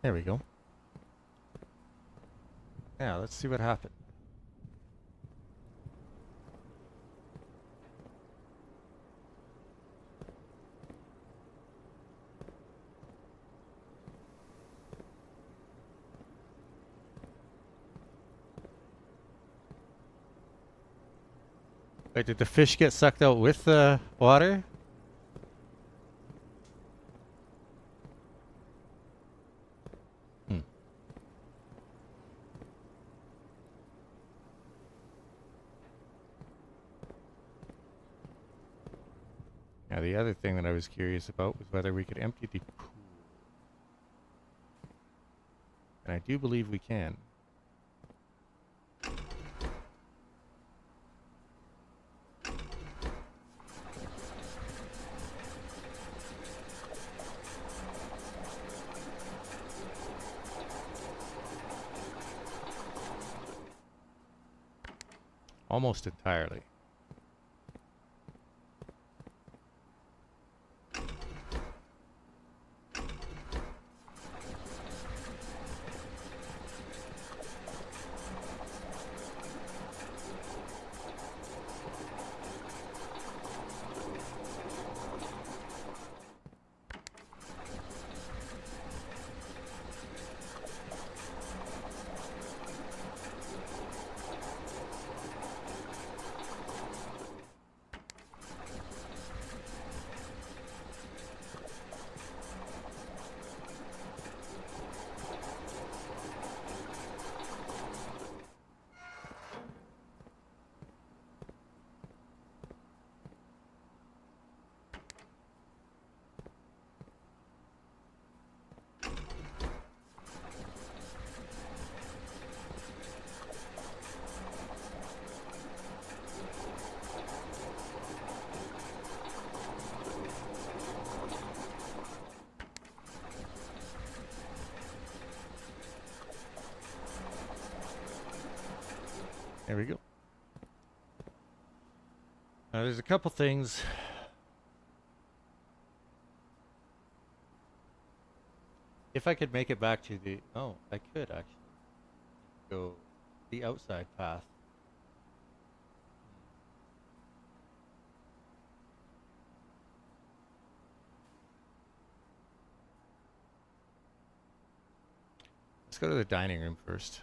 There we go. Yeah, let's see what happened. Wait, did the fish get sucked out with the water? Hmm. Now the other thing that I was curious about was whether we could empty the pool. And I do believe we can. Almost entirely. There we go. Now there's a couple things. If I could make it back to the... Oh, I could actually go the outside path. Let's go to the dining room first.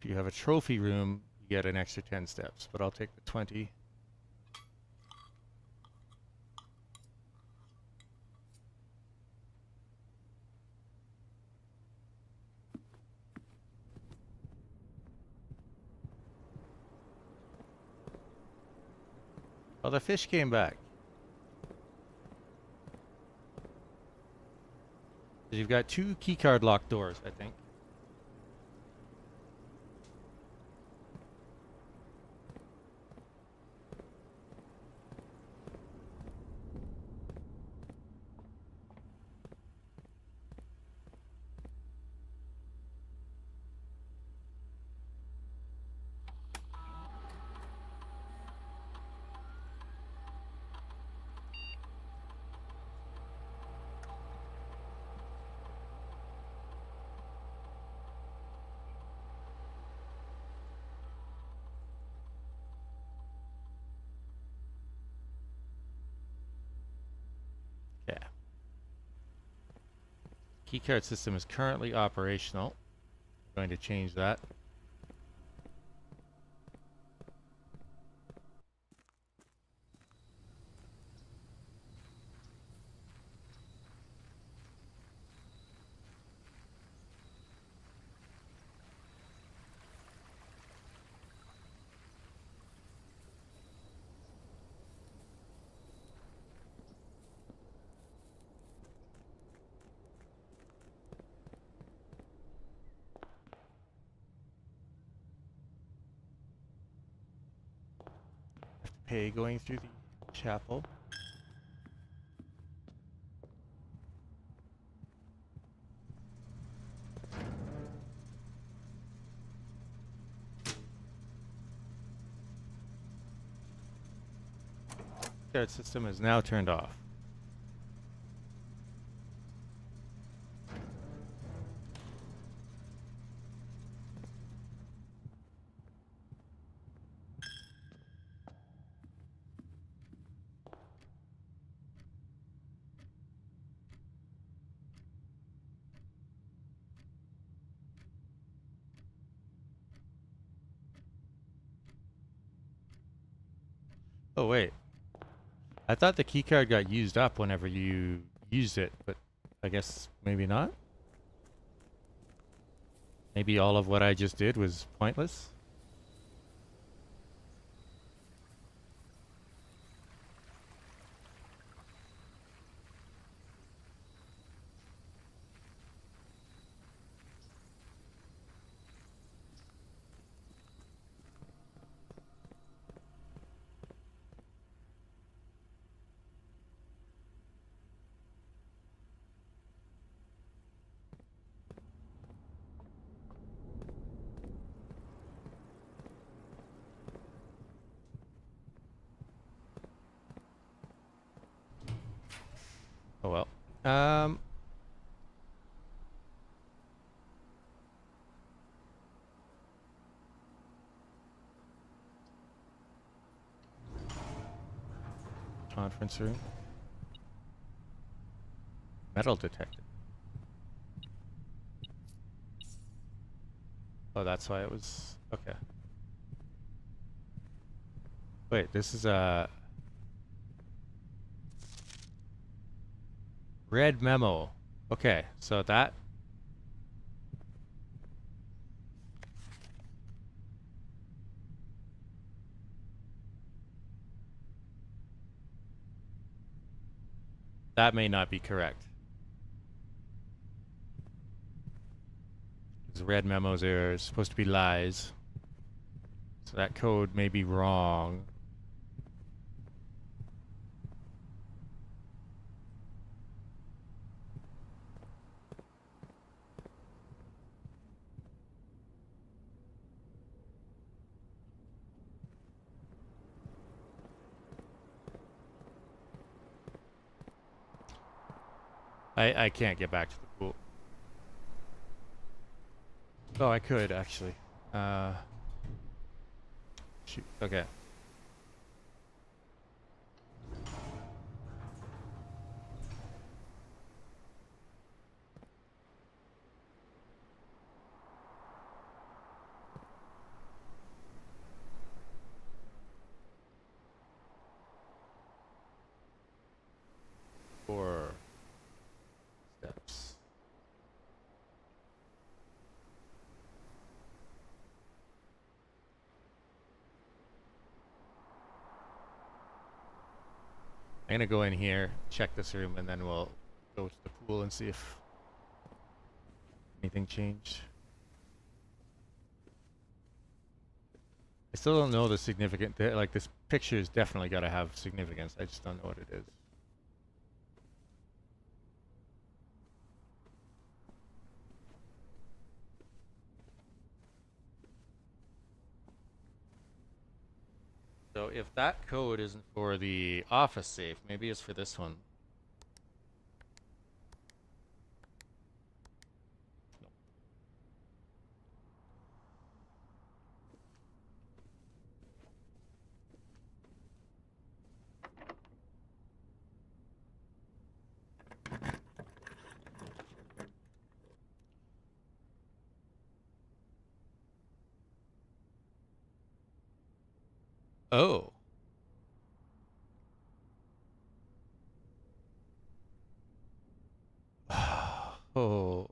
If you have a trophy room, you get an extra 10 steps, but I'll take the 20. Oh, the fish came back. You've got 2 keycard locked doors, I think. Yeah. Keycard system is currently operational. I'm going to change that. Pay going through the chapel. Keycard system is now turned off. Oh wait, I thought the keycard got used up whenever you used it, but I guess maybe not. Maybe all of what I just did was pointless. Oh well. Conference room. Metal detected. Oh, that's why it was... Okay. Wait, this is a... red memo. Okay, so that... that may not be correct. Because red memos are supposed to be lies. So that code may be wrong. I can't get back to the pool. Oh, I could actually. Shoot. Okay. I'm gonna go in here, check this room, and then we'll go to the pool and see if anything changed. I still don't know the significant. Like, this picture's definitely got to have significance. I just don't know what it is. So if that code isn't for the office safe, maybe it's for this one. Oh. Oh.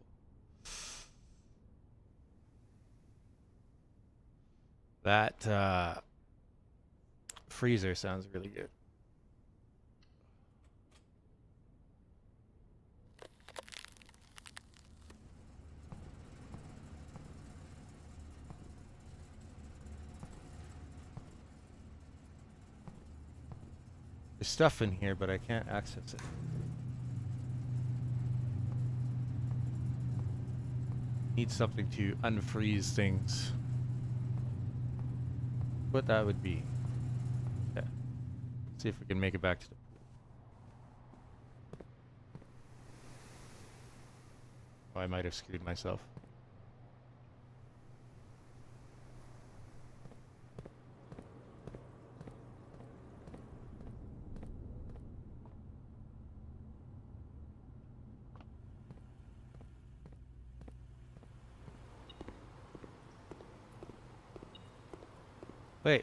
That freezer sounds really good. There's stuff in here, but I can't access it. Need something to unfreeze things. What that would be. Okay. See if we can make it back to the pool. Oh, I might have screwed myself.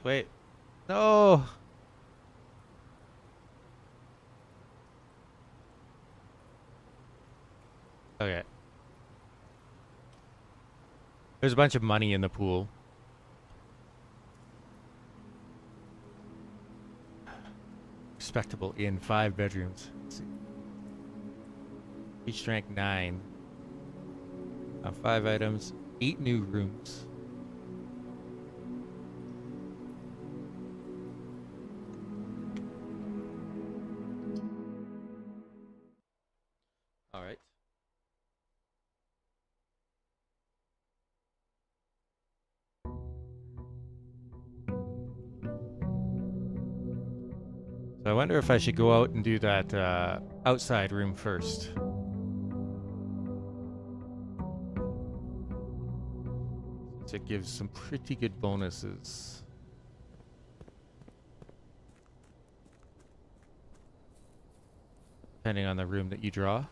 Wait. No! Okay. There's a bunch of money in the pool. Respectable inn, 5 bedrooms. Let's see. Each rank 9. 5 items, 8 new rooms. All right. So I wonder if I should go out and do that outside room first. Since it gives some pretty good bonuses. Depending on the room that you draw.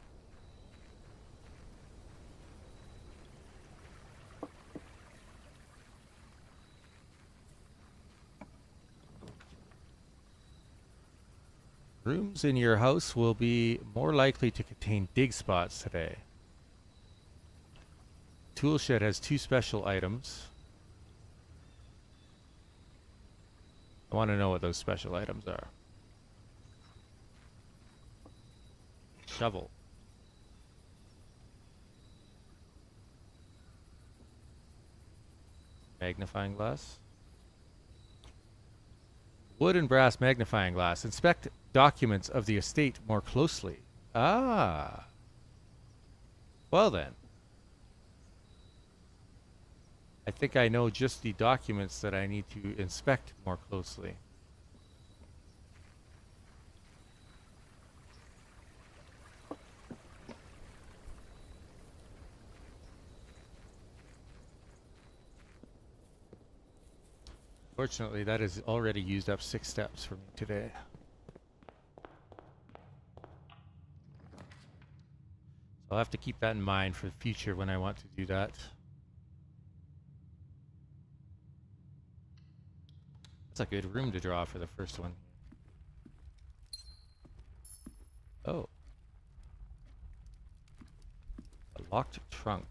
Rooms in your house will be more likely to contain dig spots today. Tool shed has 2 special items. I want to know what those special items are. Shovel. Magnifying glass. Wood and brass magnifying glass. Inspect documents of the estate more closely. Ah. Well then. I think I know just the documents that I need to inspect more closely. Fortunately, that has already used up 6 steps for me today. So I'll have to keep that in mind for the future when I want to do that. That's a good room to draw for the first one. Oh. A locked trunk.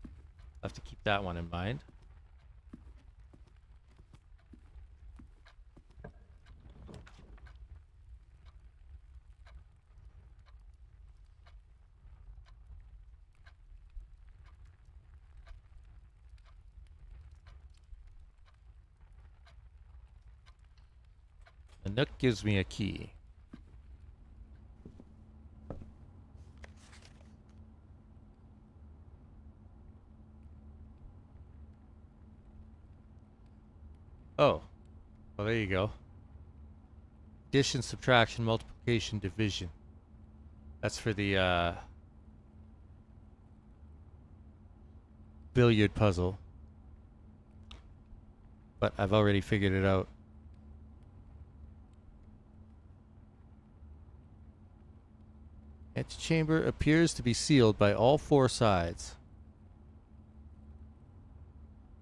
I'll have to keep that one in mind. The nook gives me a key. Oh, well there you go. Addition, subtraction, multiplication, division. That's for the billiard puzzle. But I've already figured it out. Antechamber appears to be sealed by all four sides.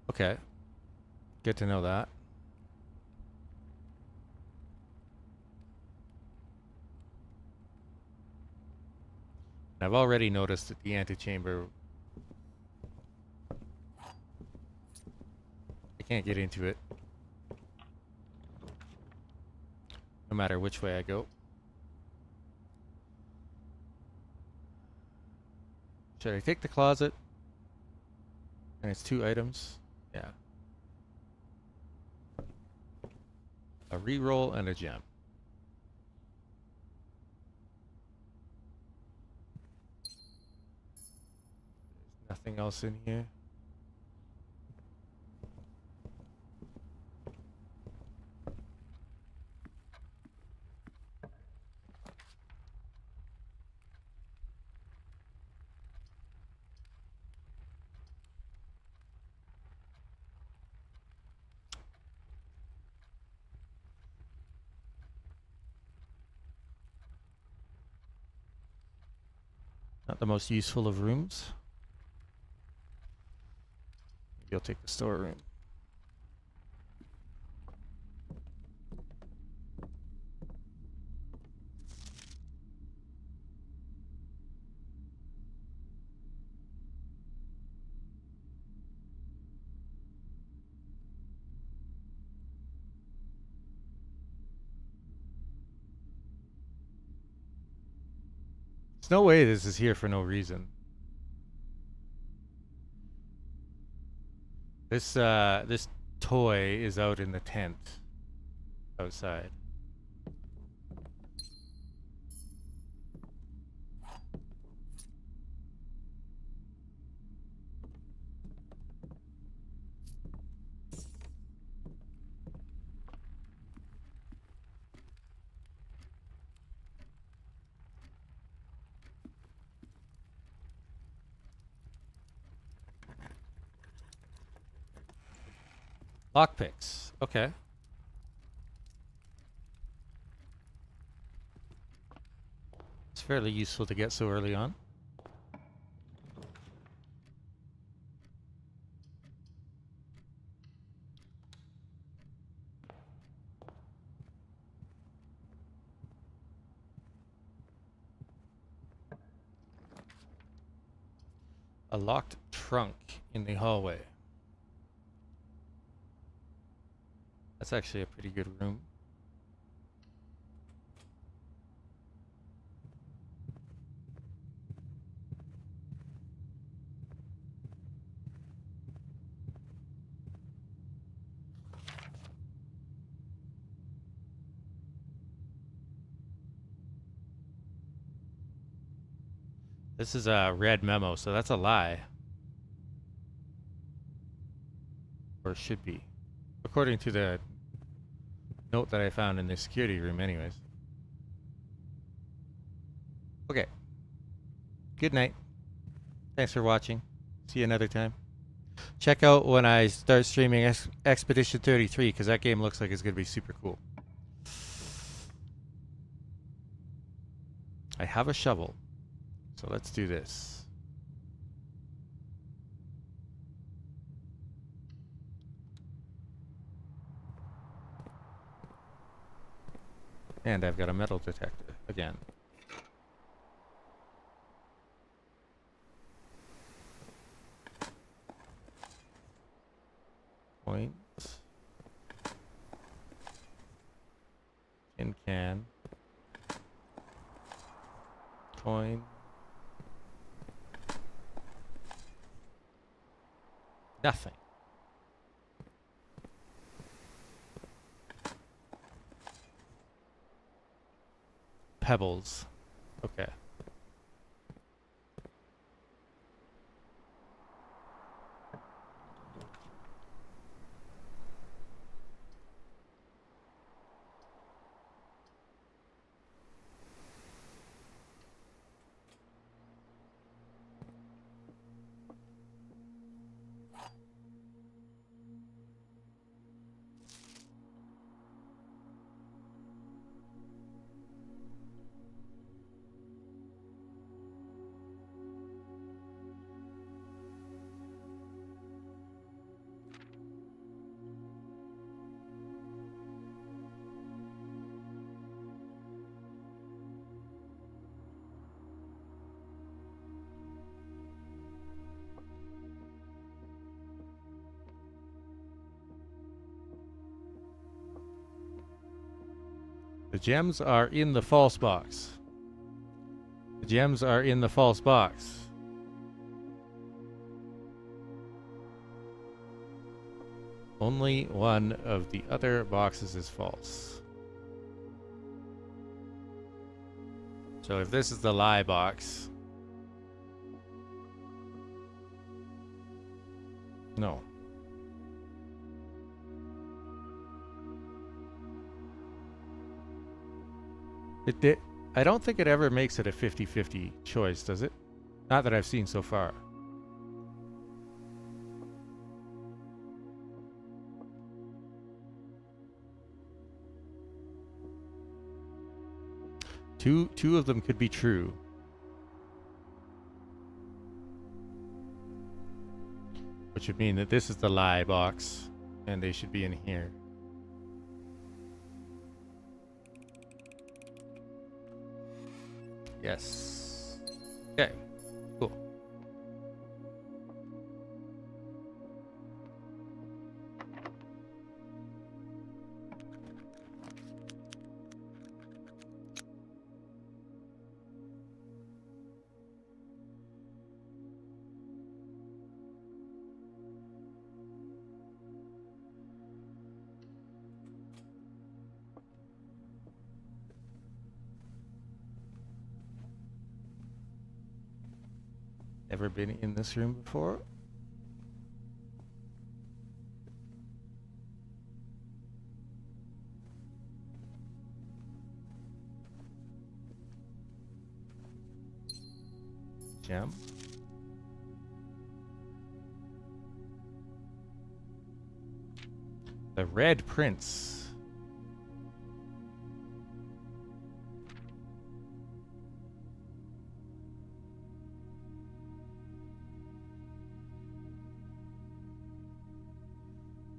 Okay. Good to know that. I've already noticed that the antechamber... I can't get into it. No matter which way I go. Should I take the closet? And it's 2 items. Yeah. A reroll and a gem. There's nothing else in here. Not the most useful of rooms. Maybe I'll take the storeroom. There's no way this is here for no reason. This toy is out in the tent outside. Lockpicks. Okay. It's fairly useful to get so early on. A locked trunk in the hallway. That's actually a pretty good room. This is a red memo, so that's a lie. Or should be. According to the note that I found in the security room anyways. Okay. Good night. Thanks for watching. See you another time. Check out when I start streaming Expedition 33, because that game looks like it's going to be super cool. I have a shovel. So let's do this. And I've got a metal detector again. Points. Tin can. Coin. Nothing. pebbles. Okay. The gems are in the false box. The gems are in the false box. Only one of the other boxes is false. So if this is the lie box... No. I don't think it ever makes it a 50-50 choice, does it? Not that I've seen so far. Two of them could be true. Which would mean that this is the lie box, and they should be in here. Yes. Okay. Cool. Ever been in this room before? Gem. The Red Prince.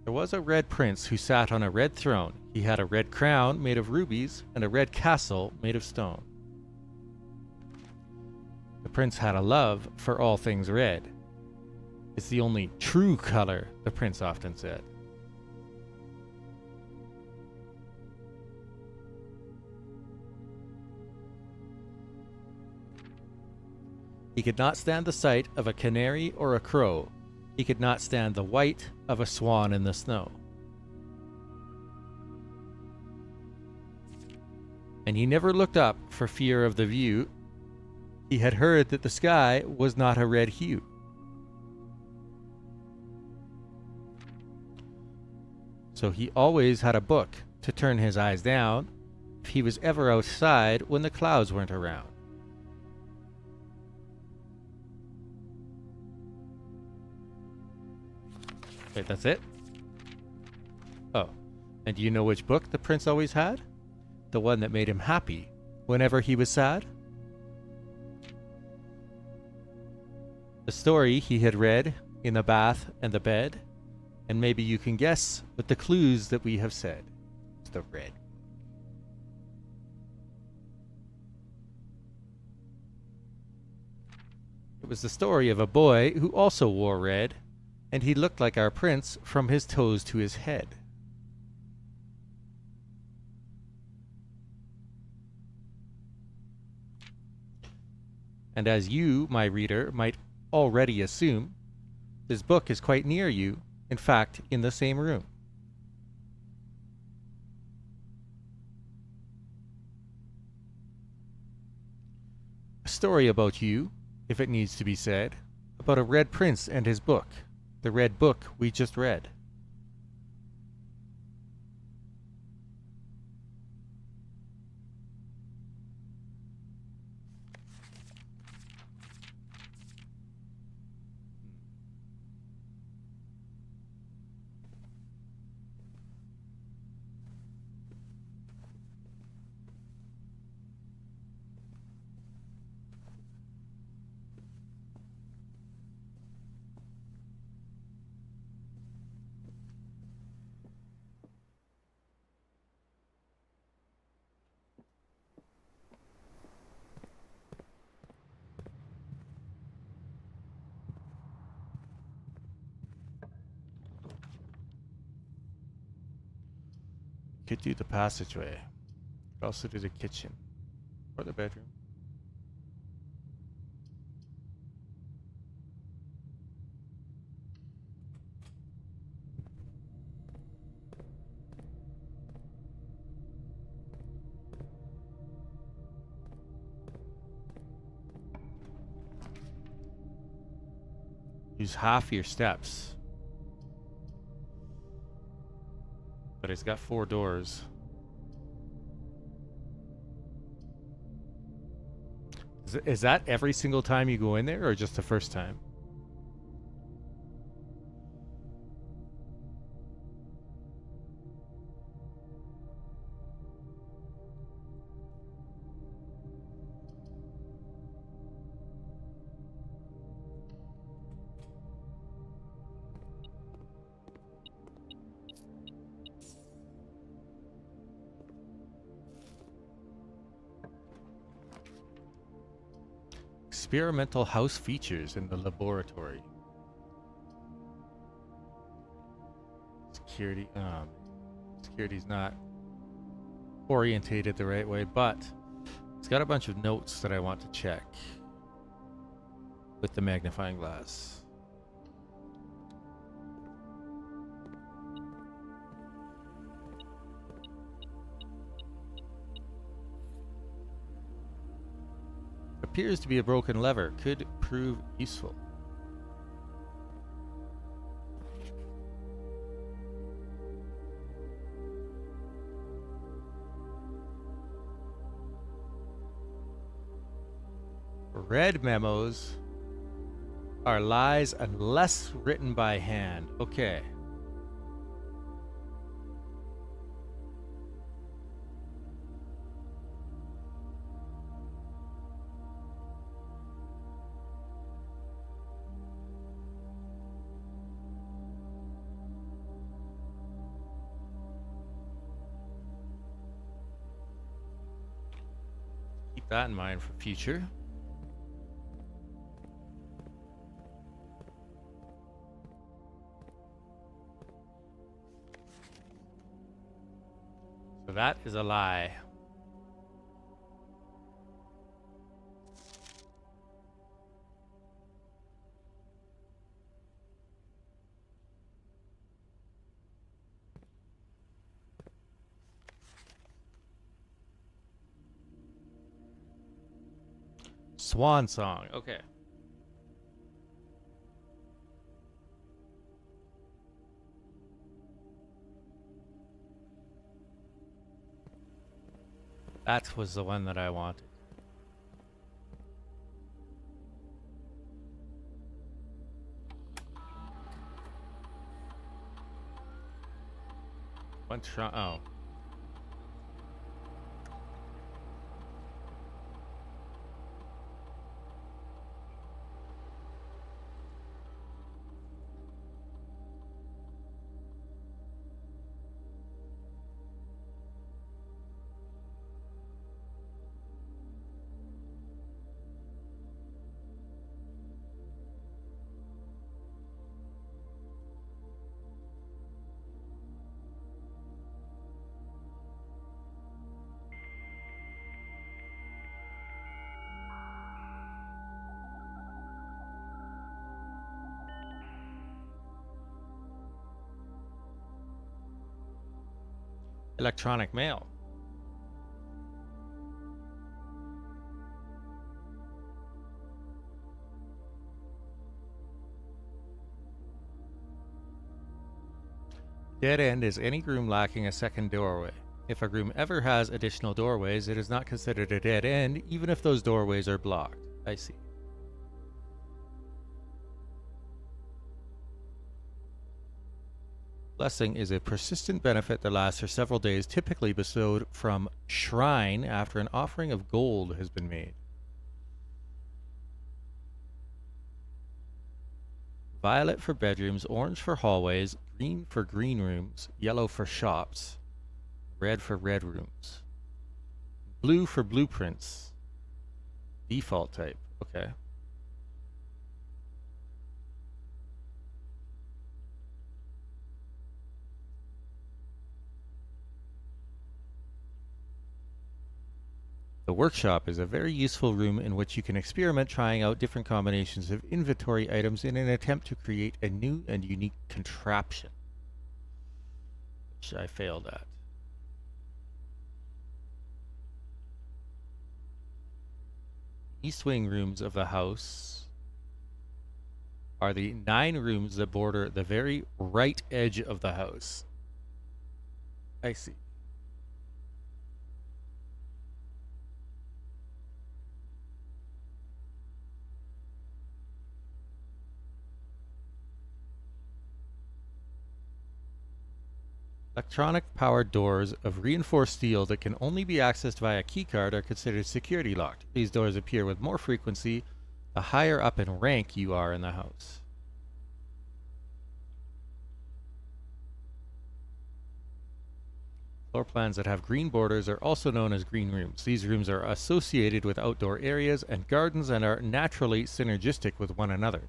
There was a red prince who sat on a red throne. He had a red crown made of rubies and a red castle made of stone. The prince had a love for all things red. It's the only true color, the prince often said. He could not stand the sight of a canary or a crow. He could not stand the white of a swan in the snow. And he never looked up for fear of the view. He had heard that the sky was not a red hue. So he always had a book to turn his eyes down if he was ever outside when the clouds weren't around. Wait, that's it? Oh. And do you know which book the prince always had? The one that made him happy whenever he was sad? The story he had read in the bath and the bed, and maybe you can guess with the clues that we have said. It's the red. It was the story of a boy who also wore red, and he looked like our prince from his toes to his head. And as you, my reader, might already assume, this book is quite near you, in fact, in the same room. story about you, if it needs to be said, about a red prince and his book, the red book we just read. Could do the passageway. Could also do the kitchen. Or the bedroom. Use half your steps. But it's got 4 doors. Is that every single time you go in there, or just the first time? Experimental house features in the laboratory. Security. Security's not orientated the right way, but it's got a bunch of notes that I want to check with the magnifying glass. Appears to be a broken lever. Could prove useful. Red memos are lies unless written by hand. Okay. Keep that in mind for future. So that is a lie. Swan song. Okay. That was the one that I wanted. One try. Oh. Electronic mail. Dead end is any room lacking a second doorway. If a room ever has additional doorways, it is not considered a dead end, even if those doorways are blocked. I see. Blessing is a persistent benefit that lasts for several days, typically bestowed from shrine after an offering of gold has been made. Violet for bedrooms, orange for hallways, green for green rooms, yellow for shops, red for red rooms. Blue for blueprints. Default type. Okay. The workshop is a very useful room in which you can experiment trying out different combinations of inventory items in an attempt to create a new and unique contraption, which I failed at. East wing rooms of the house are the 9 rooms that border the very right edge of the house. I see. Electronic-powered doors of reinforced steel that can only be accessed via keycard are considered security locked. These doors appear with more frequency the higher up in rank you are in the house. Floor plans that have green borders are also known as green rooms. These rooms are associated with outdoor areas and gardens and are naturally synergistic with one another.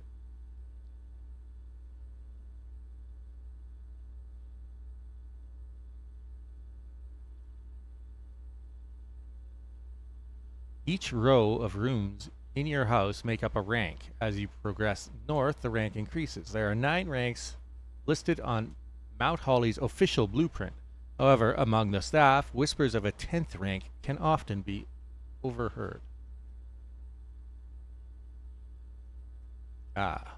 Each row of rooms in your house make up a rank. As you progress north, the rank increases. There are 9 ranks listed on Mount Holly's official blueprint. However, among the staff, whispers of a 10th rank can often be overheard. Ah.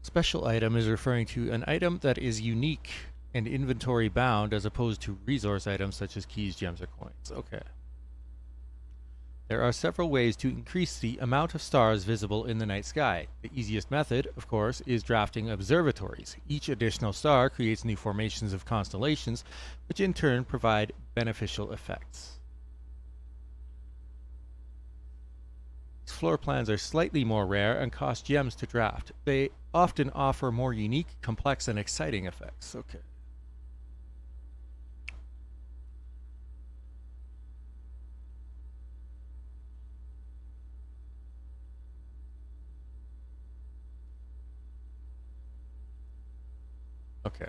Special item is referring to an item that is unique and inventory bound as opposed to resource items such as keys, gems, or coins. Okay. There are several ways to increase the amount of stars visible in the night sky. The easiest method, of course, is drafting observatories. Each additional star creates new formations of constellations, which in turn provide beneficial effects. These floor plans are slightly more rare and cost gems to draft. They often offer more unique, complex, and exciting effects. Okay. Okay.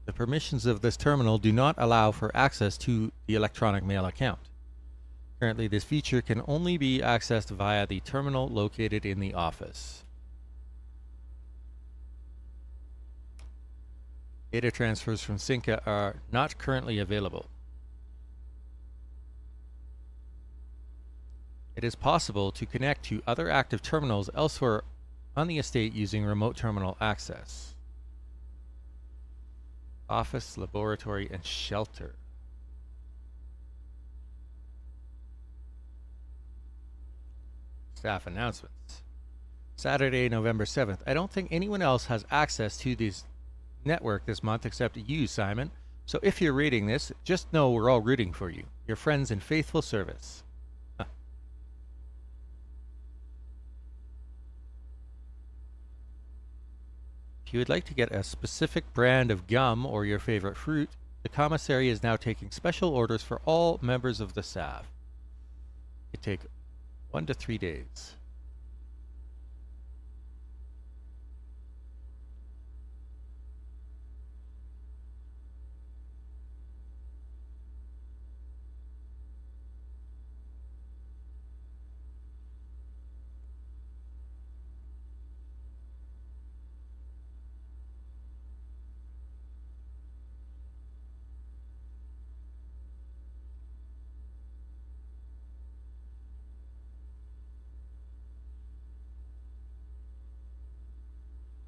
The permissions of this terminal do not allow for access to the electronic mail account. Currently, this feature can only be accessed via the terminal located in the office. Data transfers from Synca are not currently available. It is possible to connect to other active terminals elsewhere on the estate using remote terminal access. Office, laboratory, and shelter. Staff announcements. Saturday, November 7th. I don't think anyone else has access to this network this month except you, Simon. So if you're reading this, just know we're all rooting for you. Your friends in faithful service. If you would like to get a specific brand of gum or your favorite fruit, the commissary is now taking special orders for all members of the staff. It takes 1 to 3 days.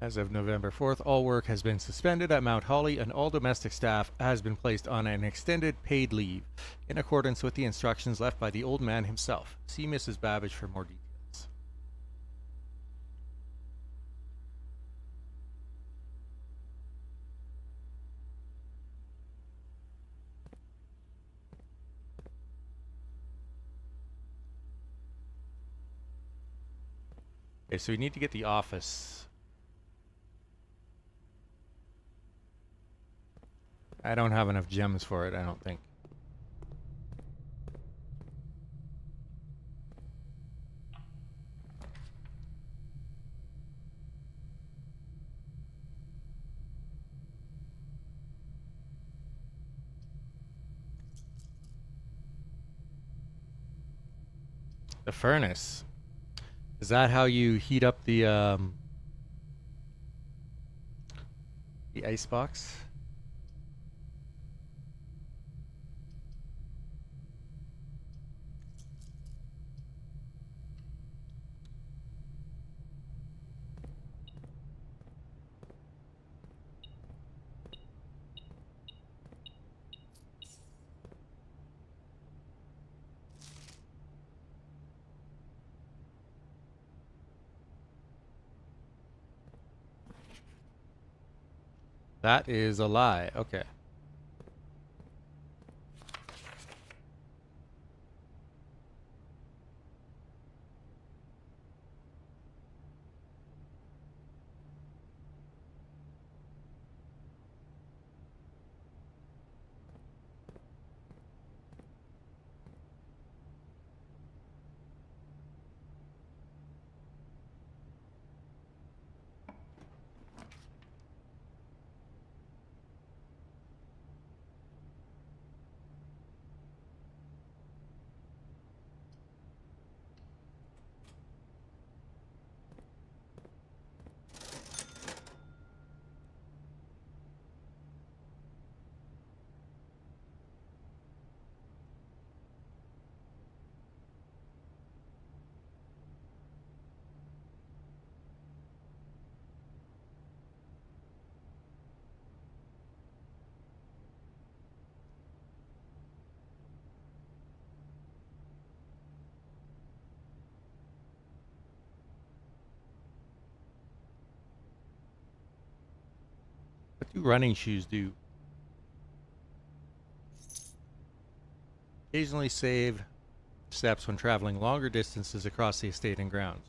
As of November 4th, all work has been suspended at Mount Holly and all domestic staff has been placed on an extended paid leave in accordance with the instructions left by the old man himself. See Mrs. Babbage for more details. Okay, so we need to get the office. I don't have enough gems for it, I don't think. The furnace. Is that how you heat up the ice box? That is a lie. Okay. What do running shoes do? Occasionally save steps when traveling longer distances across the estate and grounds.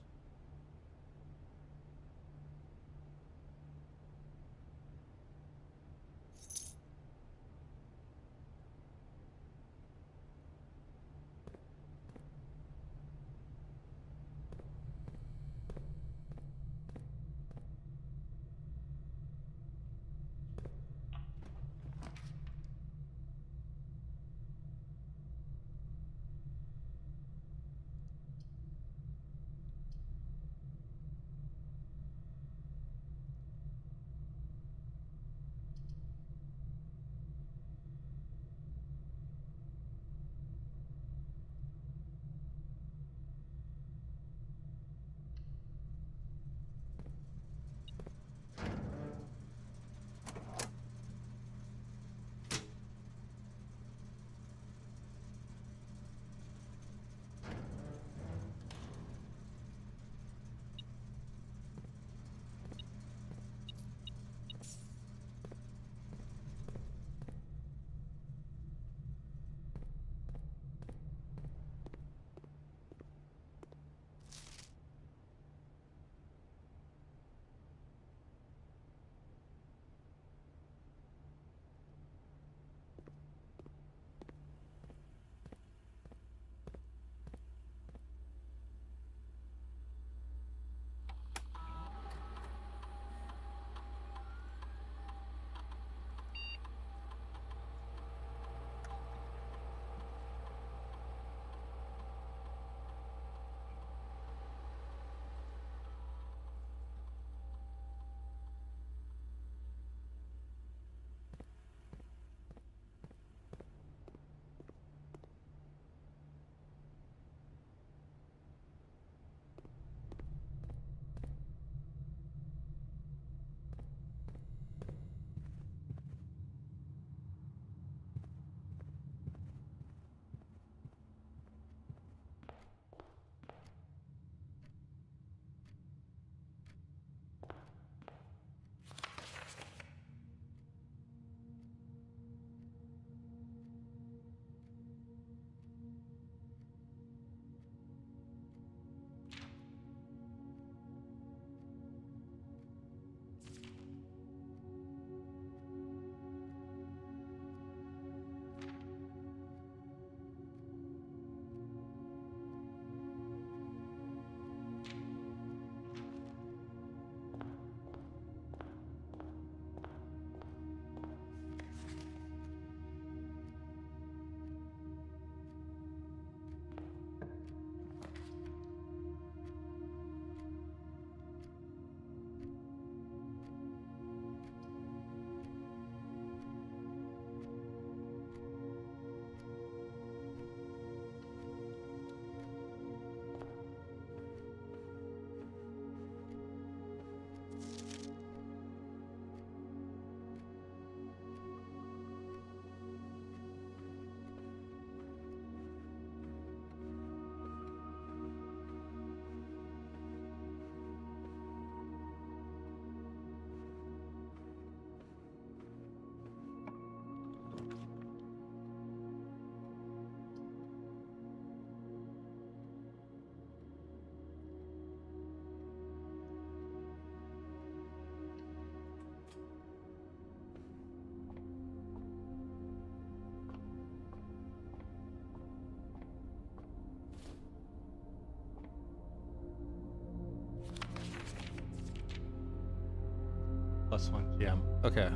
+1 gem. Okay.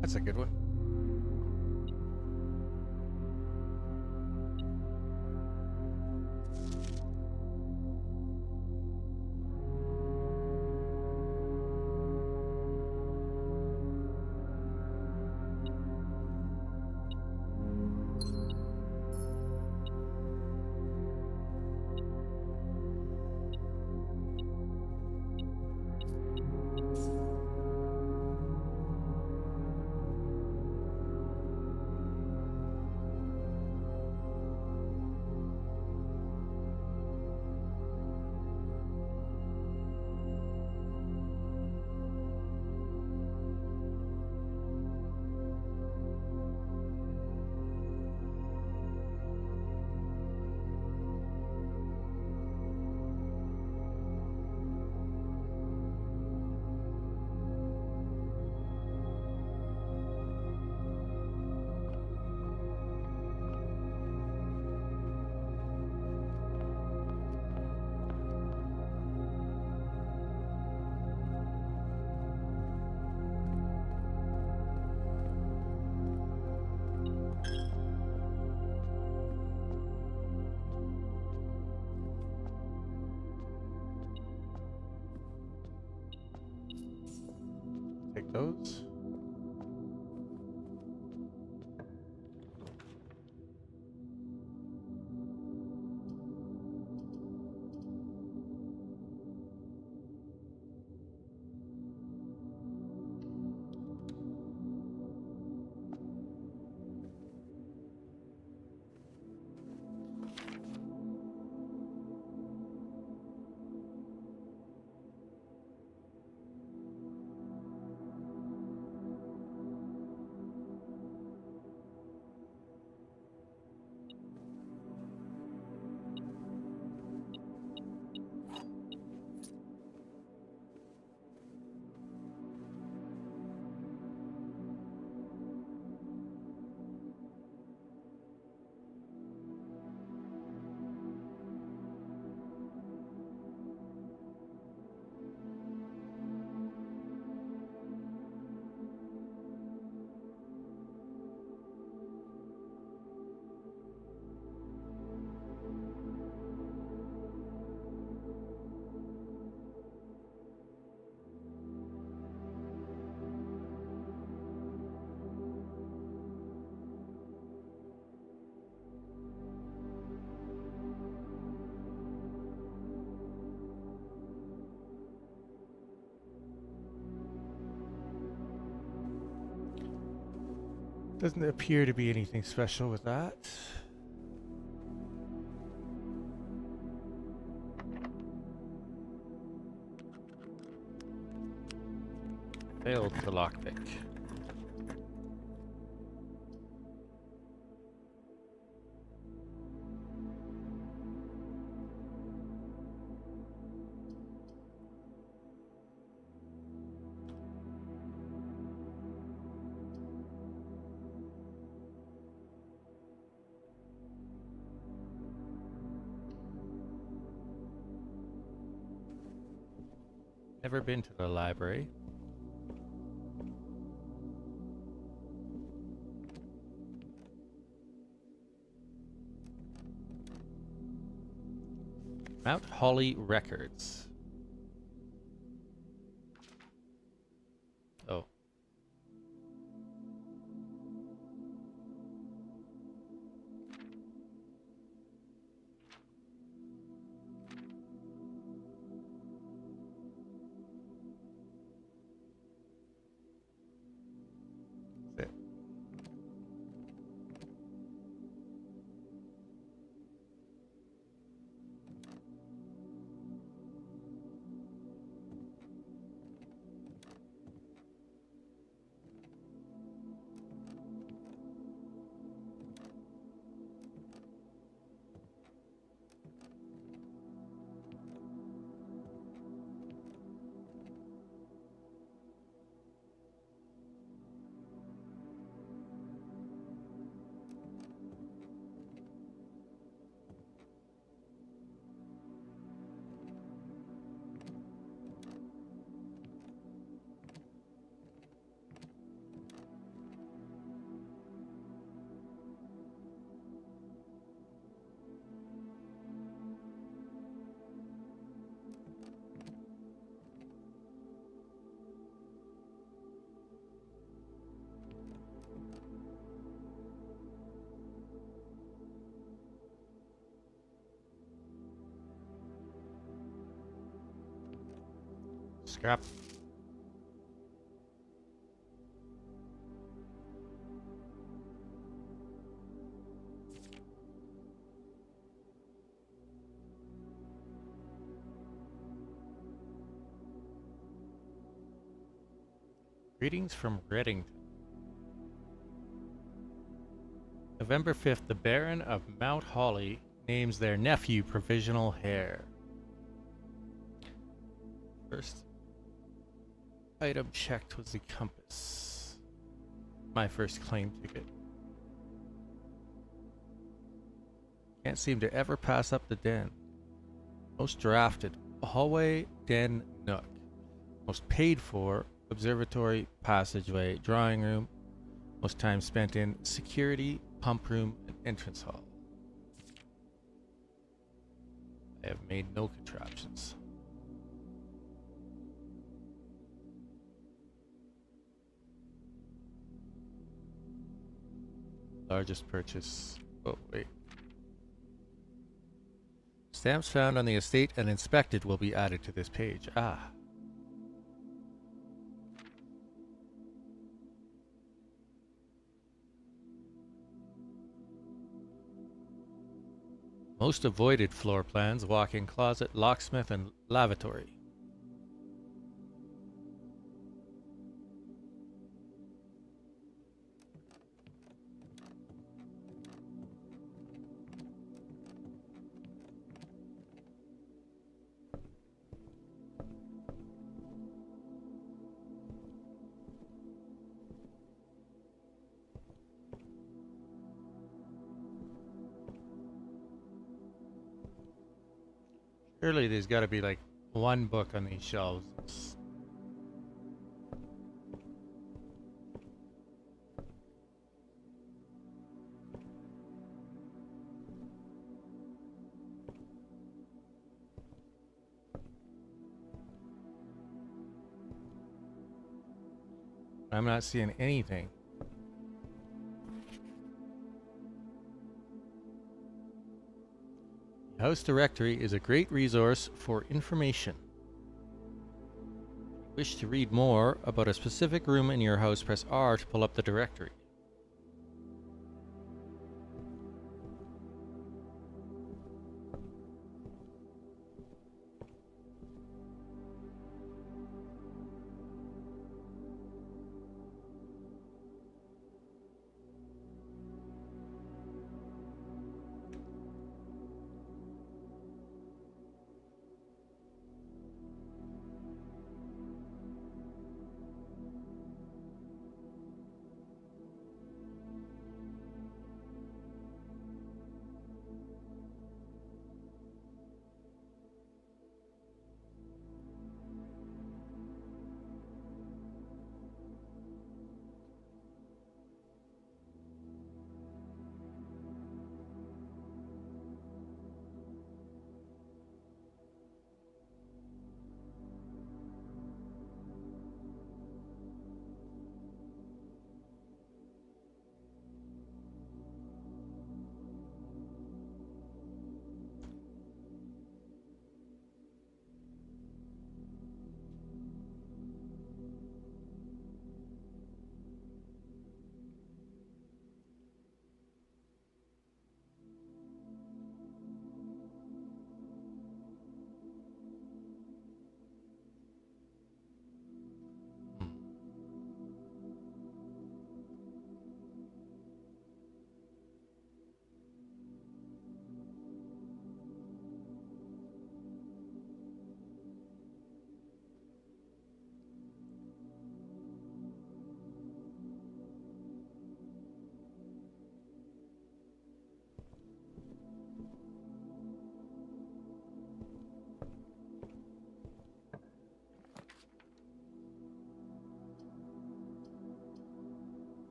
That's a good one. Take those. Doesn't appear to be anything special with that. Failed to lockpick. Never been to the library. Mount Holly Records. Oh. That's it. Scrap. Greetings from Reddington. November 5th, the Baron of Mount Holly names their nephew provisional heir. First item checked was the compass. My first claim ticket. Can't seem to ever pass up the den. Most drafted, hallway, den, nook. Most paid for, observatory, passageway, drawing room. Most time spent in security, pump room, and entrance hall. I have made no contraptions. Largest purchase. Oh, wait. Stamps found on the estate and inspected will be added to this page. Ah. Most avoided floor plans, walk-in closet, locksmith, and lavatory. Surely there's got to be like one book on these shelves. I'm not seeing anything. House directory is a great resource for information. If you wish to read more about a specific room in your house, press R to pull up the directory.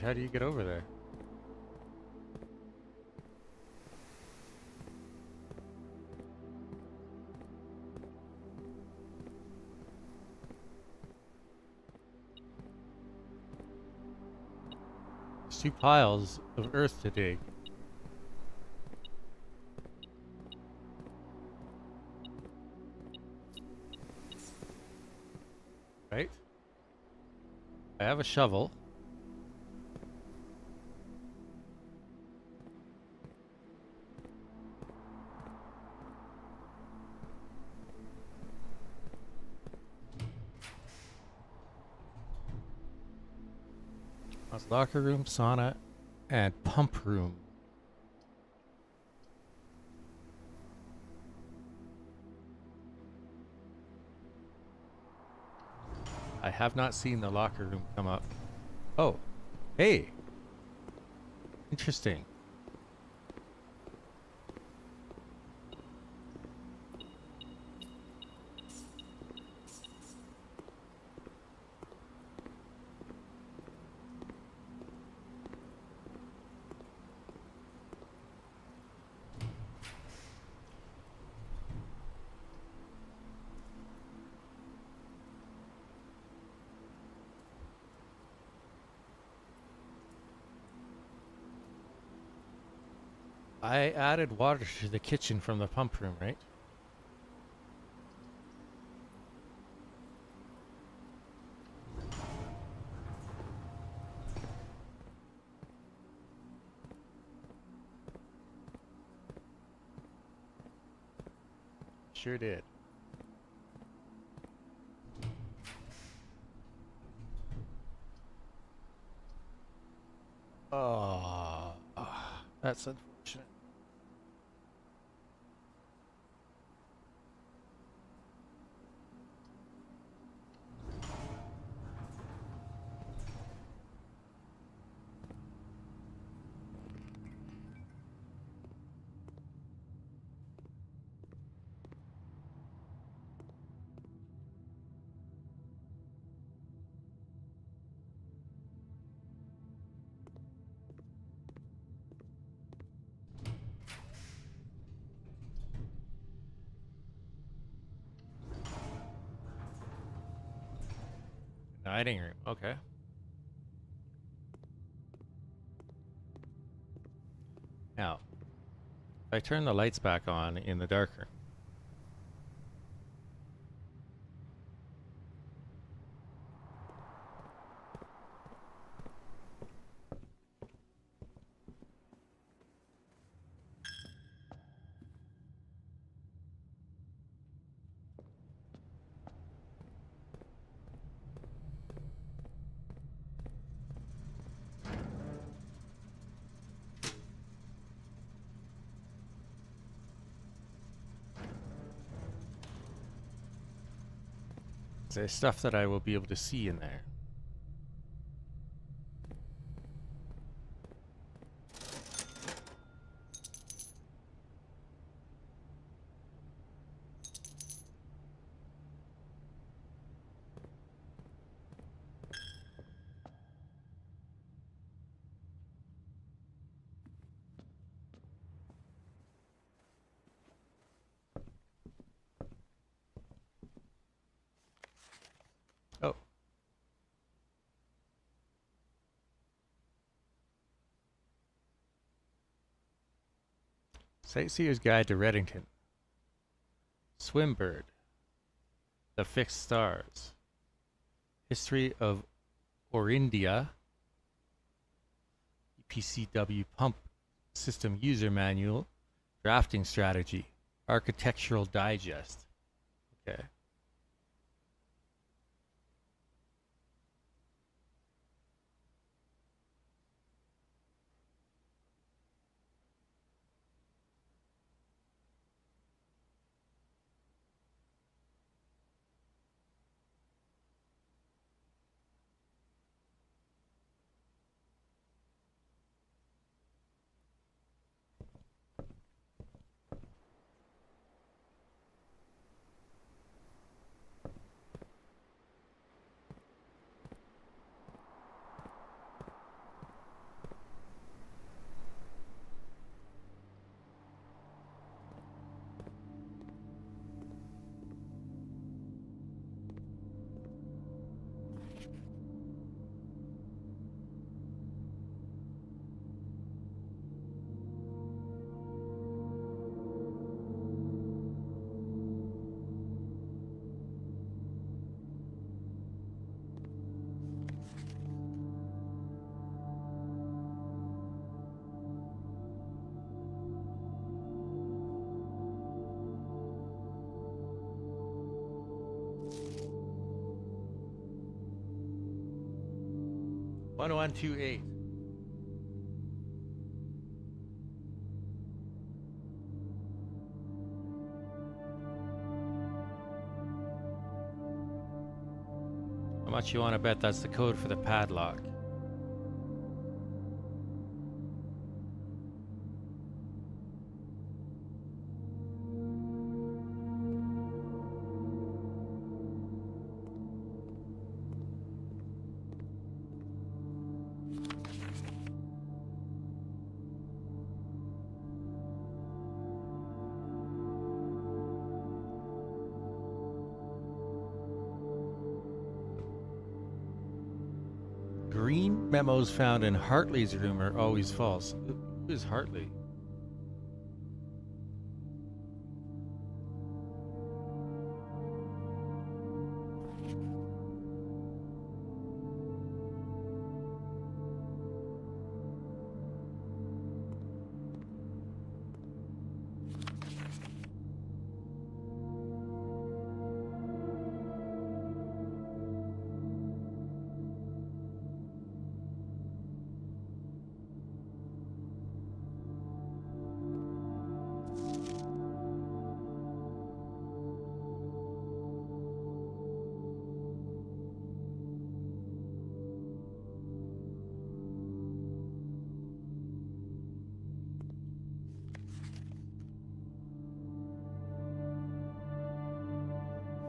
shit, how do you get over there? There's two piles of earth to dig. Right? I have a shovel. That's locker room, sauna, and pump room. I have not seen the locker room come up. Oh, hey. Interesting. I added water to the kitchen from the pump room, right? Sure did. Oh, that's unfortunate. Dining room, okay. Now, if I turn the lights back on in the dark room. There's stuff that I will be able to see in there. Oh. Sightseer's Guide to Reddington. Swimbird. The Fixed Stars. History of Orindia. PCW Pump System User Manual. Drafting Strategy. Architectural Digest. Okay. 1128. How much you want to bet that's the code for the padlock? Green memos found in Hartley's room are always false. Who is Hartley?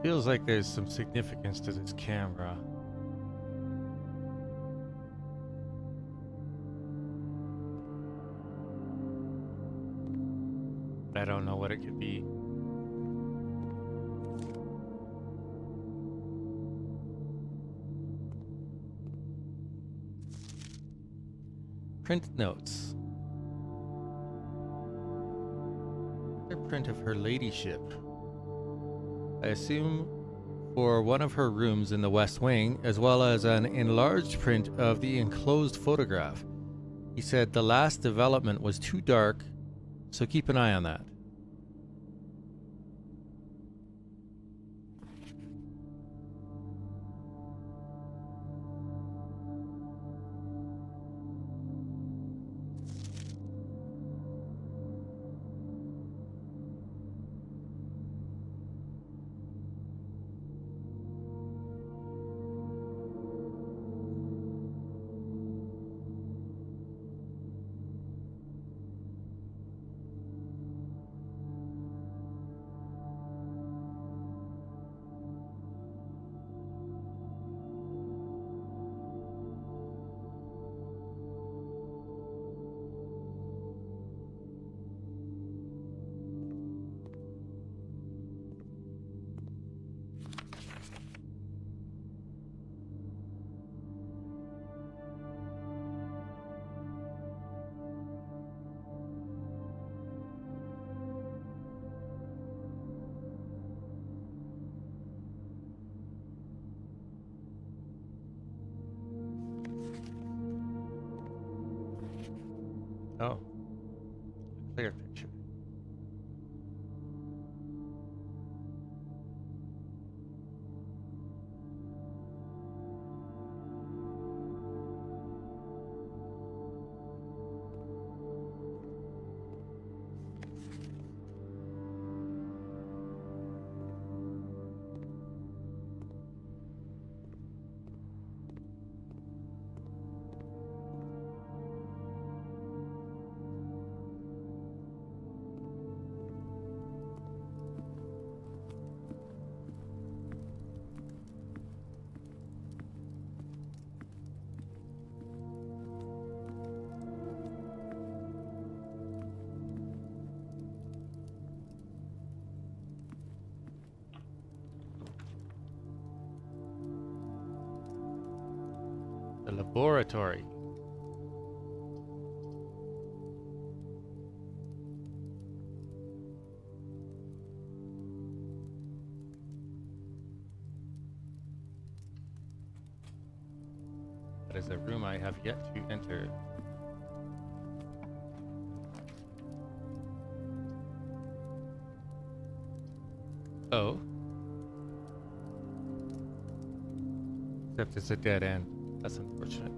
Feels like there's some significance to this camera. But I don't know what it could be. Print notes. A print of her ladyship. I assume for one of her rooms in the West Wing, as well as an enlarged print of the enclosed photograph. He said the last development was too dark, so keep an eye on that. Oh, clear picture. The laboratory. That is a room I have yet to enter. Oh. Except it's a dead end. That's unfortunate.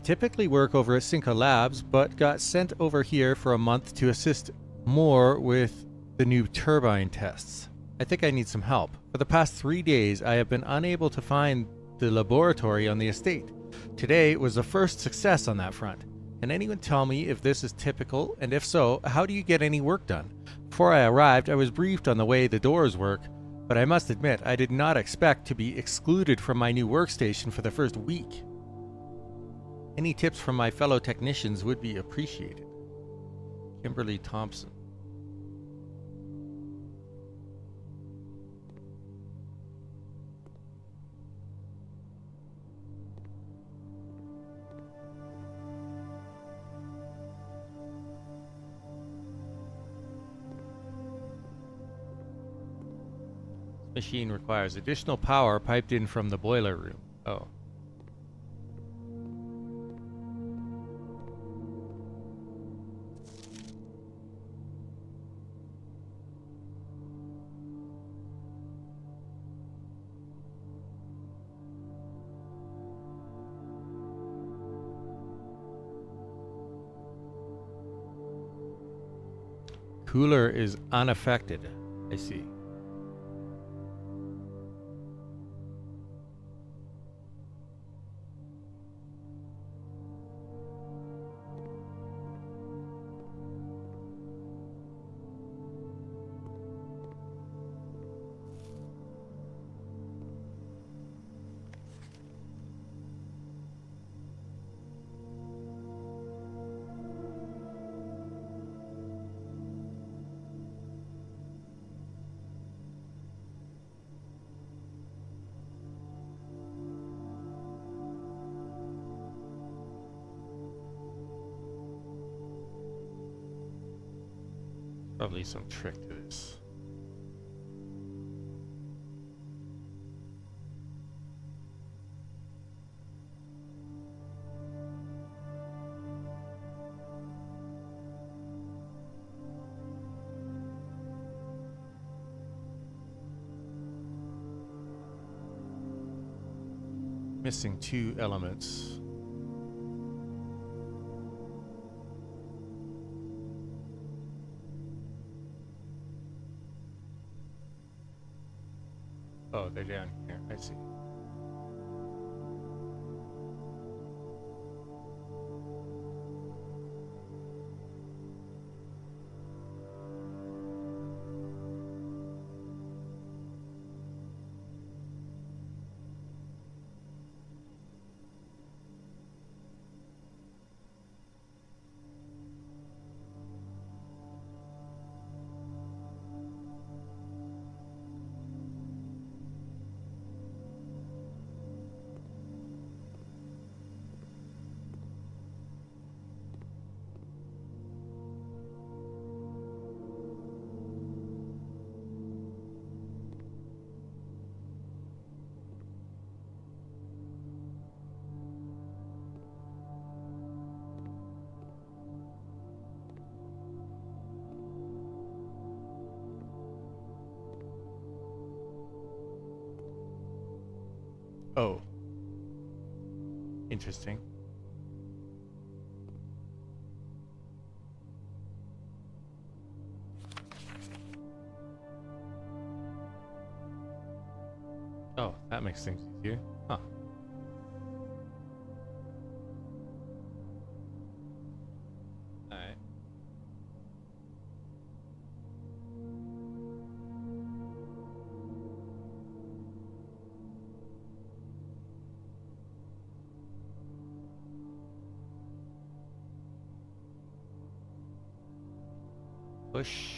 I typically work over at Cinco Labs, but got sent over here for a month to assist more with the new turbine tests. I think I need some help. For the past 3 days, I have been unable to find the laboratory on the estate. Today was the first success on that front. Can anyone tell me if this is typical, and if so, how do you get any work done? Before I arrived, I was briefed on the way the doors work, but I must admit I did not expect to be excluded from my new workstation for the first week. Any tips from my fellow technicians would be appreciated. Kimberly Thompson. Machine requires additional power piped in from the boiler room. Oh. Cooler is unaffected. I see. Probably some trick to this. Missing 2 elements. Oh, they're down here. I see. Oh. Interesting. Oh, that makes things easier. Huh. Alright. Push.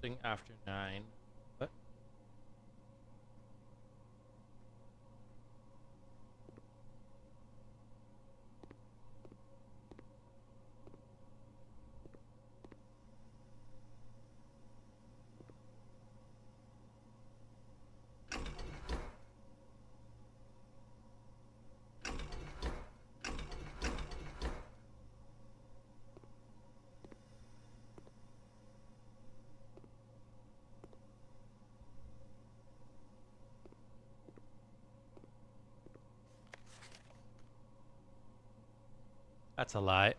Thing after 9. What? That's a lie.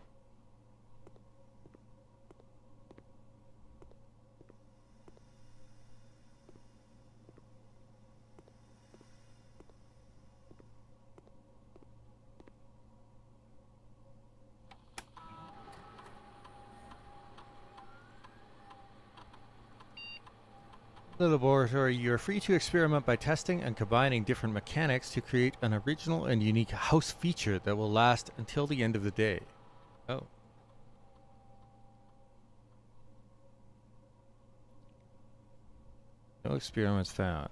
In the laboratory, you are free to experiment by testing and combining different mechanics to create an original and unique house feature that will last until the end of the day. Oh. No experiments found.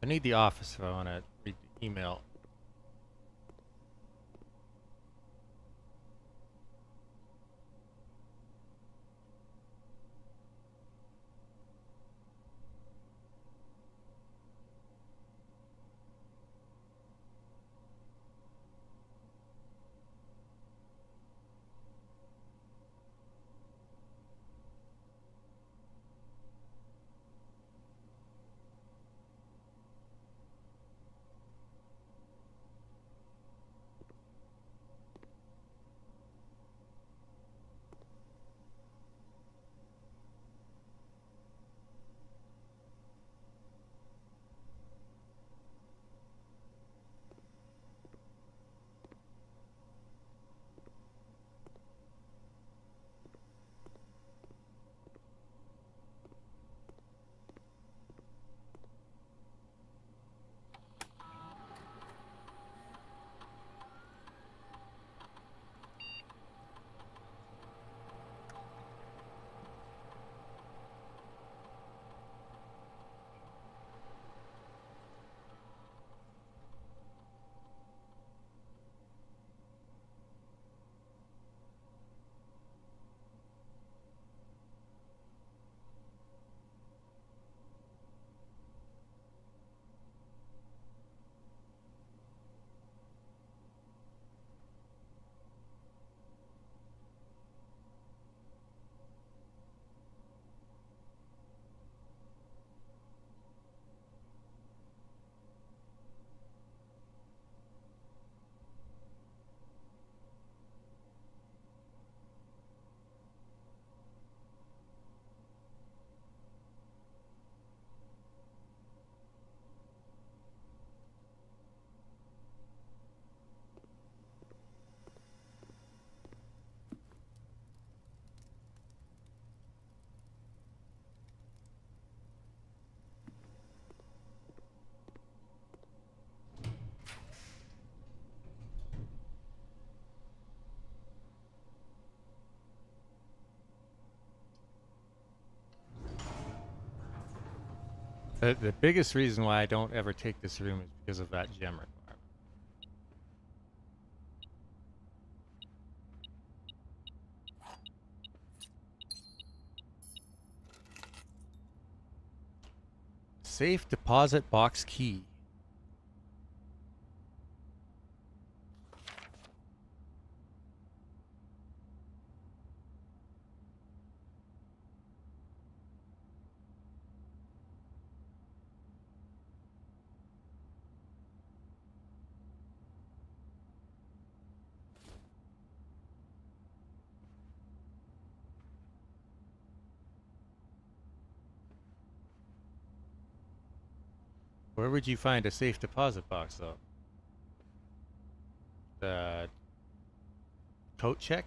I need the office if I want to read the email. The biggest reason why I don't ever take this room is because of that gem requirement. Safe deposit box key. Where would you find a safe deposit box, though? The coat check?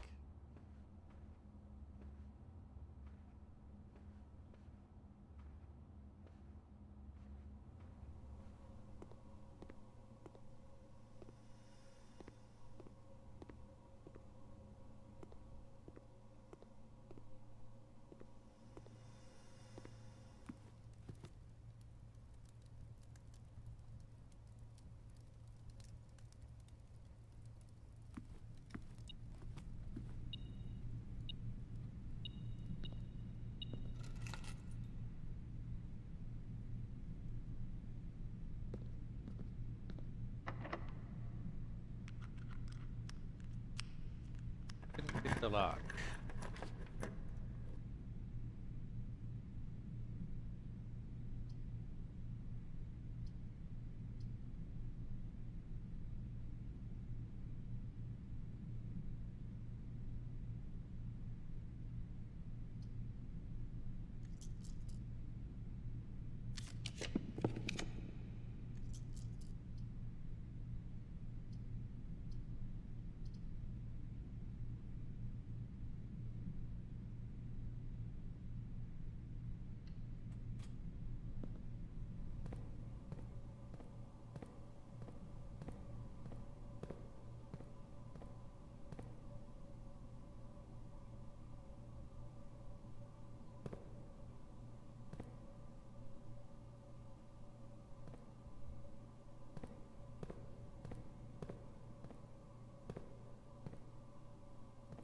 Couldn't get the lock.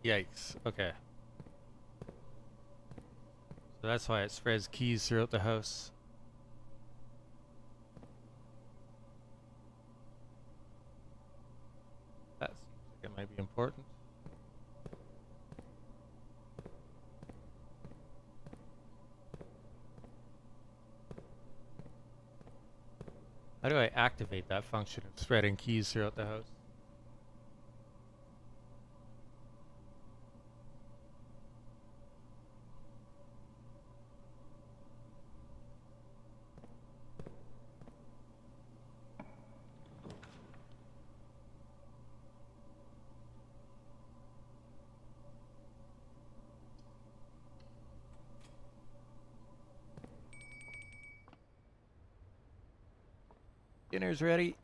Yikes. Okay. So that's why it spreads keys throughout the house. That seems like it might be important. How do I activate that function of spreading keys throughout the house? Dinner's ready.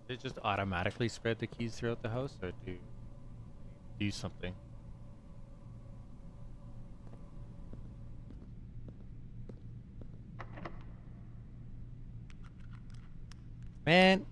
Did it just automatically spread the keys throughout the house, or do something? Man.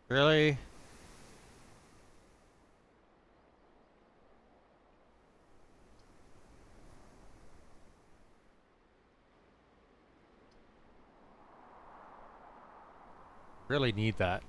Really? Really need that.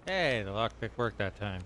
Hey, the lockpick worked that time.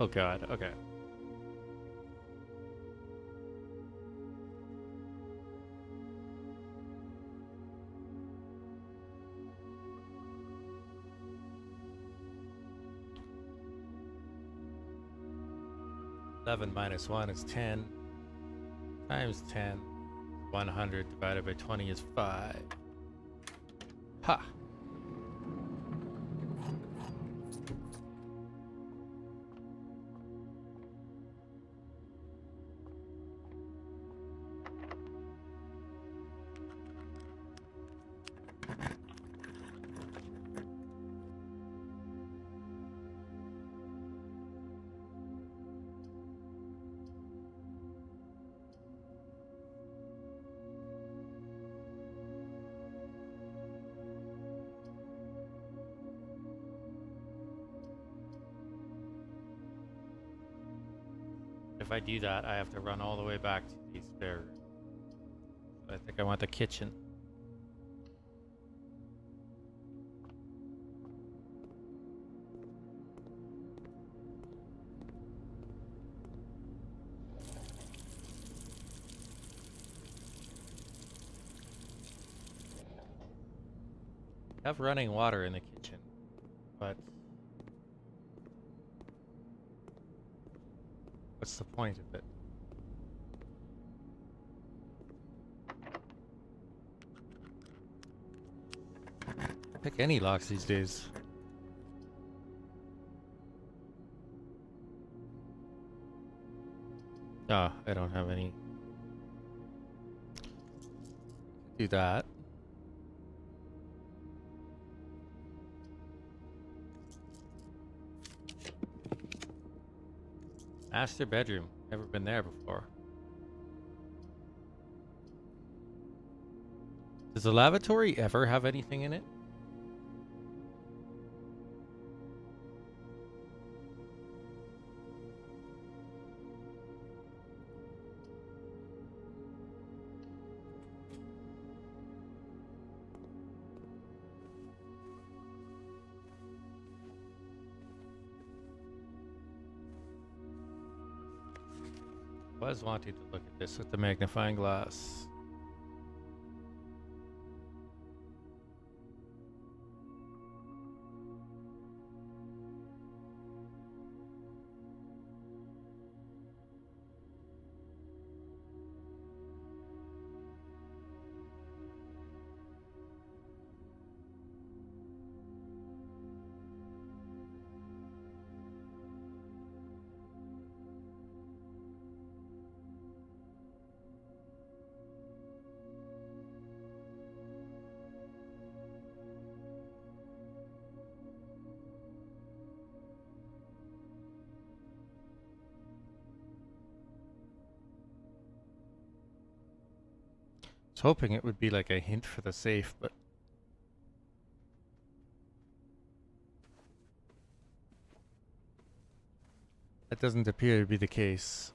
Oh god, okay. Eleven minus 1 is 10. Times 10. 100 divided by 20 is 5. Ha! If I do that, I have to run all the way back to the spare room. So I think I want the kitchen. I have running water in the kitchen, but what's the point of it? Pick any locks these days. Ah, I don't have any. Do that. Master bedroom. Never been there before. Does the lavatory ever have anything in it? Was wanting to look at this with the magnifying glass. I was hoping it would be like a hint for the safe, but that doesn't appear to be the case.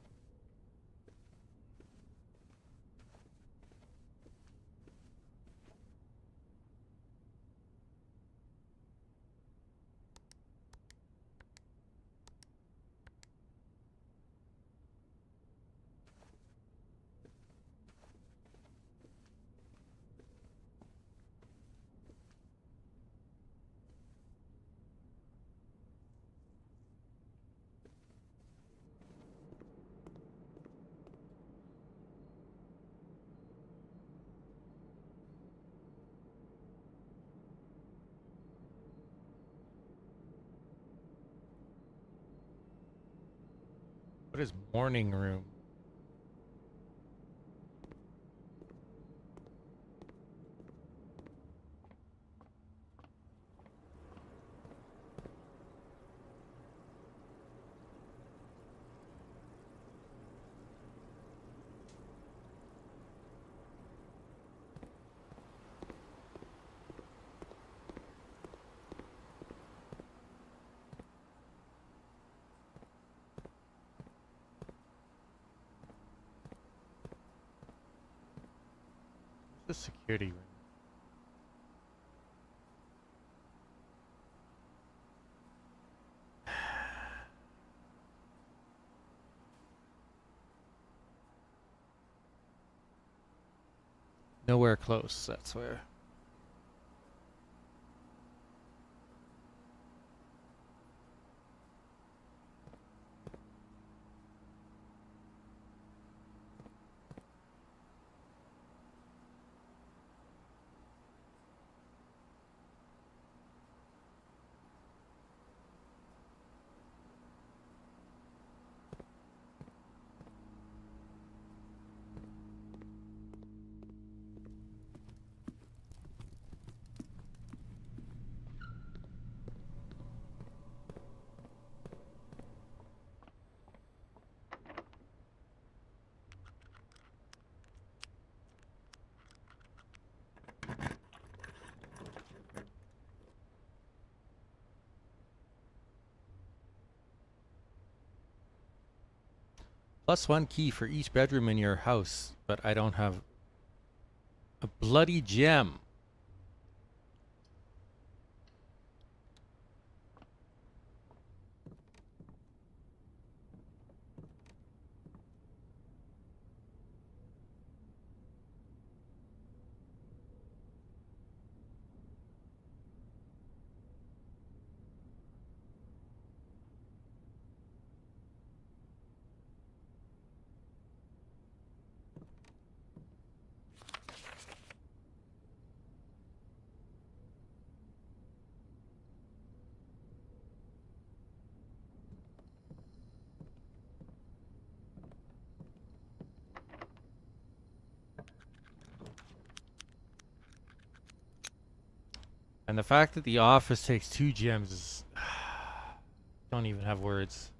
What is morning room? The security room. Nowhere close, that's where. Plus one key for each bedroom in your house, but I don't have a bloody gem. And the fact that the office takes 2 gems is... don't even have words.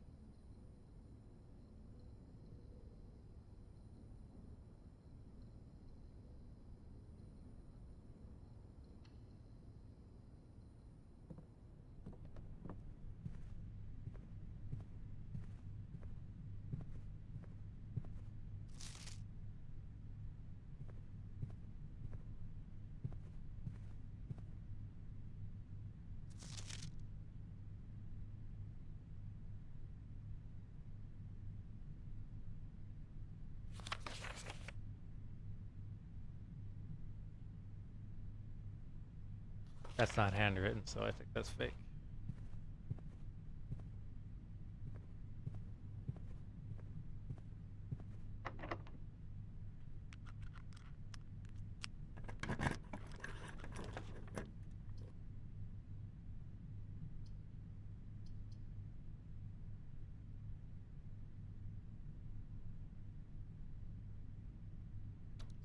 That's not handwritten, so I think that's fake.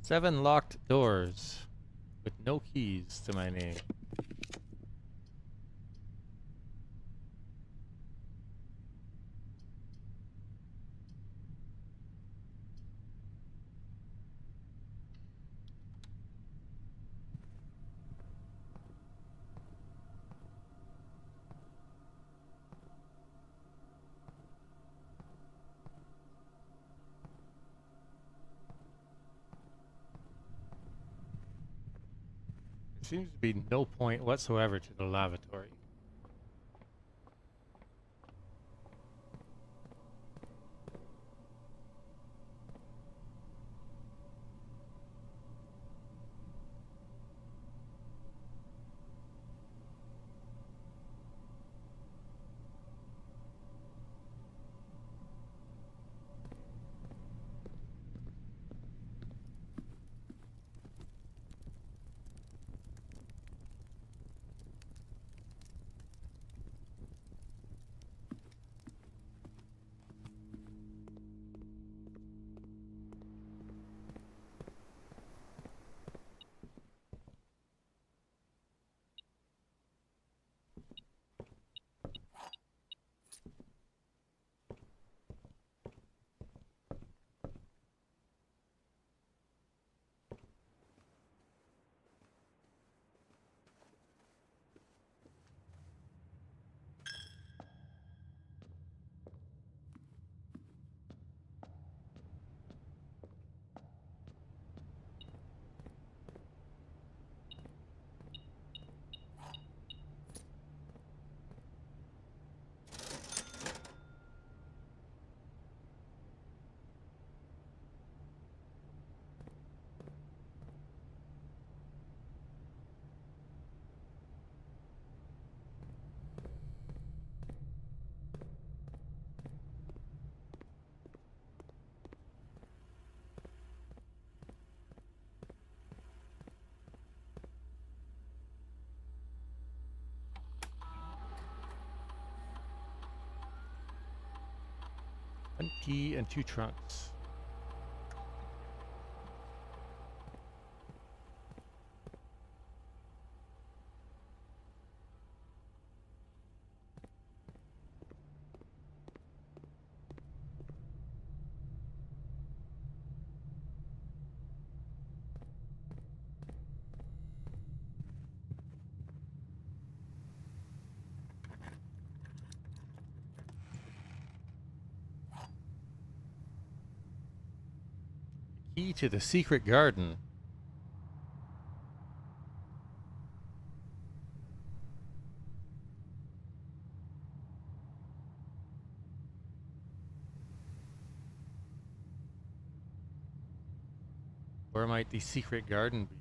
Seven locked doors with no keys to my name. There seems to be no point whatsoever to the lavatory. One key and two trunks. Key to the secret garden. Where might the secret garden be?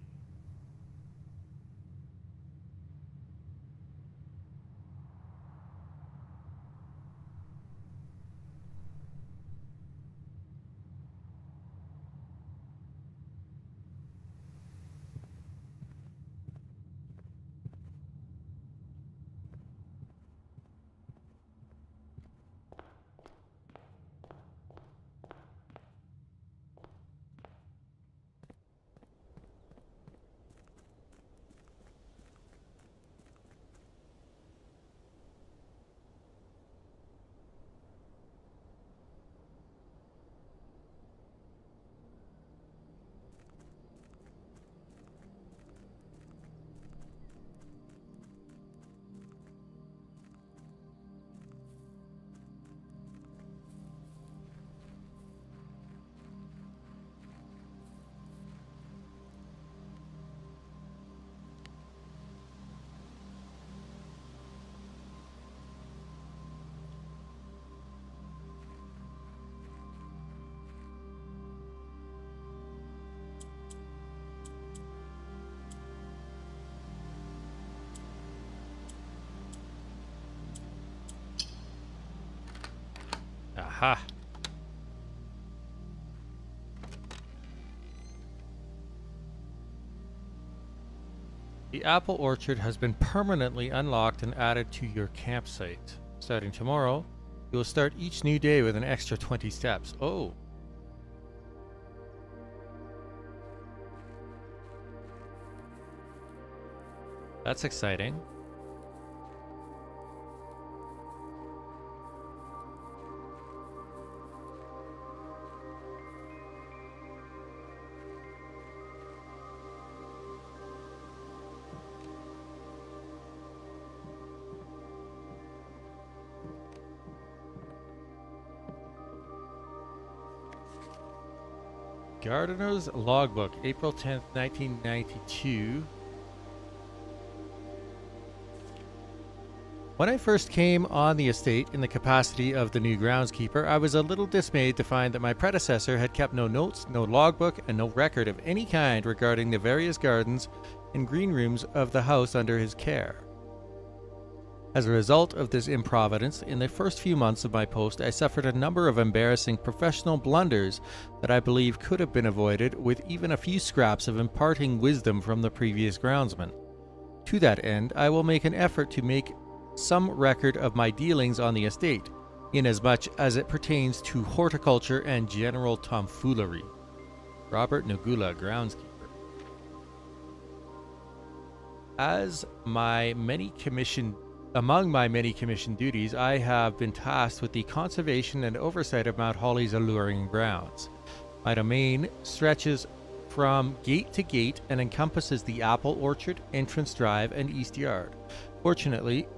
Aha. The apple orchard has been permanently unlocked and added to your campsite. Starting tomorrow, you will start each new day with an extra 20 steps. Oh. That's exciting. Gardener's Logbook, April 10th, 1992. When I first came on the estate in the capacity of the new groundskeeper, I was a little dismayed to find that my predecessor had kept no notes, no logbook, and no record of any kind regarding the various gardens and green rooms of the house under his care. As a result of this improvidence, in the first few months of my post, I suffered a number of embarrassing professional blunders that I believe could have been avoided with even a few scraps of imparting wisdom from the previous groundsman. To that end, I will make an effort to make some record of my dealings on the estate, inasmuch as it pertains to horticulture and general tomfoolery. Robert Nagula, groundskeeper. Among my many commission duties, I have been tasked with the conservation and oversight of Mount Holly's alluring grounds. My domain stretches from gate to gate and encompasses the apple orchard, entrance drive, and east yard. Fortunately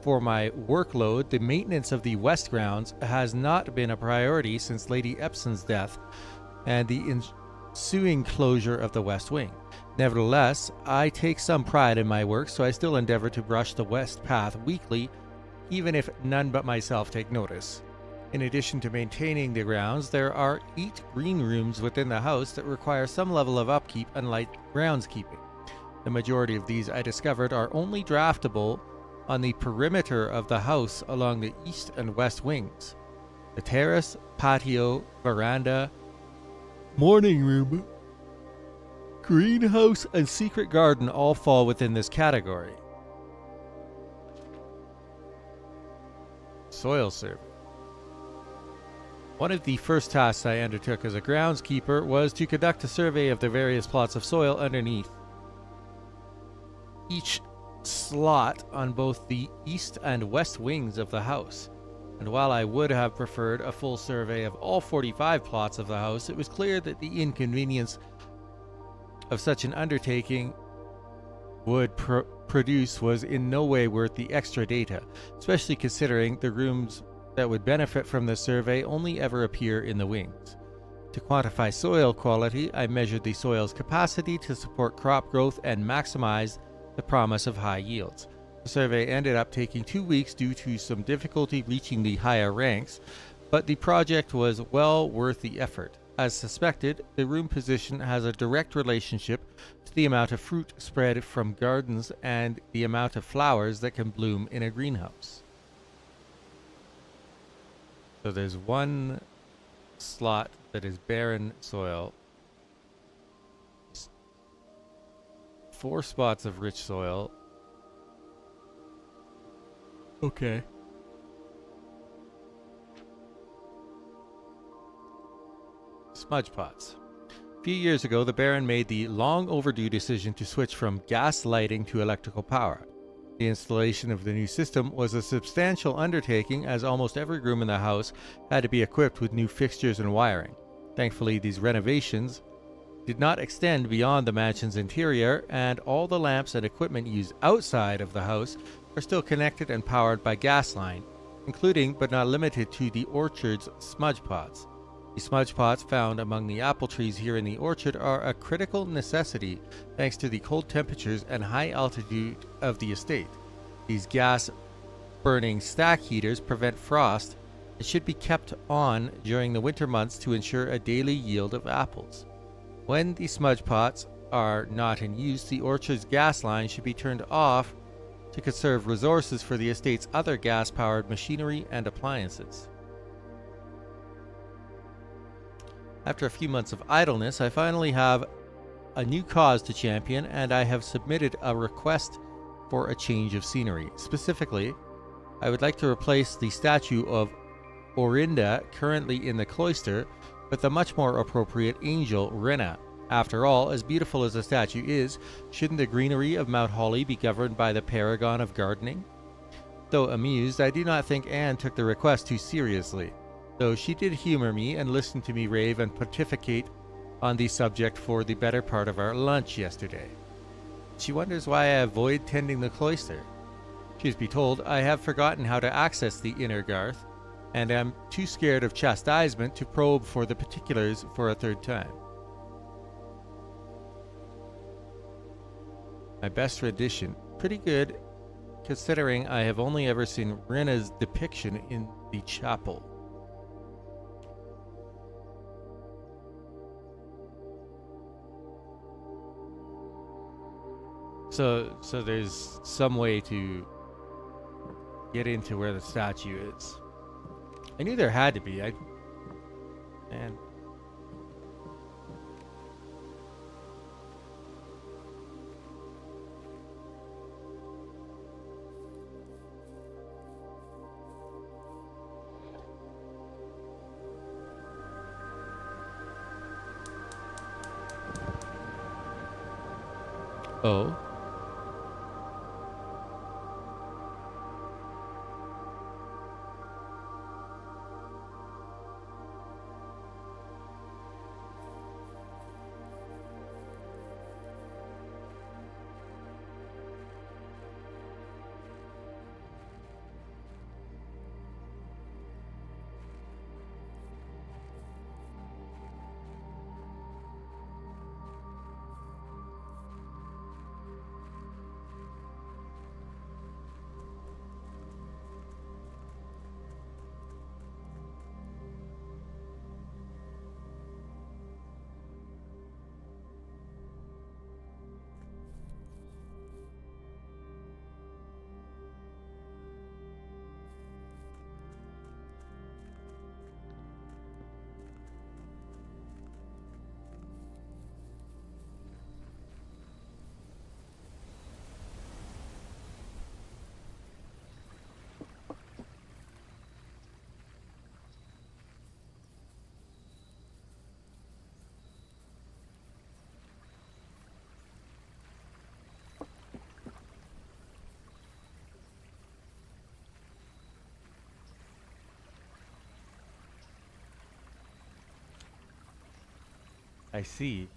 for my workload, the maintenance of the west grounds has not been a priority since Lady Epson's death and the ensuing closure of the west wing. Nevertheless, I take some pride in my work, so I still endeavor to brush the west path weekly, even if none but myself take notice. In addition to maintaining the grounds, there are 8 green rooms within the house that require some level of upkeep and light groundskeeping. The majority of these, I discovered, are only draftable on the perimeter of the house along the east and west wings. The terrace, patio, veranda, morning room, greenhouse, and secret garden all fall within this category. Soil survey. One of the first tasks I undertook as a groundskeeper was to conduct a survey of the various plots of soil underneath each slot on both the east and west wings of the house. And while I would have preferred a full survey of all 45 plots of the house, it was clear that the inconvenience of such an undertaking would produce was in no way worth the extra data, especially considering the rooms that would benefit from the survey only ever appear in the wings. To quantify soil quality, I measured the soil's capacity to support crop growth and maximize the promise of high yields. The survey ended up taking 2 weeks due to some difficulty reaching the higher ranks, but the project was well worth the effort. As suspected, the room position has a direct relationship to the amount of fruit spread from gardens and the amount of flowers that can bloom in a greenhouse. So there's one slot that is barren soil, 4 spots of rich soil. Okay. Smudge pots. A few years ago, the Baron made the long overdue decision to switch from gas lighting to electrical power. The installation of the new system was a substantial undertaking, as almost every room in the house had to be equipped with new fixtures and wiring. Thankfully, these renovations did not extend beyond the mansion's interior, and all the lamps and equipment used outside of the house are still connected and powered by gas line, including but not limited to the orchard's smudge pots. The smudge pots found among the apple trees here in the orchard are a critical necessity thanks to the cold temperatures and high altitude of the estate. These gas-burning stack heaters prevent frost and should be kept on during the winter months to ensure a daily yield of apples. When the smudge pots are not in use, the orchard's gas line should be turned off to conserve resources for the estate's other gas-powered machinery and appliances. After a few months of idleness, I finally have a new cause to champion, and I have submitted a request for a change of scenery. Specifically, I would like to replace the statue of Orinda currently in the cloister with a much more appropriate angel, Rinna. After all, as beautiful as the statue is, shouldn't the greenery of Mount Holly be governed by the paragon of gardening? Though amused, I do not think Anne took the request too seriously, though she did humor me and listen to me rave and pontificate on the subject for the better part of our lunch yesterday. She wonders why I avoid tending the cloister. Truth be told, I have forgotten how to access the inner garth, and am too scared of chastisement to probe for the particulars for a third time. My best rendition, pretty good, considering I have only ever seen Rinna's depiction in the chapel. So there's some way to get into where the statue is. I knew there had to be. Man. Oh. I see.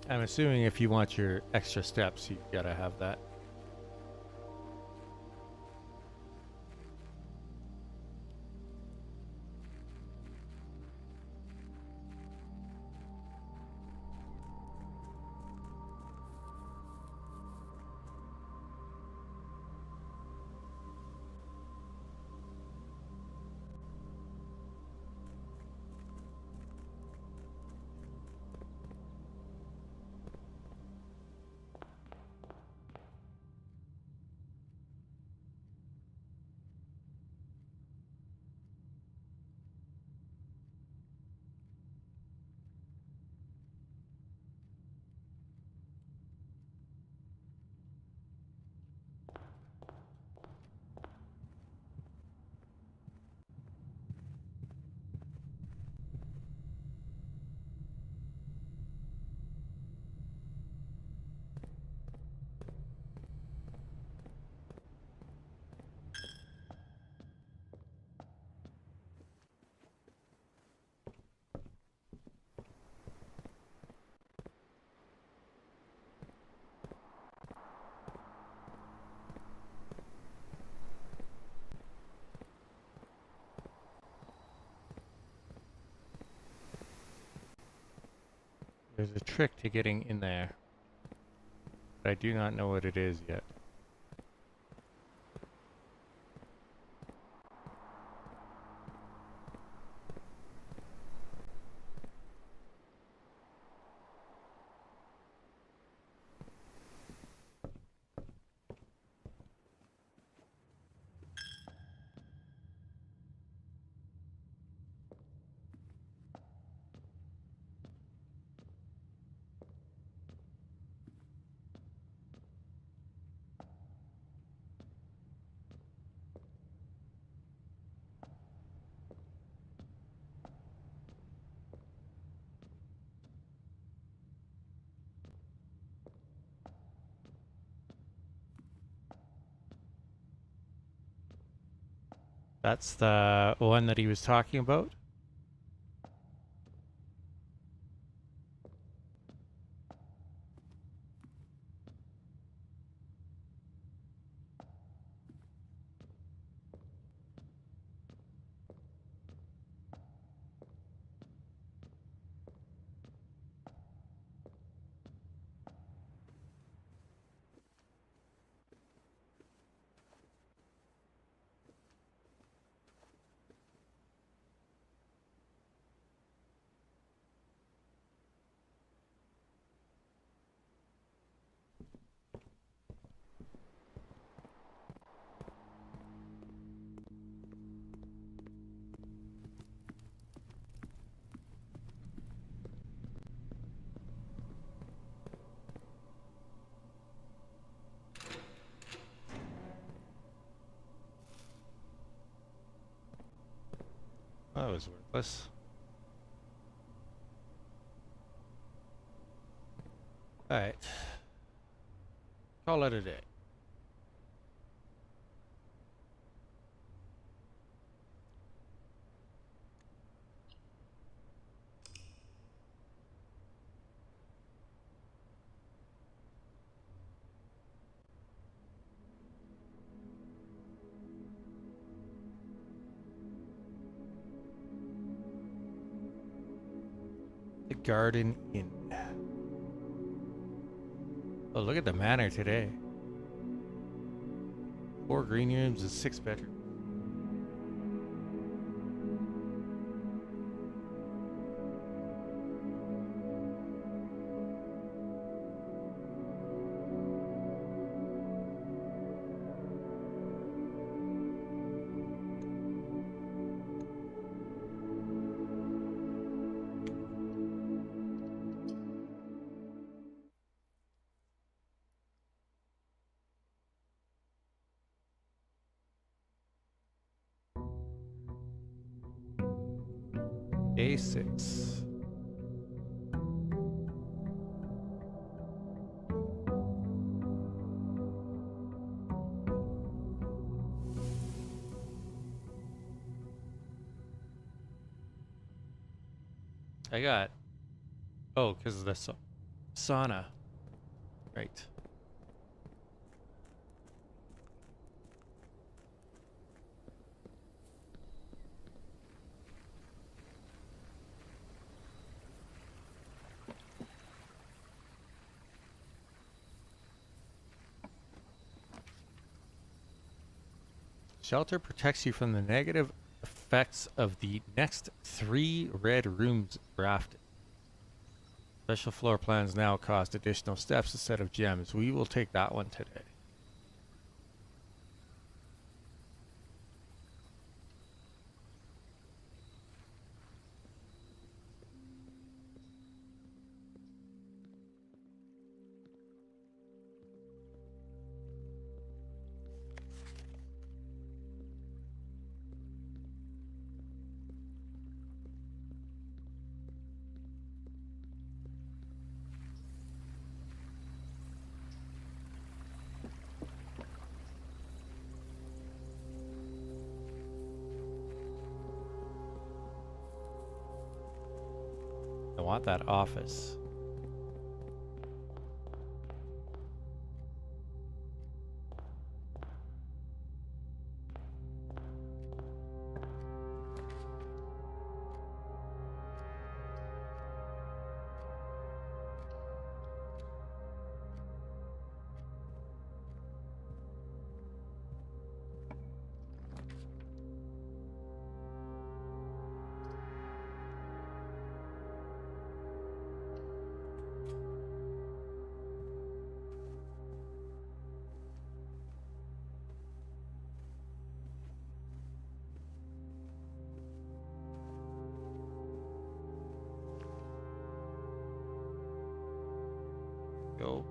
I'm assuming if you want your extra steps, you gotta have that. There's a trick to getting in there, but I do not know what it is yet. That's the one that he was talking about? That was worthless. Alright. Call it a day. The Garden Inn. Oh, look at the manor today. 4 green rooms and 6 bedrooms. A6. I got... Oh, because of this. Sauna. Right. Shelter protects you from the negative effects of the next 3 red rooms drafted. Special floor plans now cost additional steps instead of gems. We will take that one today. I want that office. Go.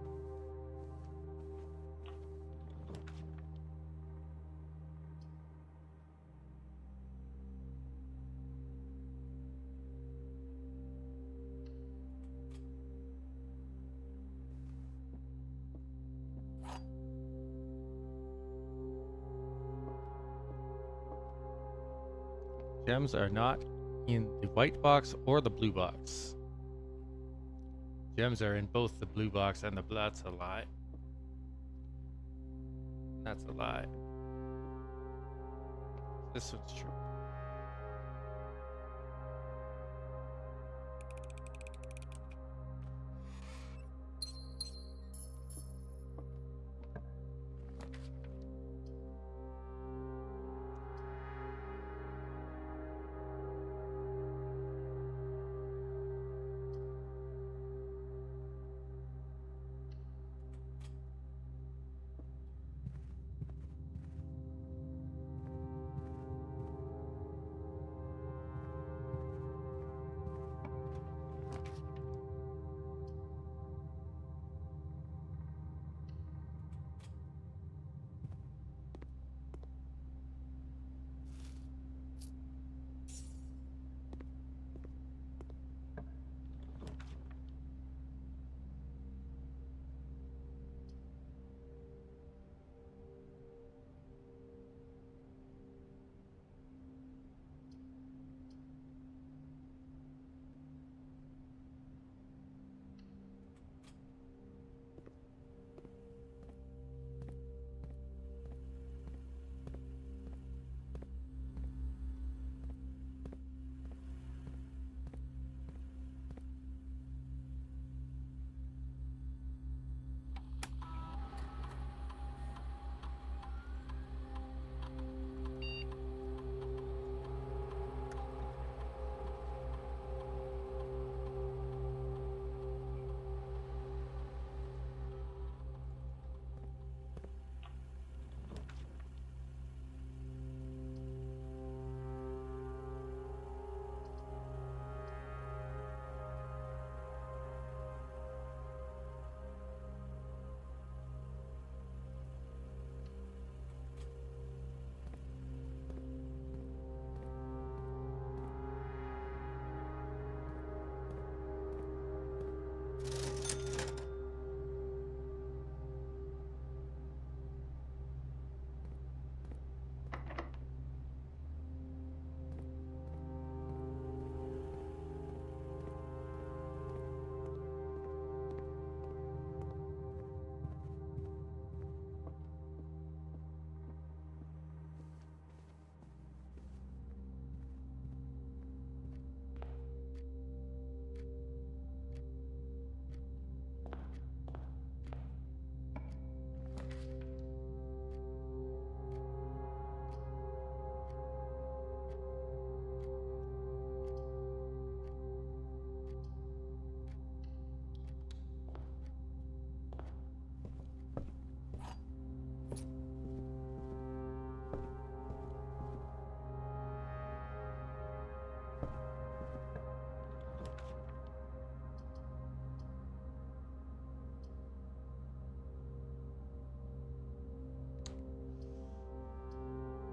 Gems are not in the white box or the blue box. Gems are in both the blue box and the that's a lie. That's a lie. This one's true.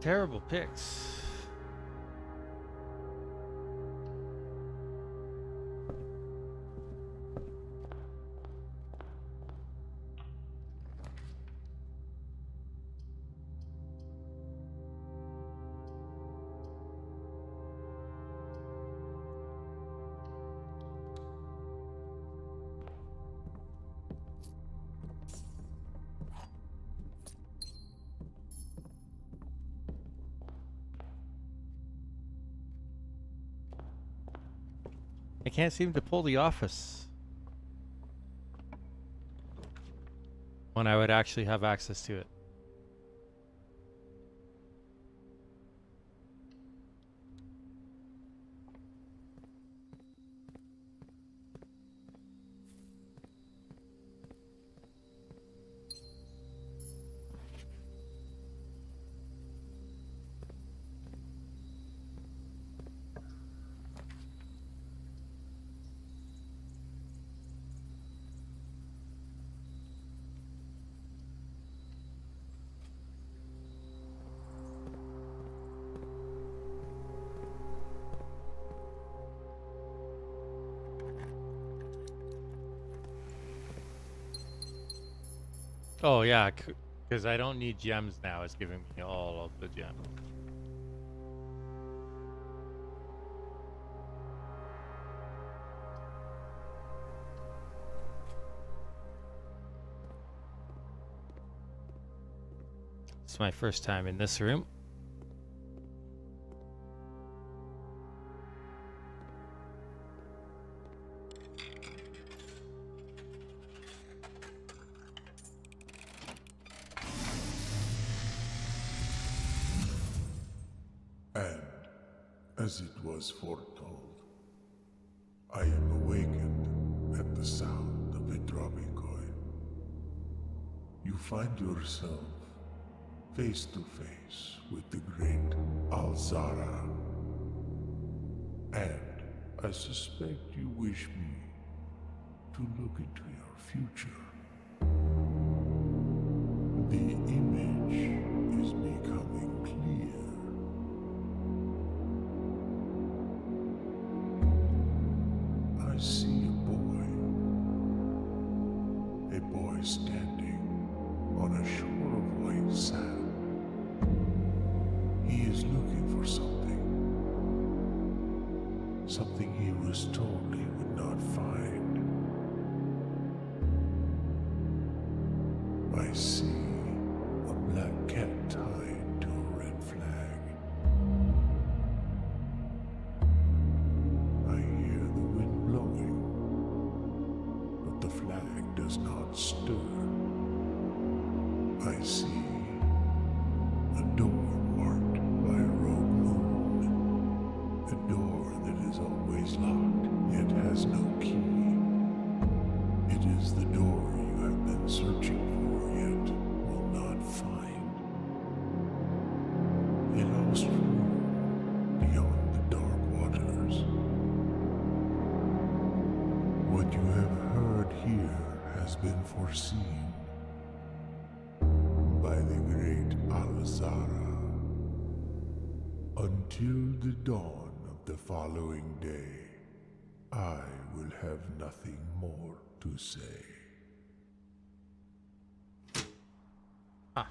Terrible picks. I can't seem to pull the office when I would actually have access to it. Oh yeah, because I don't need gems now. It's giving me all of the gems. It's my first time in this room. And, as it was foretold, I am awakened at the sound of a dropping coin. You find yourself face to face with the great Alzara. And I suspect you wish me to look into your future. The image is becoming clear. I see a boy standing on a shore of white sand. He is looking for something he was told he would not find. I see a black cat tied to a red flag. I hear the wind blowing, but the flag does not stir. I see a door marked by a rogue moon. A door that is always locked, yet has no key. It is the door you have been searching for, yet will not find. A lost room beyond the dark waters. What you have heard here has been foreseen by the great Alzara. Until the dawn of the following day, I will have nothing more to say. Ah.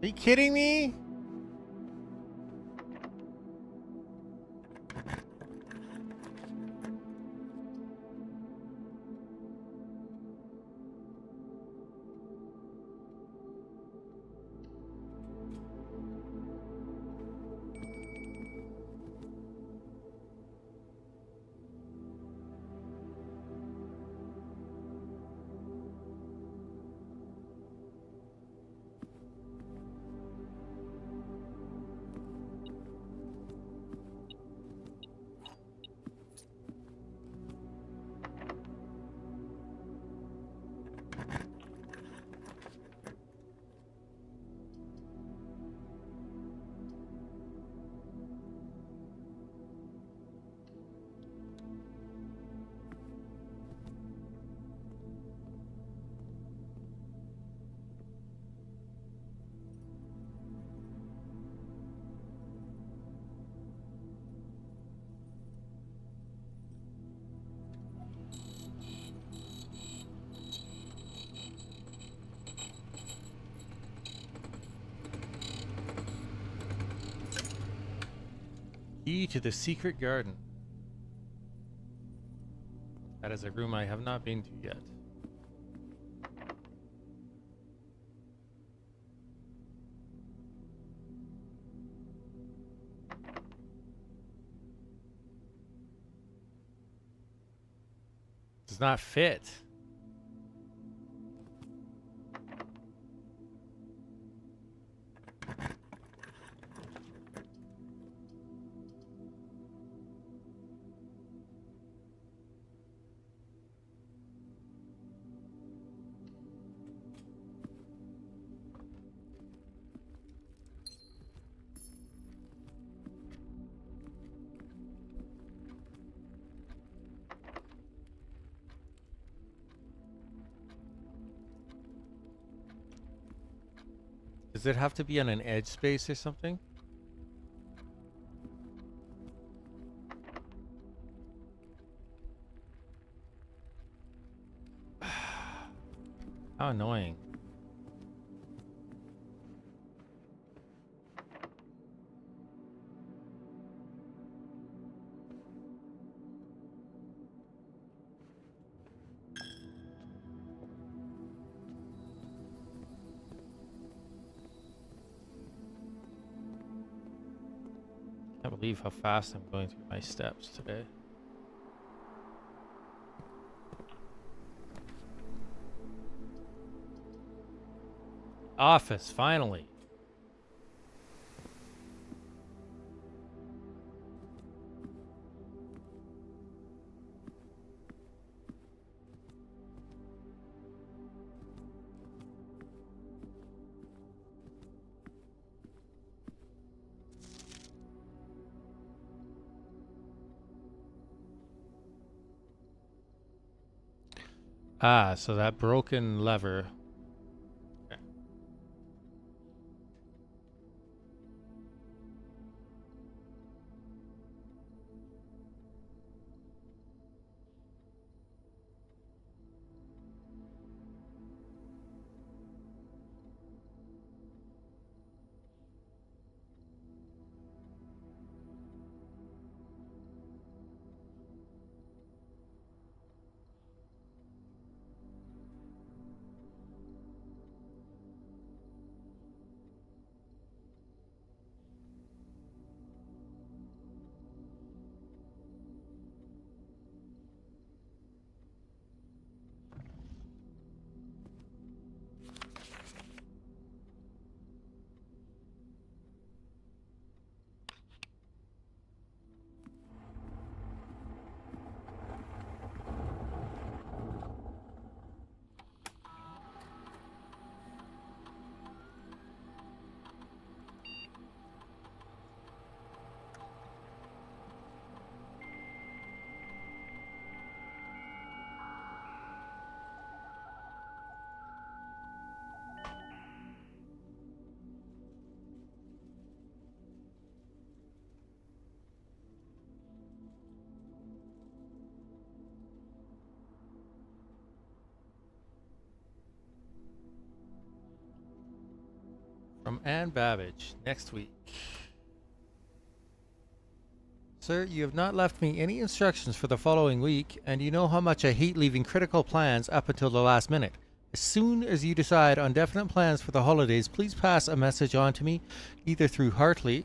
Are you kidding me? Key to the secret garden. That is a room I have not been to yet. Does not fit. Does it have to be on an edge space or something? How annoying. I can't believe how fast I'm going through my steps today. Office, finally. Ah, so that broken lever. Okay. From Anne Babbage, next week. Sir, you have not left me any instructions for the following week, and you know how much I hate leaving critical plans up until the last minute. As soon as you decide on definite plans for the holidays, please pass a message on to me, either through Hartley,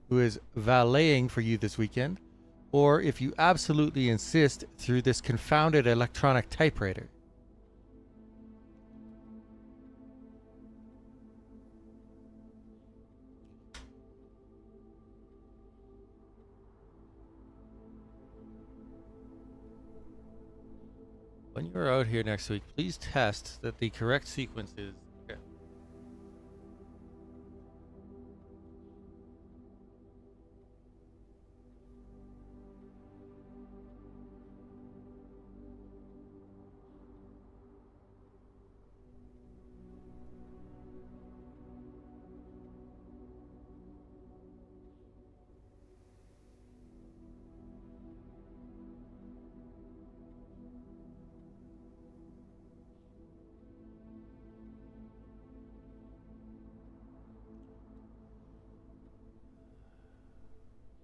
who is valeting for you this weekend, or if you absolutely insist, through this confounded electronic typewriter. When you're out here next week, please test that the correct sequence is... Okay.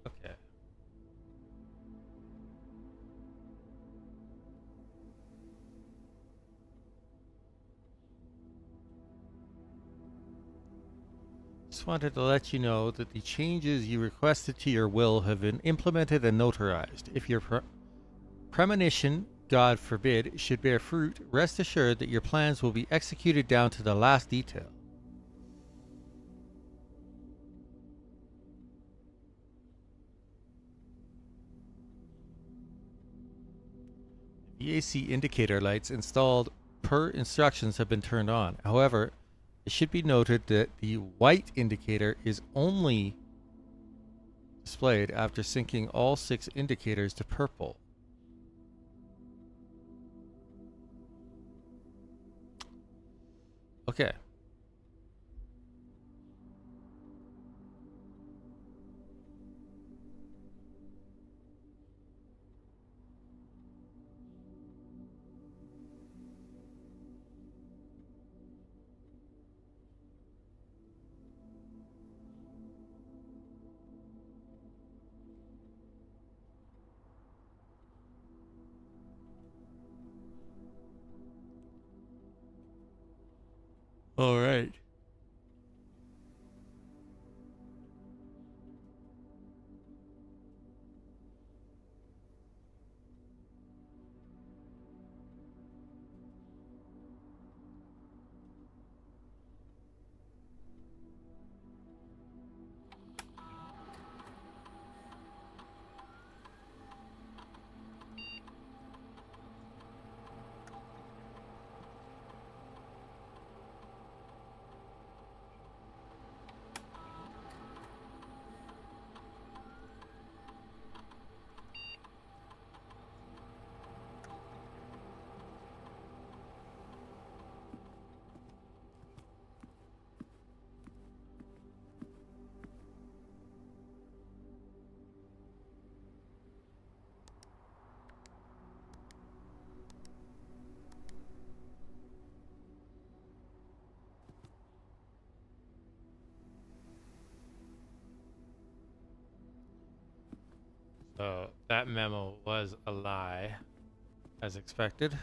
Okay. Just wanted to let you know that the changes you requested to your will have been implemented and notarized. If your premonition, God forbid, should bear fruit, rest assured that your plans will be executed down to the last detail. The AC indicator lights installed per instructions have been turned on. However, it should be noted that the white indicator is only displayed after syncing all 6 indicators to purple. Okay. All right. So that memo was a lie, as expected.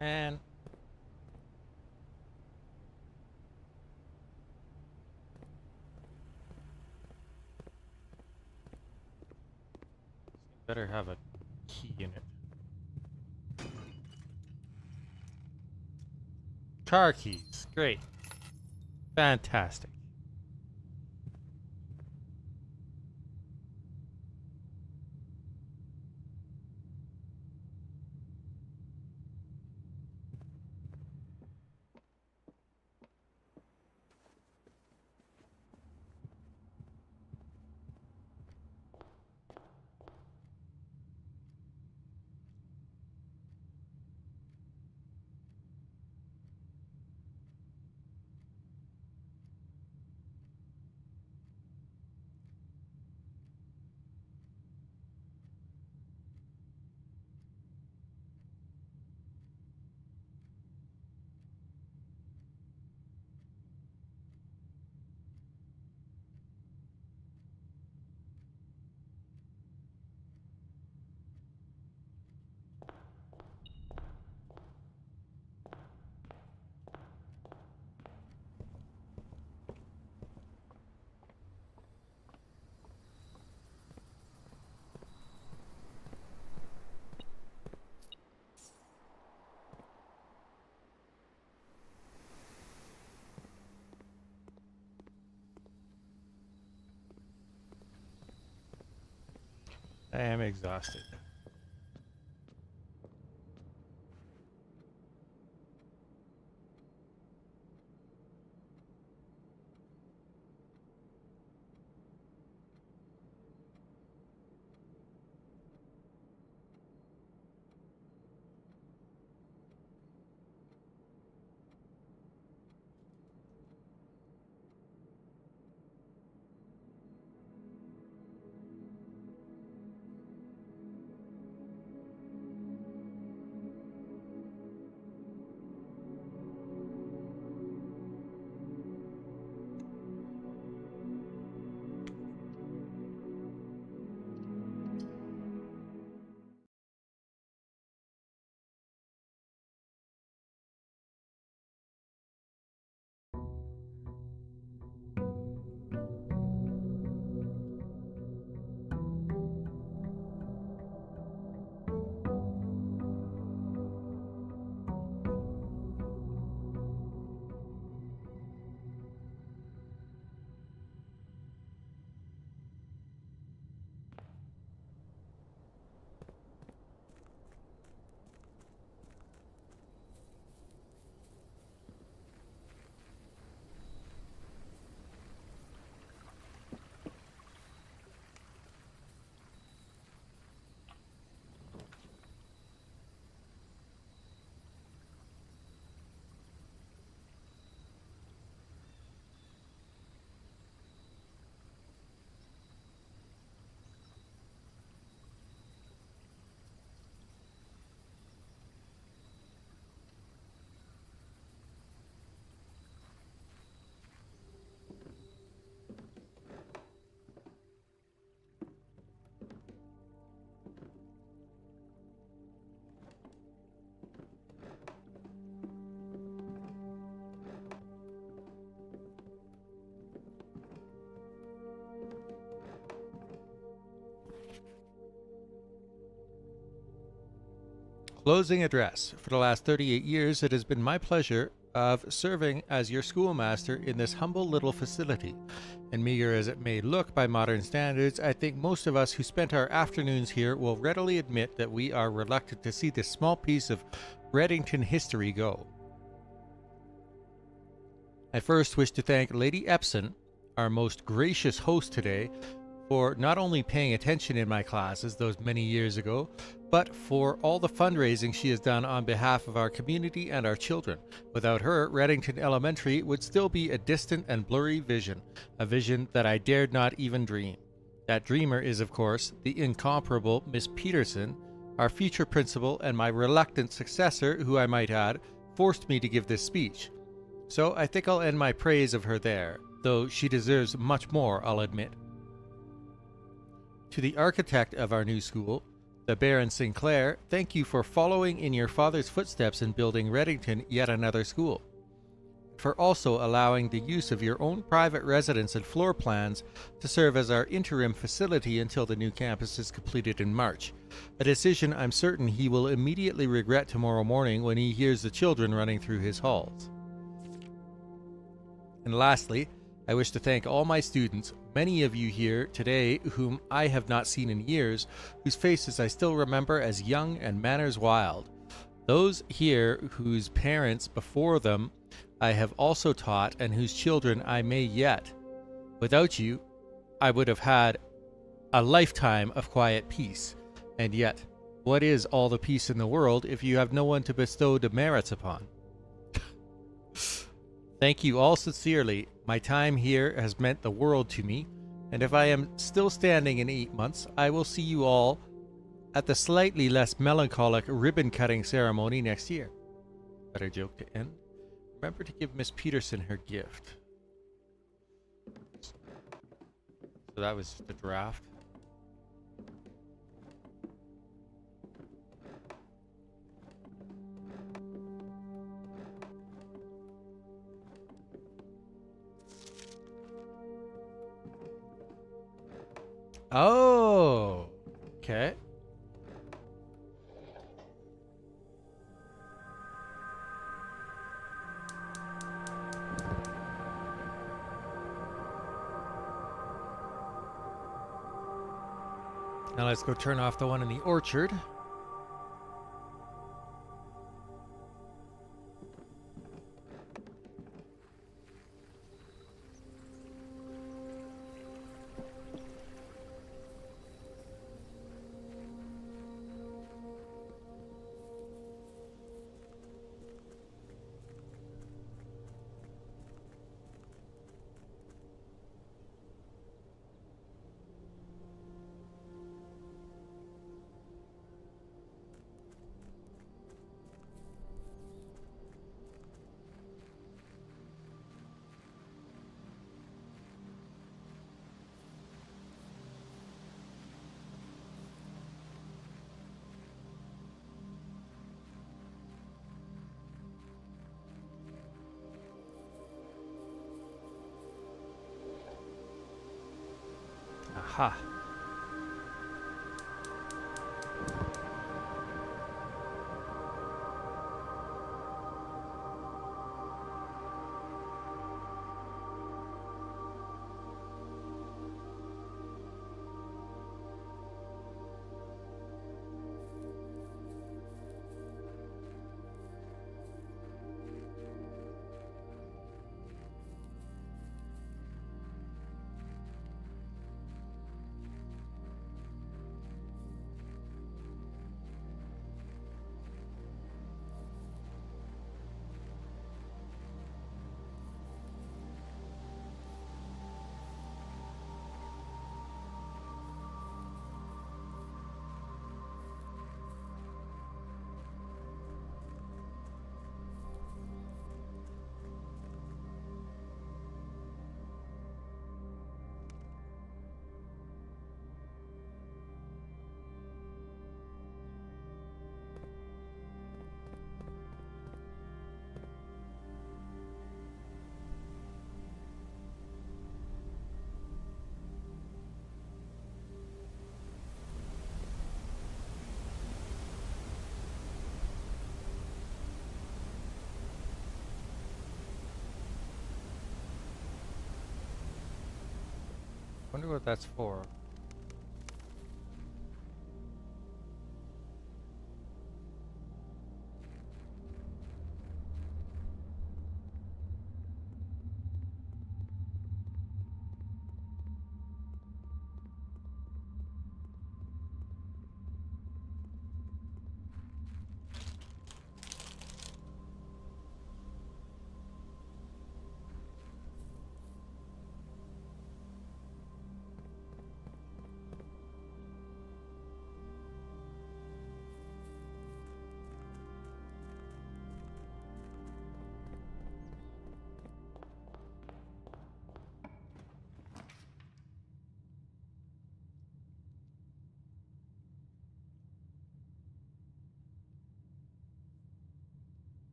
And better have a key in it. Car keys. Great. Fantastic. I am exhausted. Closing address. For the last 38 years, it has been my pleasure of serving as your schoolmaster in this humble little facility. And meager as it may look by modern standards, I think most of us who spent our afternoons here will readily admit that we are reluctant to see this small piece of Reddington history go. I first wish to thank Lady Epson, our most gracious host today, for not only paying attention in my classes those many years ago, but for all the fundraising she has done on behalf of our community and our children. Without her, Reddington Elementary would still be a distant and blurry vision, a vision that I dared not even dream. That dreamer is, of course, the incomparable Miss Peterson, our future principal and my reluctant successor, who I might add, forced me to give this speech. So I think I'll end my praise of her there, though she deserves much more, I'll admit. To the architect of our new school, The Baron Sinclair, thank you for following in your father's footsteps in building Reddington yet another school. For also allowing the use of your own private residence and floor plans to serve as our interim facility until the new campus is completed in March. A decision I'm certain he will immediately regret tomorrow morning when he hears the children running through his halls. And lastly, I wish to thank all my students, many of you here today whom I have not seen in years, whose faces I still remember as young and manners wild. Those here whose parents before them I have also taught and whose children I may yet. Without you, I would have had a lifetime of quiet peace. And yet, what is all the peace in the world if you have no one to bestow demerits upon? Thank you all sincerely. My time here has meant the world to me, and if I am still standing in 8 months, I will see you all at the slightly less melancholic ribbon-cutting ceremony next year. Better joke to end. Remember to give Miss Peterson her gift. So that was the draft. Oh, okay. Now let's go turn off the one in the orchard. Aha. Wonder what that's for.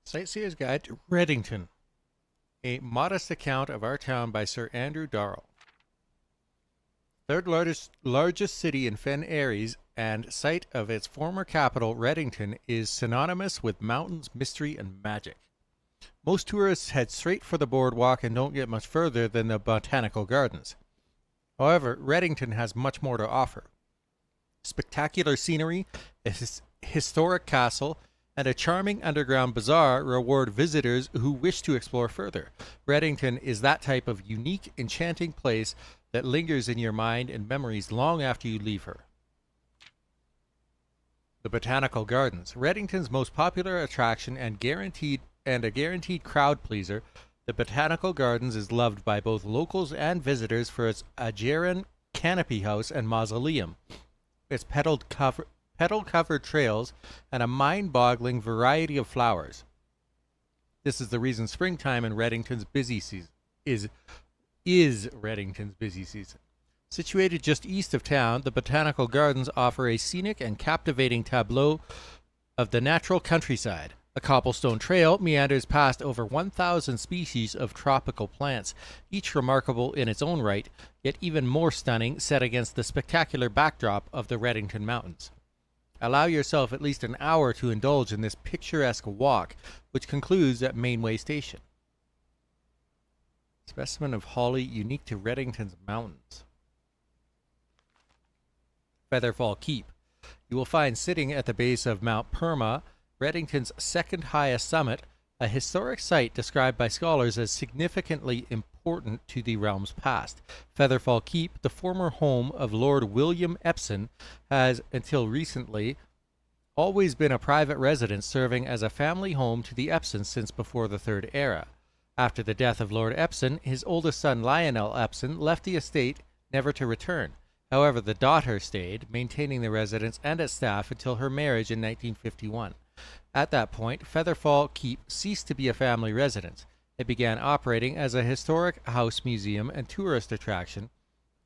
Sightseer's Guide to Reddington. A modest account of our town by Sir Andrew Darrell. Third largest city in Fen Aries and site of its former capital, Reddington, is synonymous with mountains, mystery, and magic. Most tourists head straight for the boardwalk and don't get much further than the botanical gardens. However, Reddington has much more to offer. Spectacular scenery, a historic castle, and a charming underground bazaar reward visitors who wish to explore further. Reddington is that type of unique, enchanting place that lingers in your mind and memories long after you leave her. The Botanical Gardens, Reddington's most popular attraction and a guaranteed crowd pleaser. The Botanical Gardens is loved by both locals and visitors for its Ajaran canopy house and mausoleum, its petal-covered trails, and a mind-boggling variety of flowers. This is the reason springtime in Reddington's busy season is Reddington's busy season. Situated just east of town, the Botanical Gardens offer a scenic and captivating tableau of the natural countryside. A cobblestone trail meanders past over 1,000 species of tropical plants, each remarkable in its own right, yet even more stunning set against the spectacular backdrop of the Reddington Mountains. Allow yourself at least an hour to indulge in this picturesque walk, which concludes at Mainway Station. Specimen of holly unique to Reddington's mountains. Featherfall Keep. You will find sitting at the base of Mount Perma, Reddington's second highest summit, a historic site described by scholars as significantly important to the realm's past. Featherfall Keep, the former home of Lord William Epsom, has, until recently, always been a private residence serving as a family home to the Epsons since before the Third Era. After the death of Lord Epsom, his oldest son Lionel Epsom left the estate, never to return. However, the daughter stayed, maintaining the residence and its staff until her marriage in 1951. At that point, Featherfall Keep ceased to be a family residence. It began operating as a historic house museum and tourist attraction,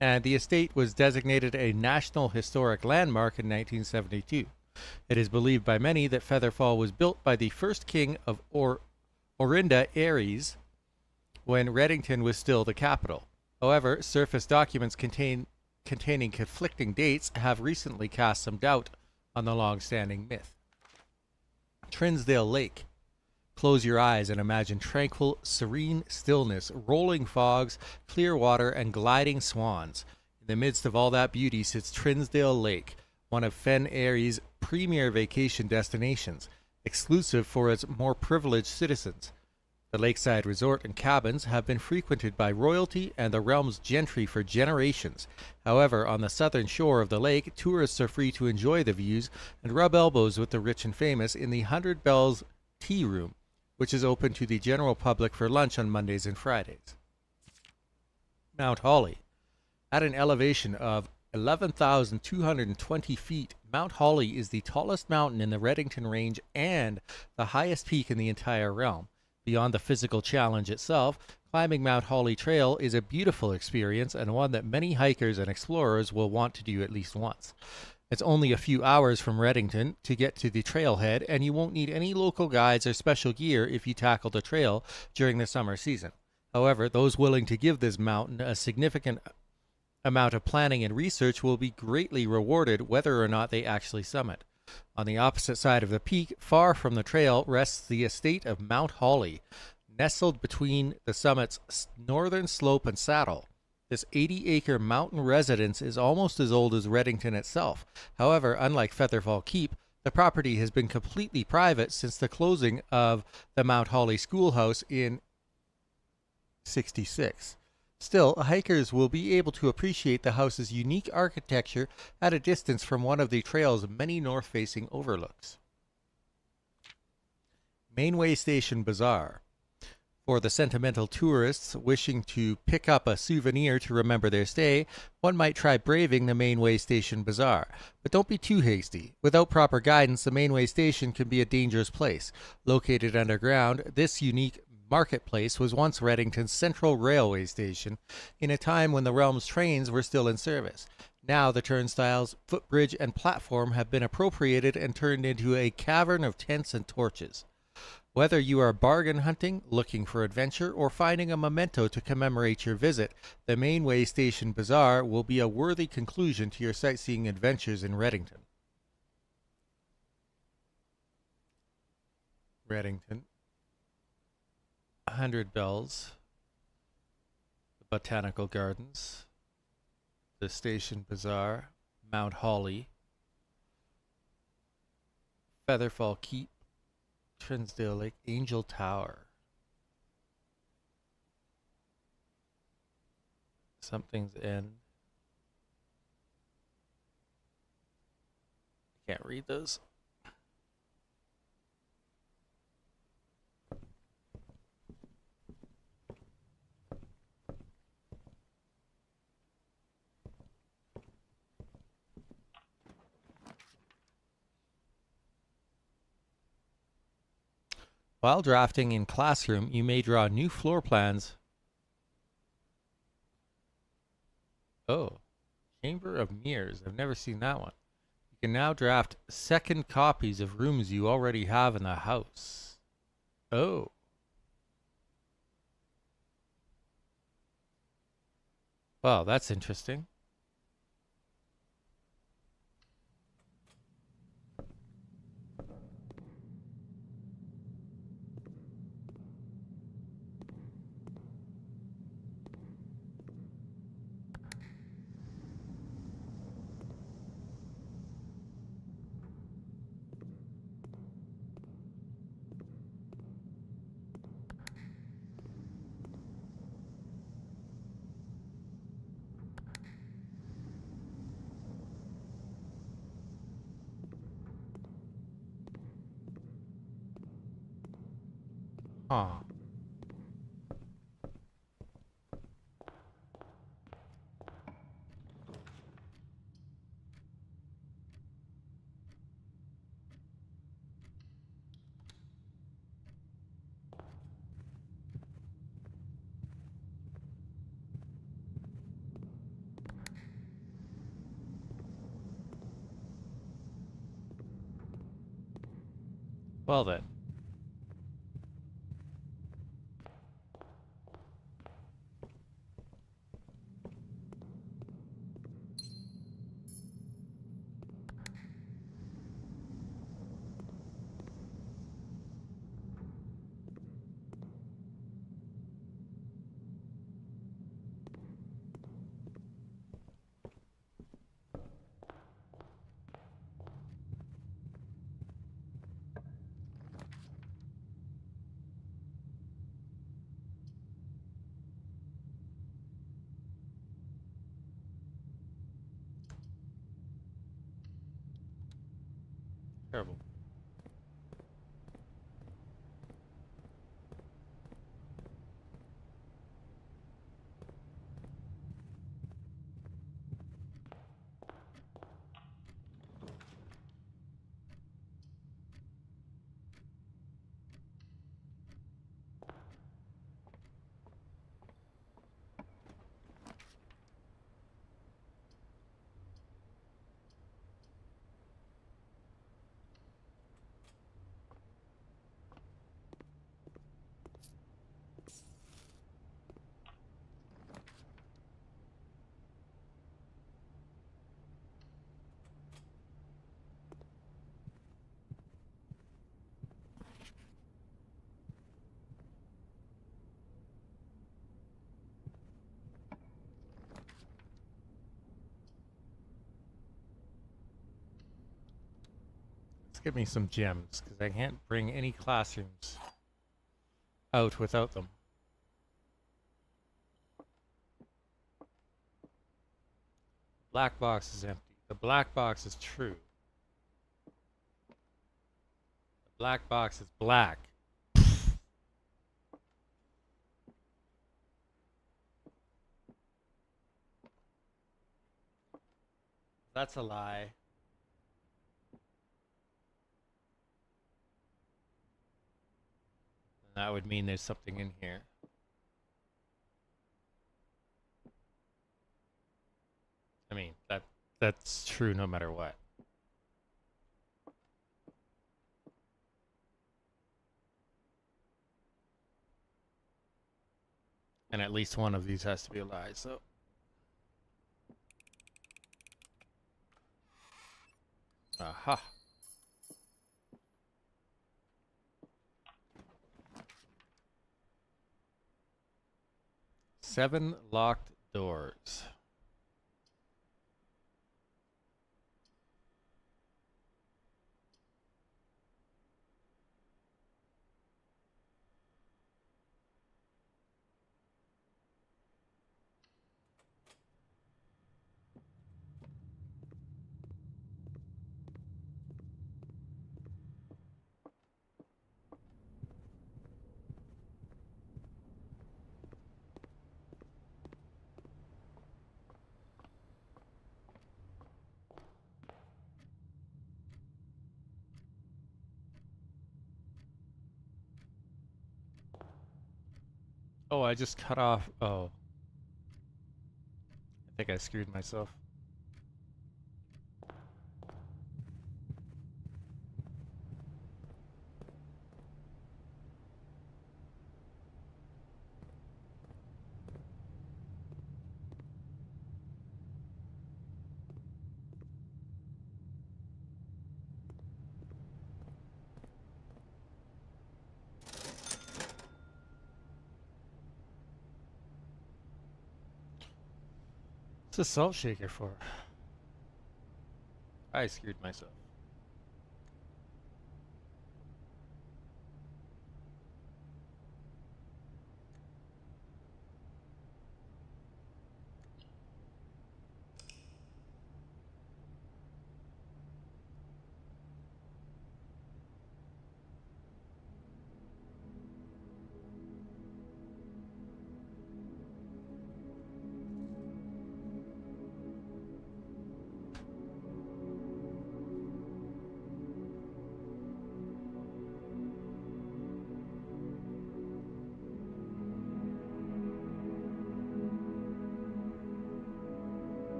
and the estate was designated a National Historic Landmark in 1972. It is believed by many that Featherfall was built by the first king of Orinda Aries when Reddington was still the capital. However, surface documents containing conflicting dates have recently cast some doubt on the long-standing myth. Trinsdale Lake. Close your eyes and imagine tranquil, serene stillness, rolling fogs, clear water, and gliding swans. In the midst of all that beauty sits Trinsdale Lake, one of Fen Aries' premier vacation destinations, exclusive for its more privileged citizens. The lakeside resort and cabins have been frequented by royalty and the realm's gentry for generations. However, on the southern shore of the lake, tourists are free to enjoy the views and rub elbows with the rich and famous in the 100 Bells Tea Room, which is open to the general public for lunch on Mondays and Fridays. Mount Holly. At an elevation of 11,220 feet, Mount Holly is the tallest mountain in the Reddington Range and the highest peak in the entire realm. Beyond the physical challenge itself, climbing Mount Holly Trail is a beautiful experience and one that many hikers and explorers will want to do at least once. It's only a few hours from Reddington to get to the trailhead, and you won't need any local guides or special gear if you tackle the trail during the summer season. However, those willing to give this mountain a significant amount of planning and research will be greatly rewarded whether or not they actually summit. On the opposite side of the peak, far from the trail, rests the estate of Mount Holly, nestled between the summit's northern slope and saddle. This 80-acre mountain residence is almost as old as Reddington itself. However, unlike Featherfall Keep, the property has been completely private since the closing of the Mount Holly Schoolhouse in 1966. Still, hikers will be able to appreciate the house's unique architecture at a distance from one of the trail's many north-facing overlooks. Mainway Station Bazaar. For the sentimental tourists wishing to pick up a souvenir to remember their stay, one might try braving the Mainway Station Bazaar. But don't be too hasty. Without proper guidance, the Mainway Station can be a dangerous place. Located underground, this unique marketplace was once Reddington's central railway station in a time when the realm's trains were still in service. Now the turnstiles, footbridge, and platform have been appropriated and turned into a cavern of tents and torches. Whether you are bargain hunting, looking for adventure, or finding a memento to commemorate your visit, the Mainway Station Bazaar will be a worthy conclusion to your sightseeing adventures in Reddington. Reddington. 100 Bells. The Botanical Gardens. The Station Bazaar. Mount Holly. Featherfall Keep. Trinsdale Lake, Angel Tower. Something's End. Can't read those. While drafting in Classroom, you may draw new floor plans. Oh, Chamber of Mirrors. I've never seen that one. You can now draft second copies of rooms you already have in the house. Oh. Wow, that's interesting. Huh. Well then. Terrible. Let's get me some gems, because I can't bring any classrooms out without them. Black box is empty. The black box is true. The black box is black. That's a lie. That would mean there's something in here. I mean, that's true no matter what. And at least one of these has to be a lie, so. Aha. Seven locked doors. Oh, I just cut off. Oh. I think I screwed myself. What's a salt shaker for? I screwed myself.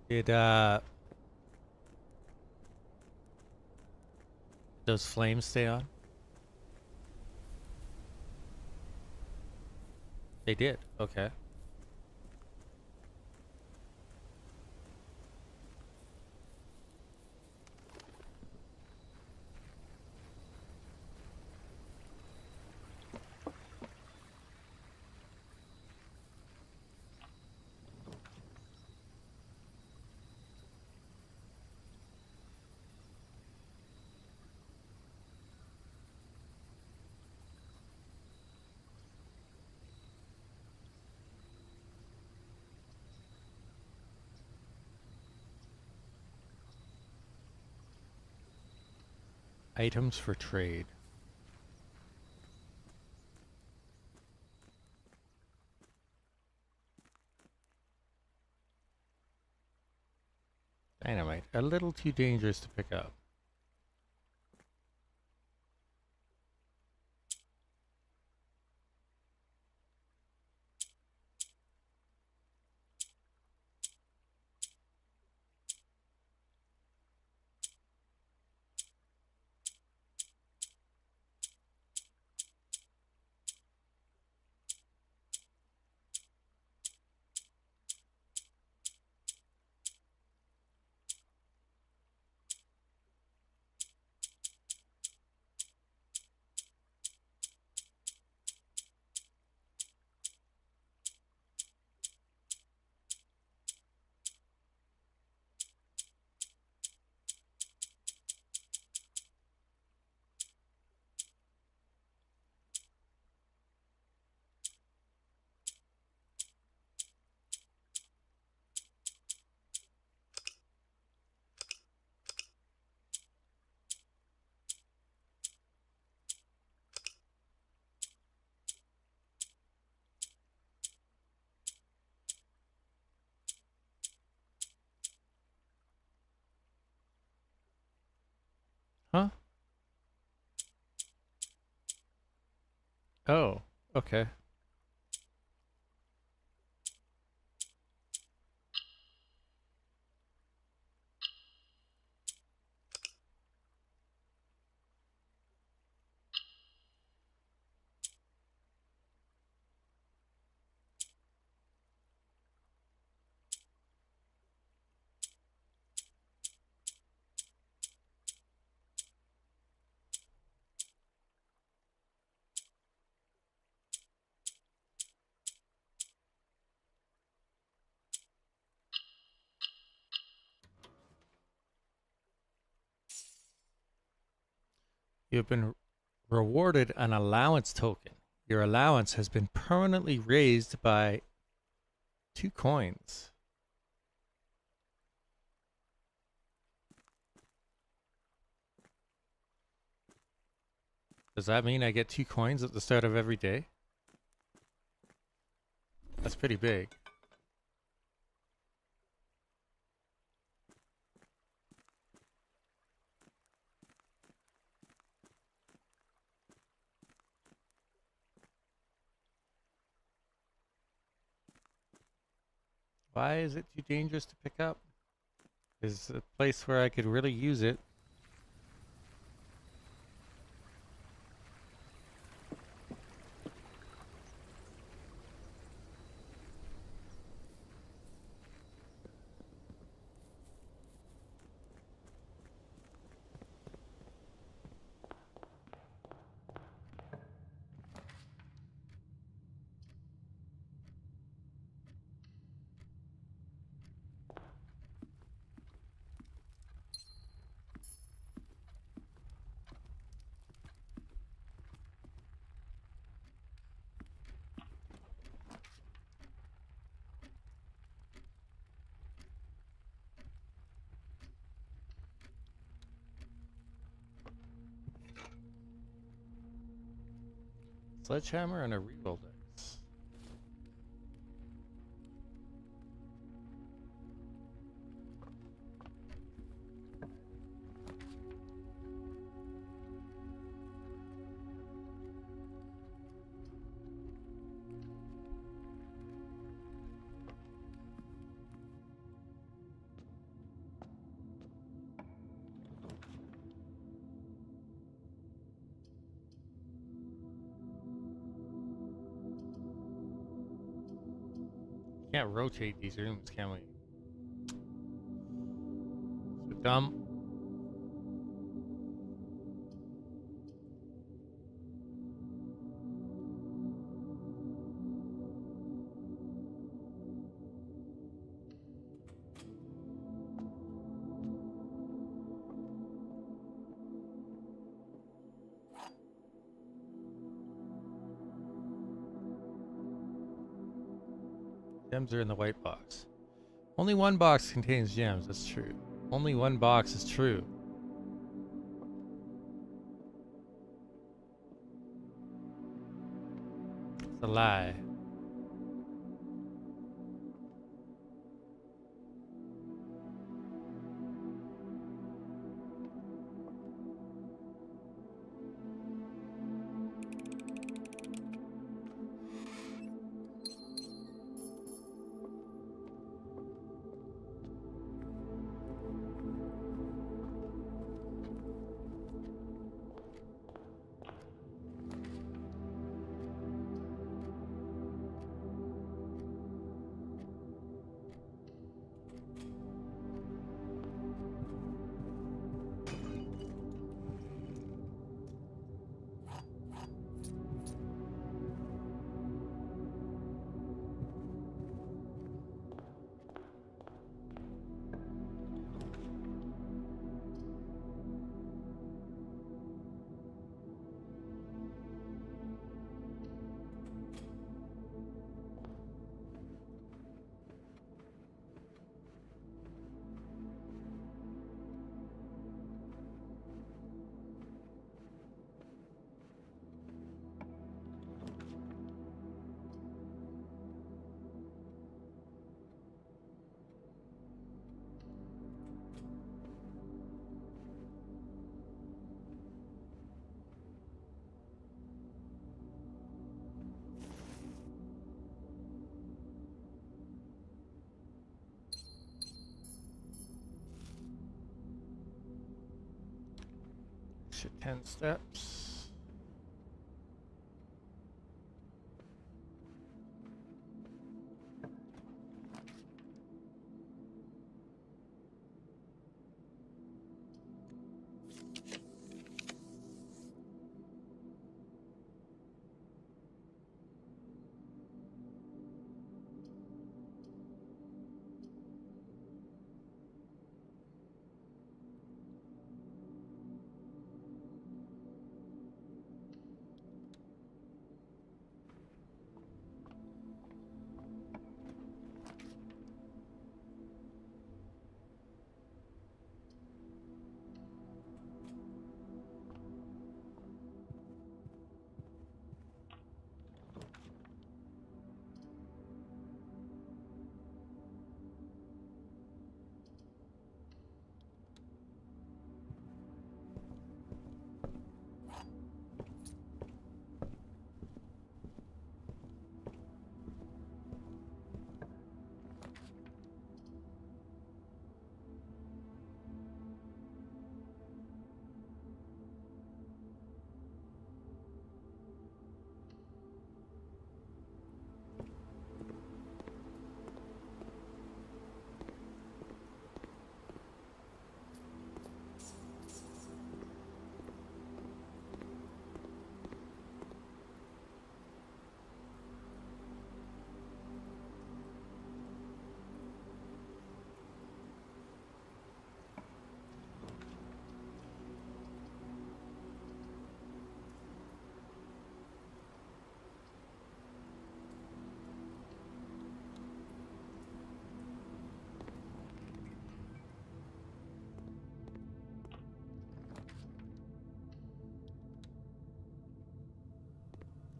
Did those flames stay on? They did. Okay. Items for trade. Dynamite. A little too dangerous to pick up. Oh, okay. You have been rewarded an allowance token. Your allowance has been permanently raised by 2 coins. Does that mean I get 2 coins at the start of every day? That's pretty big. Why is it too dangerous to pick up? Is a place where I could really use it. Sledgehammer and a reroll dice. Can't rotate these rooms, can we? So dumb. Gems are in the white box. Only one box contains gems, that's true. Only one box is true. It's a lie. Extra 10 steps.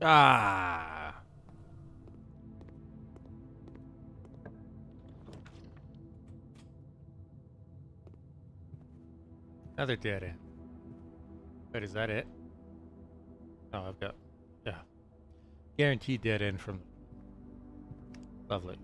Ah! Another dead end. But is that it? Oh, I've got... Yeah. Guaranteed dead end from... Lovely.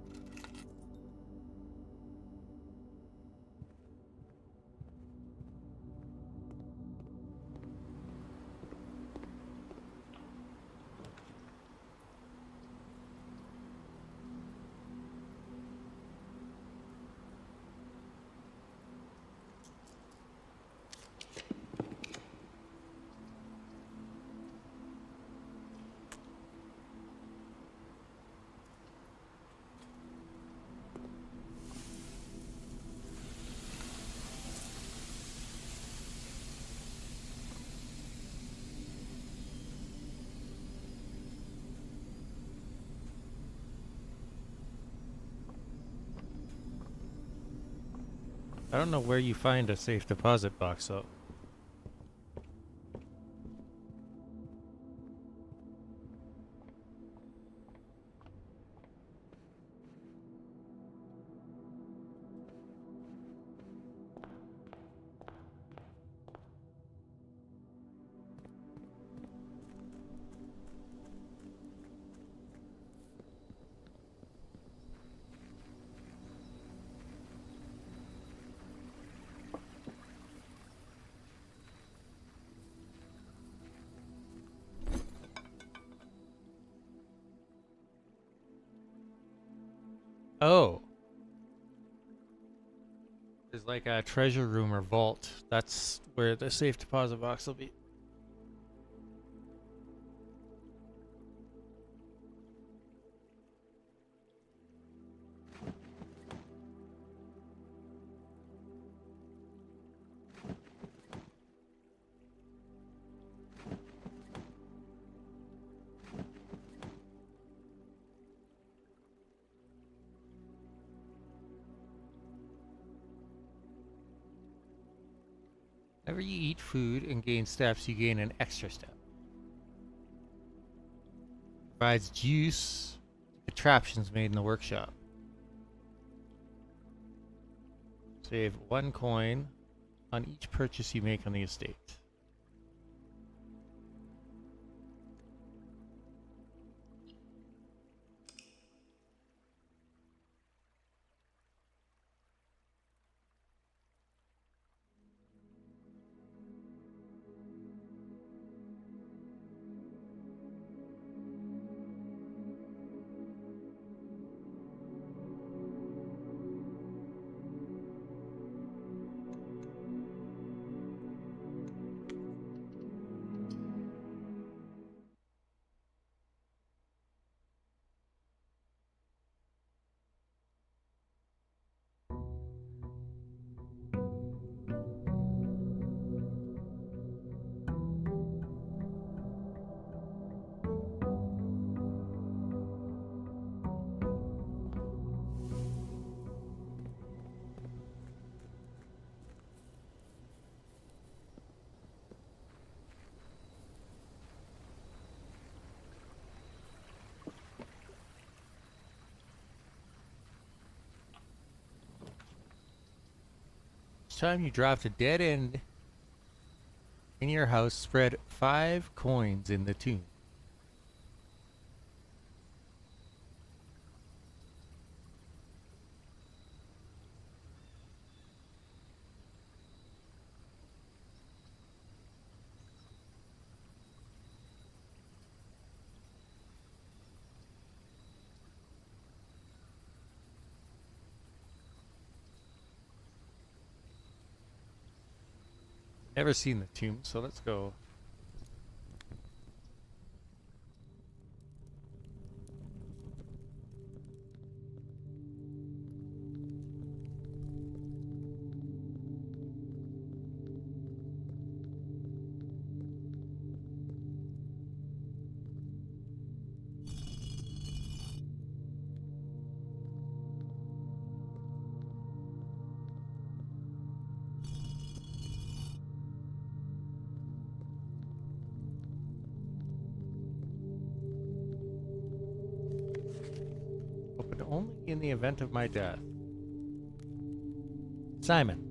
I don't know where you find a safe deposit box, though. Oh. There's like a treasure room or vault. That's where the safe deposit box will be. Whenever you eat food and gain steps, you gain an extra step. Provides juice to contraptions made in the workshop. Save 1 coin on each purchase you make on the estate. Each time you dropped a dead end in your house, spread 5 coins in the tomb. Never seen the tomb, so let's go. Open only in the event of my death. Simon.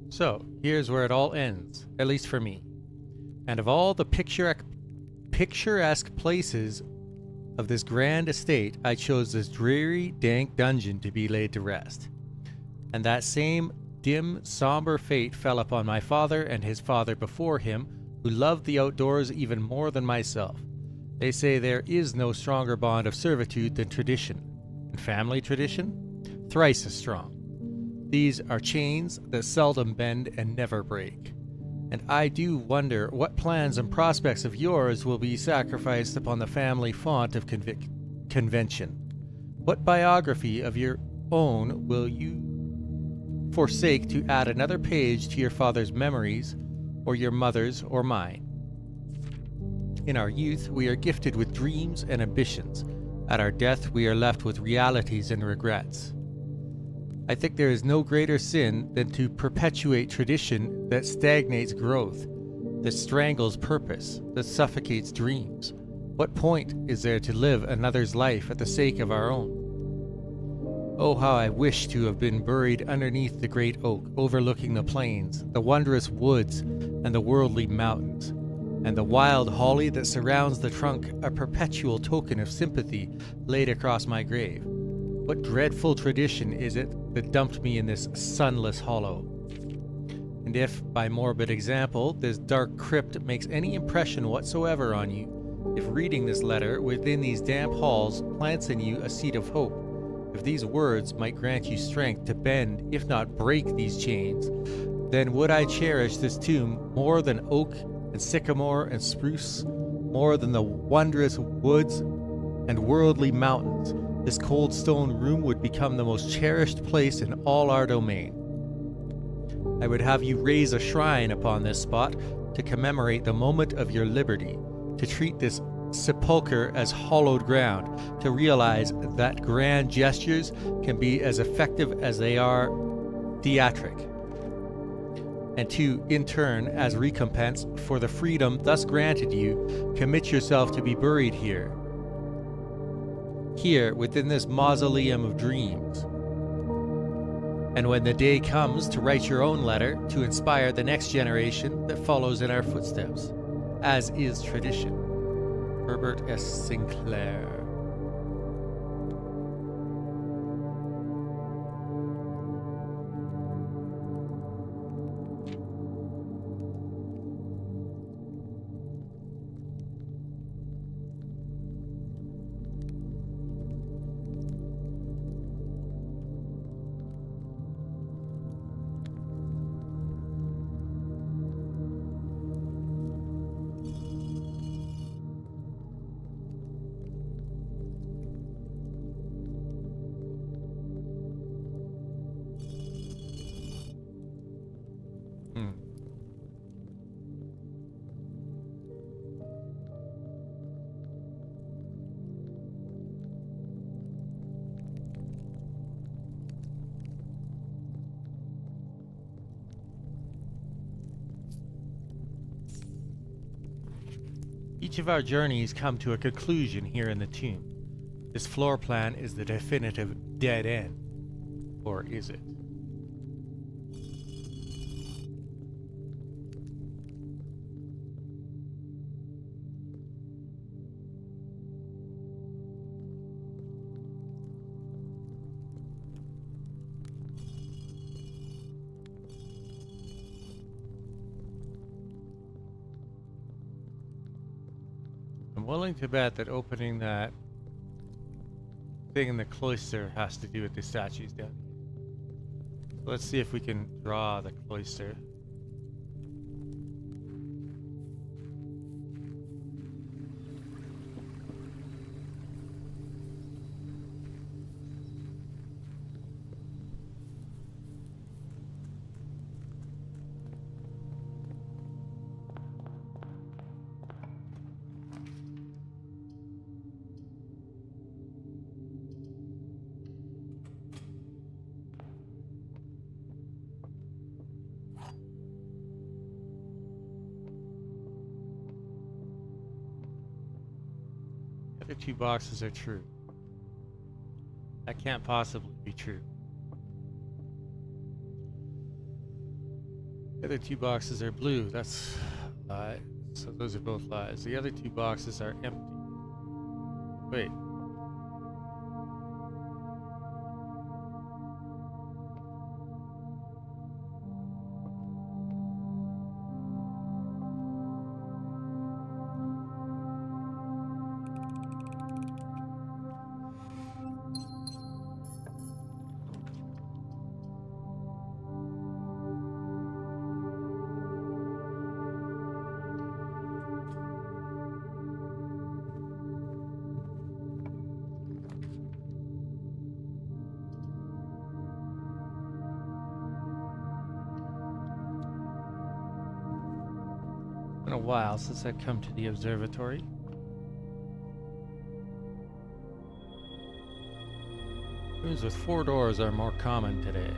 So, here's where it all ends, at least for me. And of all the picturesque places of this grand estate, I chose this dreary, dank dungeon to be laid to rest. And that same dim, somber fate fell upon my father and his father before him, who loved the outdoors even more than myself. They say there is no stronger bond of servitude than tradition, and family tradition, thrice as strong. These are chains that seldom bend and never break. And I do wonder what plans and prospects of yours will be sacrificed upon the family font of convention. What biography of your own will you forsake to add another page to your father's memories, or your mother's, or mine? In our youth, we are gifted with dreams and ambitions. At our death, we are left with realities and regrets. I think there is no greater sin than to perpetuate tradition that stagnates growth, that strangles purpose, that suffocates dreams. What point is there to live another's life at the sake of our own? Oh, how I wish to have been buried underneath the great oak, overlooking the plains, the wondrous woods, and the worldly mountains, and the wild holly that surrounds the trunk, a perpetual token of sympathy laid across my grave. What dreadful tradition is it that dumped me in this sunless hollow? And if, by morbid example, this dark crypt makes any impression whatsoever on you, if reading this letter within these damp halls plants in you a seed of hope, if these words might grant you strength to bend, if not break, these chains, then would I cherish this tomb more than oak and sycamore and spruce, more than the wondrous woods and worldly mountains. This cold stone room would become the most cherished place in all our domain. I would have you raise a shrine upon this spot to commemorate the moment of your liberty, to treat this sepulchre as hallowed ground, to realize that grand gestures can be as effective as they are theatric, and to, in turn, as recompense for the freedom thus granted you, commit yourself to be buried here, within this mausoleum of dreams. And when the day comes to write your own letter to inspire the next generation that follows in our footsteps, as is tradition. Herbert S. Sinclair. Each of our journeys come to a conclusion here in the tomb. This floor plan is the definitive dead end. Or is it? I'm willing to bet that opening that thing in the cloister has to do with the statues down here. Let's see if we can draw the cloister. The two boxes are true. That can't possibly be true. The other two boxes are blue. That's a lie. So those are both lies. The other two boxes are empty. Wait. Been a while since I've come to the observatory. Rooms with 4 doors are more common today.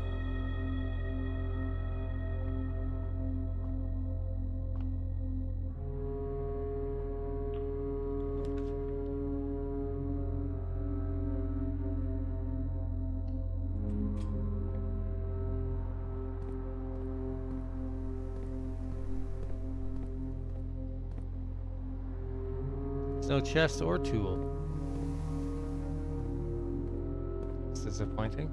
No chest or tool. It's disappointing.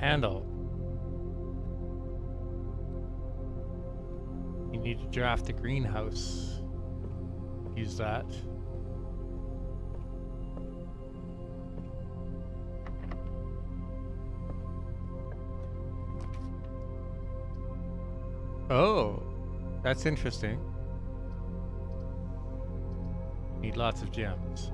Handle. You need to draft the greenhouse. Use that. Oh, that's interesting. Need lots of gems.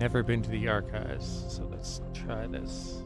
Never been to the archives, so let's try this.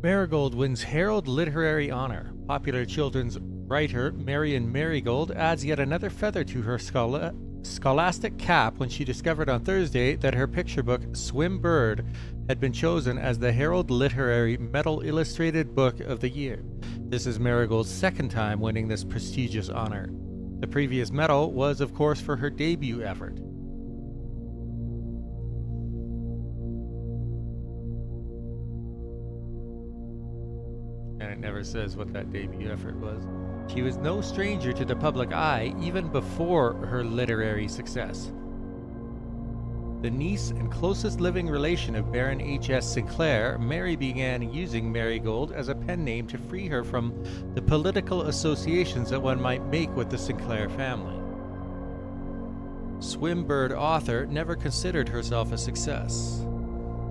Marigold wins Herald Literary Honor. Popular children's writer Marion Marigold adds yet another feather to her scholastic cap when she discovered on Thursday that her picture book, Swim Bird, had been chosen as the Herald Literary Medal Illustrated Book of the Year. This is Marigold's second time winning this prestigious honor. The previous medal was, of course, for her debut effort. And it never says what that debut effort was. She was no stranger to the public eye even before her literary success. The niece and closest living relation of Baron H.S. Sinclair, Mary began using Marigold as a pen name to free her from the political associations that one might make with the Sinclair family. Swimbird author never considered herself a success.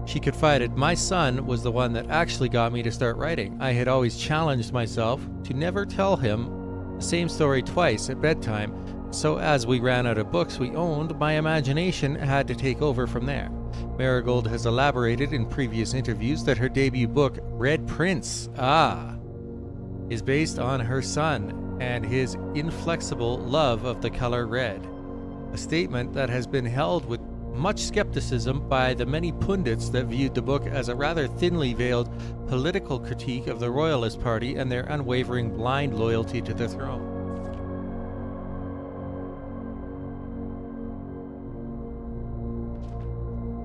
She confided, "My son was the one that actually got me to start writing. I had always challenged myself to never tell him the same story twice at bedtime, so as we ran out of books we owned, my imagination had to take over from there." Marigold has elaborated in previous interviews that her debut book, Red Prince, is based on her son and his inflexible love of the color red, a statement that has been held with much skepticism by the many pundits that viewed the book as a rather thinly veiled political critique of the Royalist Party and their unwavering blind loyalty to the throne.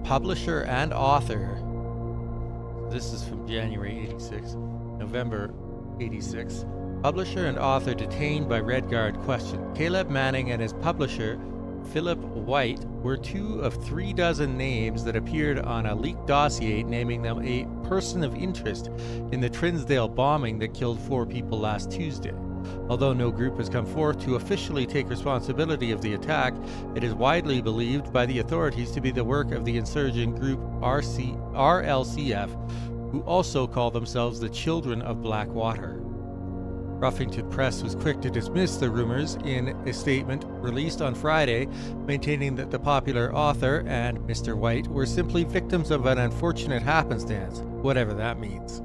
Publisher and author. This is from January 86, November 86. Publisher and author detained by Red Guard question. Caleb Manning and his publisher Philip White were 2 of 3 dozen names that appeared on a leaked dossier naming them a person of interest in the Trinsdale bombing that killed 4 people last Tuesday. Although no group has come forth to officially take responsibility of the attack, it is widely believed by the authorities to be the work of the insurgent group RLCF, who also call themselves the Children of Blackwater. Ruffington Press was quick to dismiss the rumors in a statement released on Friday, maintaining that the popular author and Mr. White were simply victims of an unfortunate happenstance, whatever that means.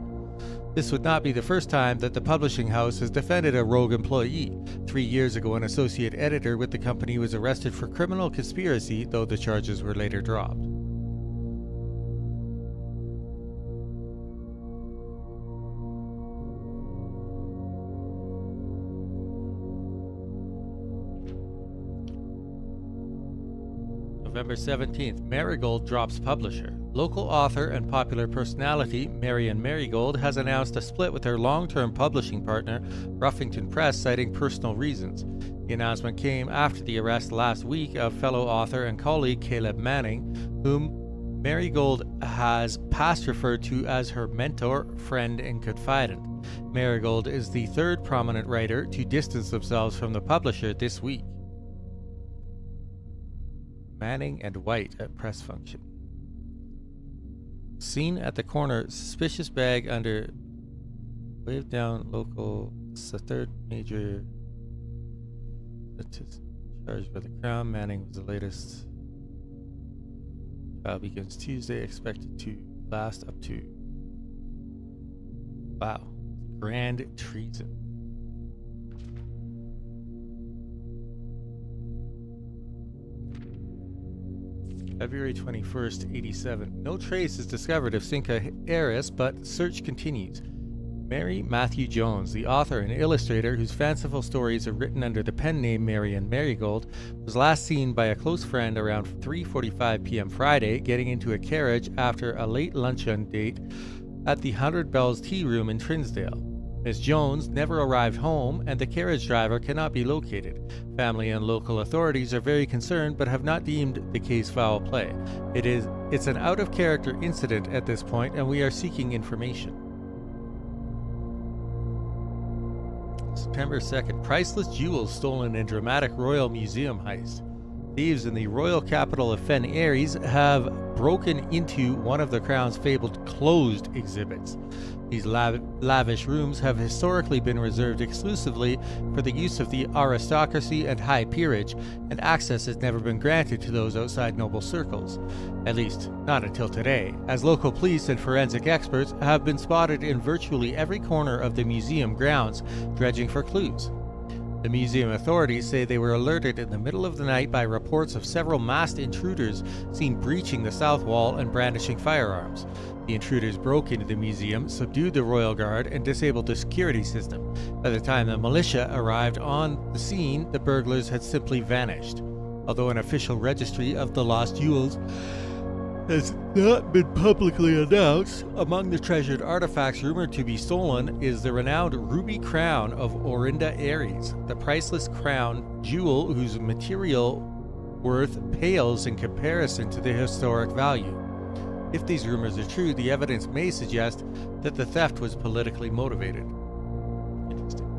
This would not be the first time that the publishing house has defended a rogue employee. 3 years ago, an associate editor with the company was arrested for criminal conspiracy, though the charges were later dropped. November 17th, Marigold drops publisher. Local author and popular personality Marion Marigold has announced a split with her long-term publishing partner, Ruffington Press, citing personal reasons. The announcement came after the arrest last week of fellow author and colleague Caleb Manning, whom Marigold has past referred to as her mentor, friend, and confidant. Marigold is the 3rd prominent writer to distance themselves from the publisher this week. Manning and White at press function. Seen at the corner, suspicious bag under wave down local, it's the 3rd major charged by the Crown. Manning was the latest. Trial begins Tuesday, expected to last up to grand treason. February 21st, 87. No trace is discovered of Cinca heiress, but search continues. Mary Matthew Jones, the author and illustrator whose fanciful stories are written under the pen name Marion Marigold, was last seen by a close friend around 3:45 p.m. Friday, getting into a carriage after a late luncheon date at the 100 Bells Tea Room in Trinsdale. Miss Jones never arrived home, and the carriage driver cannot be located. Family and local authorities are very concerned but have not deemed the case foul play. It's an out-of-character incident at this point, and we are seeking information. September 2nd. Priceless jewels stolen in dramatic Royal Museum heist. Thieves in the royal capital of Fen Aries have broken into one of the Crown's fabled closed exhibits. These lavish rooms have historically been reserved exclusively for the use of the aristocracy and high peerage, and access has never been granted to those outside noble circles. At least, not until today, as local police and forensic experts have been spotted in virtually every corner of the museum grounds, dredging for clues. The museum authorities say they were alerted in the middle of the night by reports of several masked intruders seen breaching the south wall and brandishing firearms. The intruders broke into the museum, subdued the royal guard, and disabled the security system. By the time the militia arrived on the scene, the burglars had simply vanished. Although an official registry of the lost jewels has not been publicly announced, among the treasured artifacts rumored to be stolen is the renowned ruby crown of Orinda Aries, the priceless crown jewel whose material worth pales in comparison to the historic value. If these rumors are true, the evidence may suggest that the theft was politically motivated. Interesting.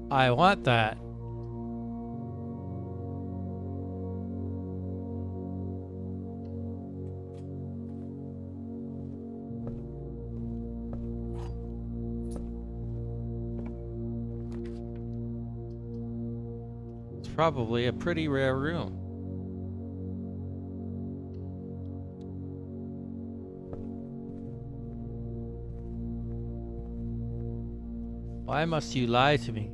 I want that. It's probably a pretty rare room. Why must you lie to me?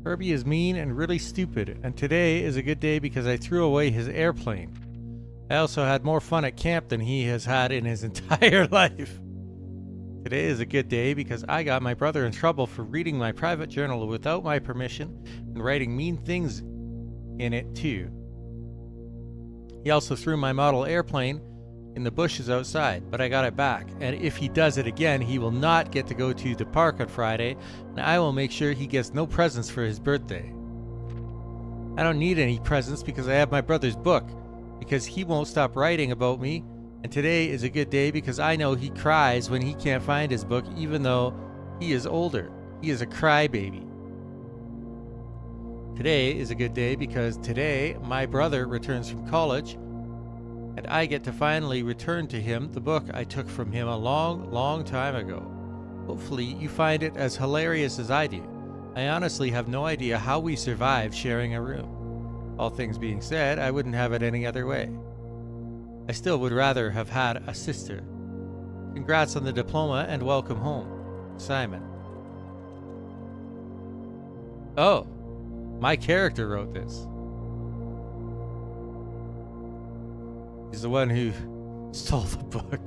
Herbie is mean and really stupid, and today is a good day because I threw away his airplane. I also had more fun at camp than he has had in his entire life. Today is a good day because I got my brother in trouble for reading my private journal without my permission and writing mean things in it too. He also threw my model airplane in the bushes outside, but I got it back, and if he does it again, he will not get to go to the park on Friday, and I will make sure he gets no presents for his birthday. I don't need any presents because I have my brother's book, because he won't stop writing about me, and today is a good day because I know he cries when he can't find his book even though he is older. He is a crybaby. Today is a good day because today my brother returns from college, and I get to finally return to him the book I took from him a long, long time ago. Hopefully you find it as hilarious as I do. I honestly have no idea how we survived sharing a room. All things being said, I wouldn't have it any other way. I still would rather have had a sister. Congrats on the diploma and welcome home. Simon. Oh, my character wrote this. He's the one who stole the book.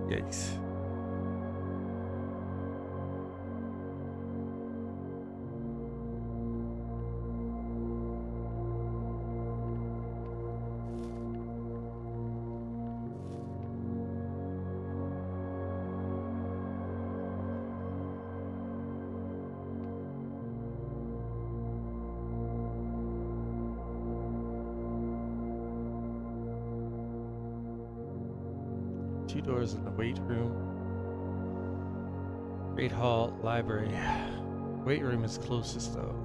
Yikes. 2 doors in the weight room. Great hall, library. Weight room is closest though.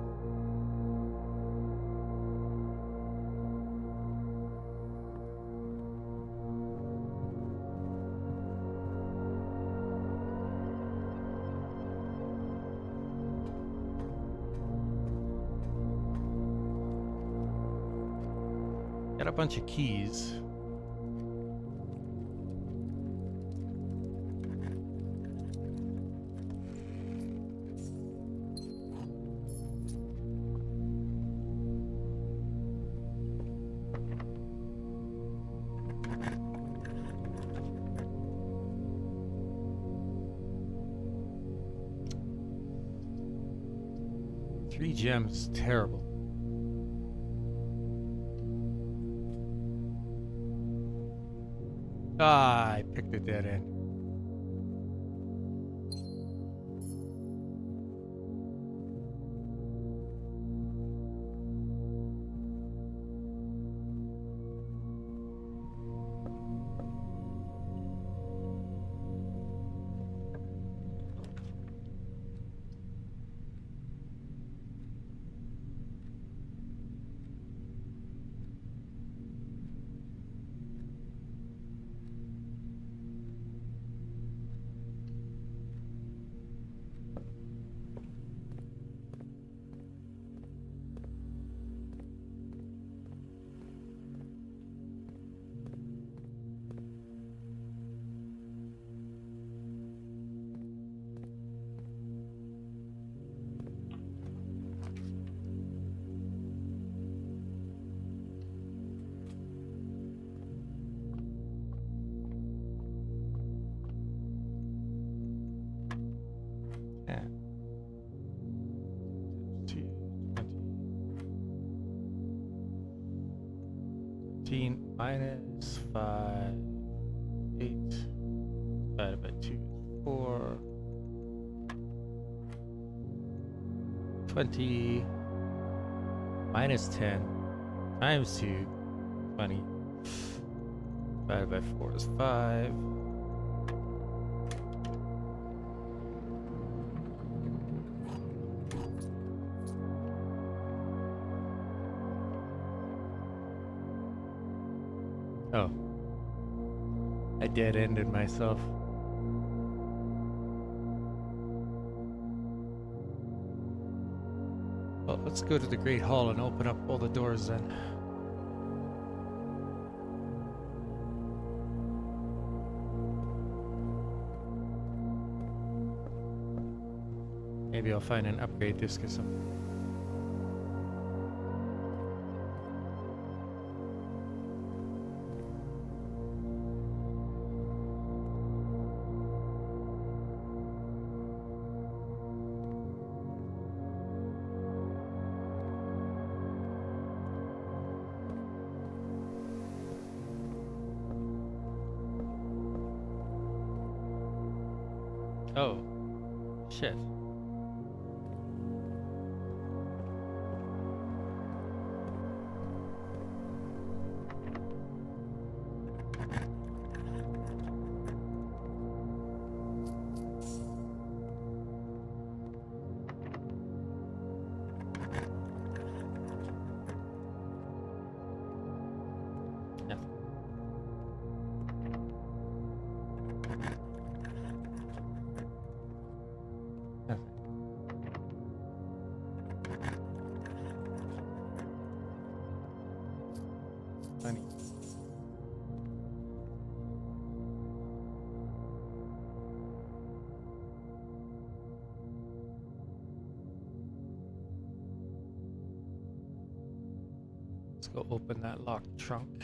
Got a bunch of keys. Three gems, terrible. Ah, I picked a dead end. Yeah. 2, 20. 15 minus 5, 8, divided by 2, 4. 20 minus 10 times 2, 20. Divided by 4 is 5. Oh. I dead-ended myself. Well, let's go to the Great Hall and open up all the doors then. Maybe I'll find an upgrade disc or something. Oh, shit. Yeah. Funny. Let's go open that locked trunk.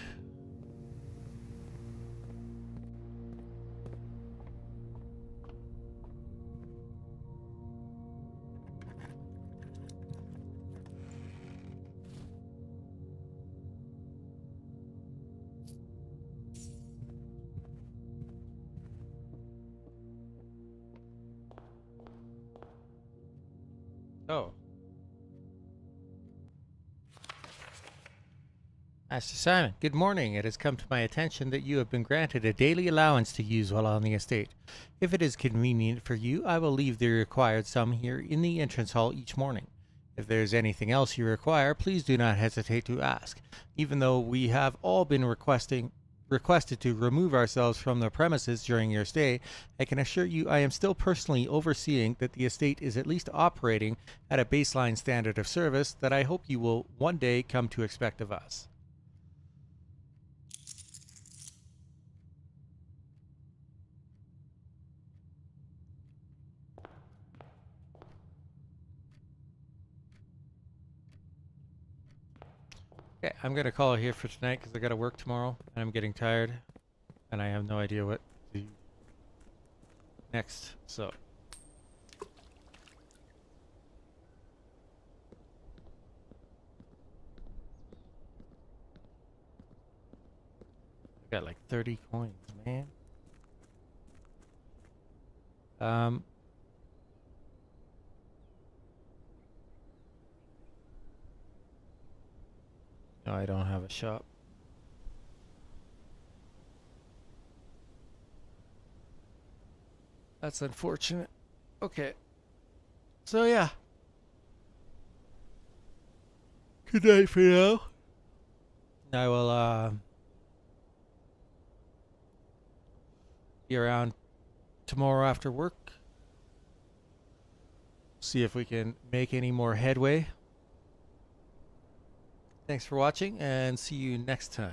Oh. Master Simon, good morning. It has come to my attention that you have been granted a daily allowance to use while on the estate. If it is convenient for you, I will leave the required sum here in the entrance hall each morning. If there is anything else you require, please do not hesitate to ask. Even though we have all been requested to remove ourselves from the premises during your stay, I can assure you I am still personally overseeing that the estate is at least operating at a baseline standard of service that I hope you will one day come to expect of us. Okay, I'm going to call it here for tonight because I got to work tomorrow and I'm getting tired and I have no idea what to do next. So, I got like 30 coins, man. No, I don't have a shop. That's unfortunate. Okay. So yeah. Good night for now. I will be around tomorrow after work. See if we can make any more headway. Thanks for watching and see you next time.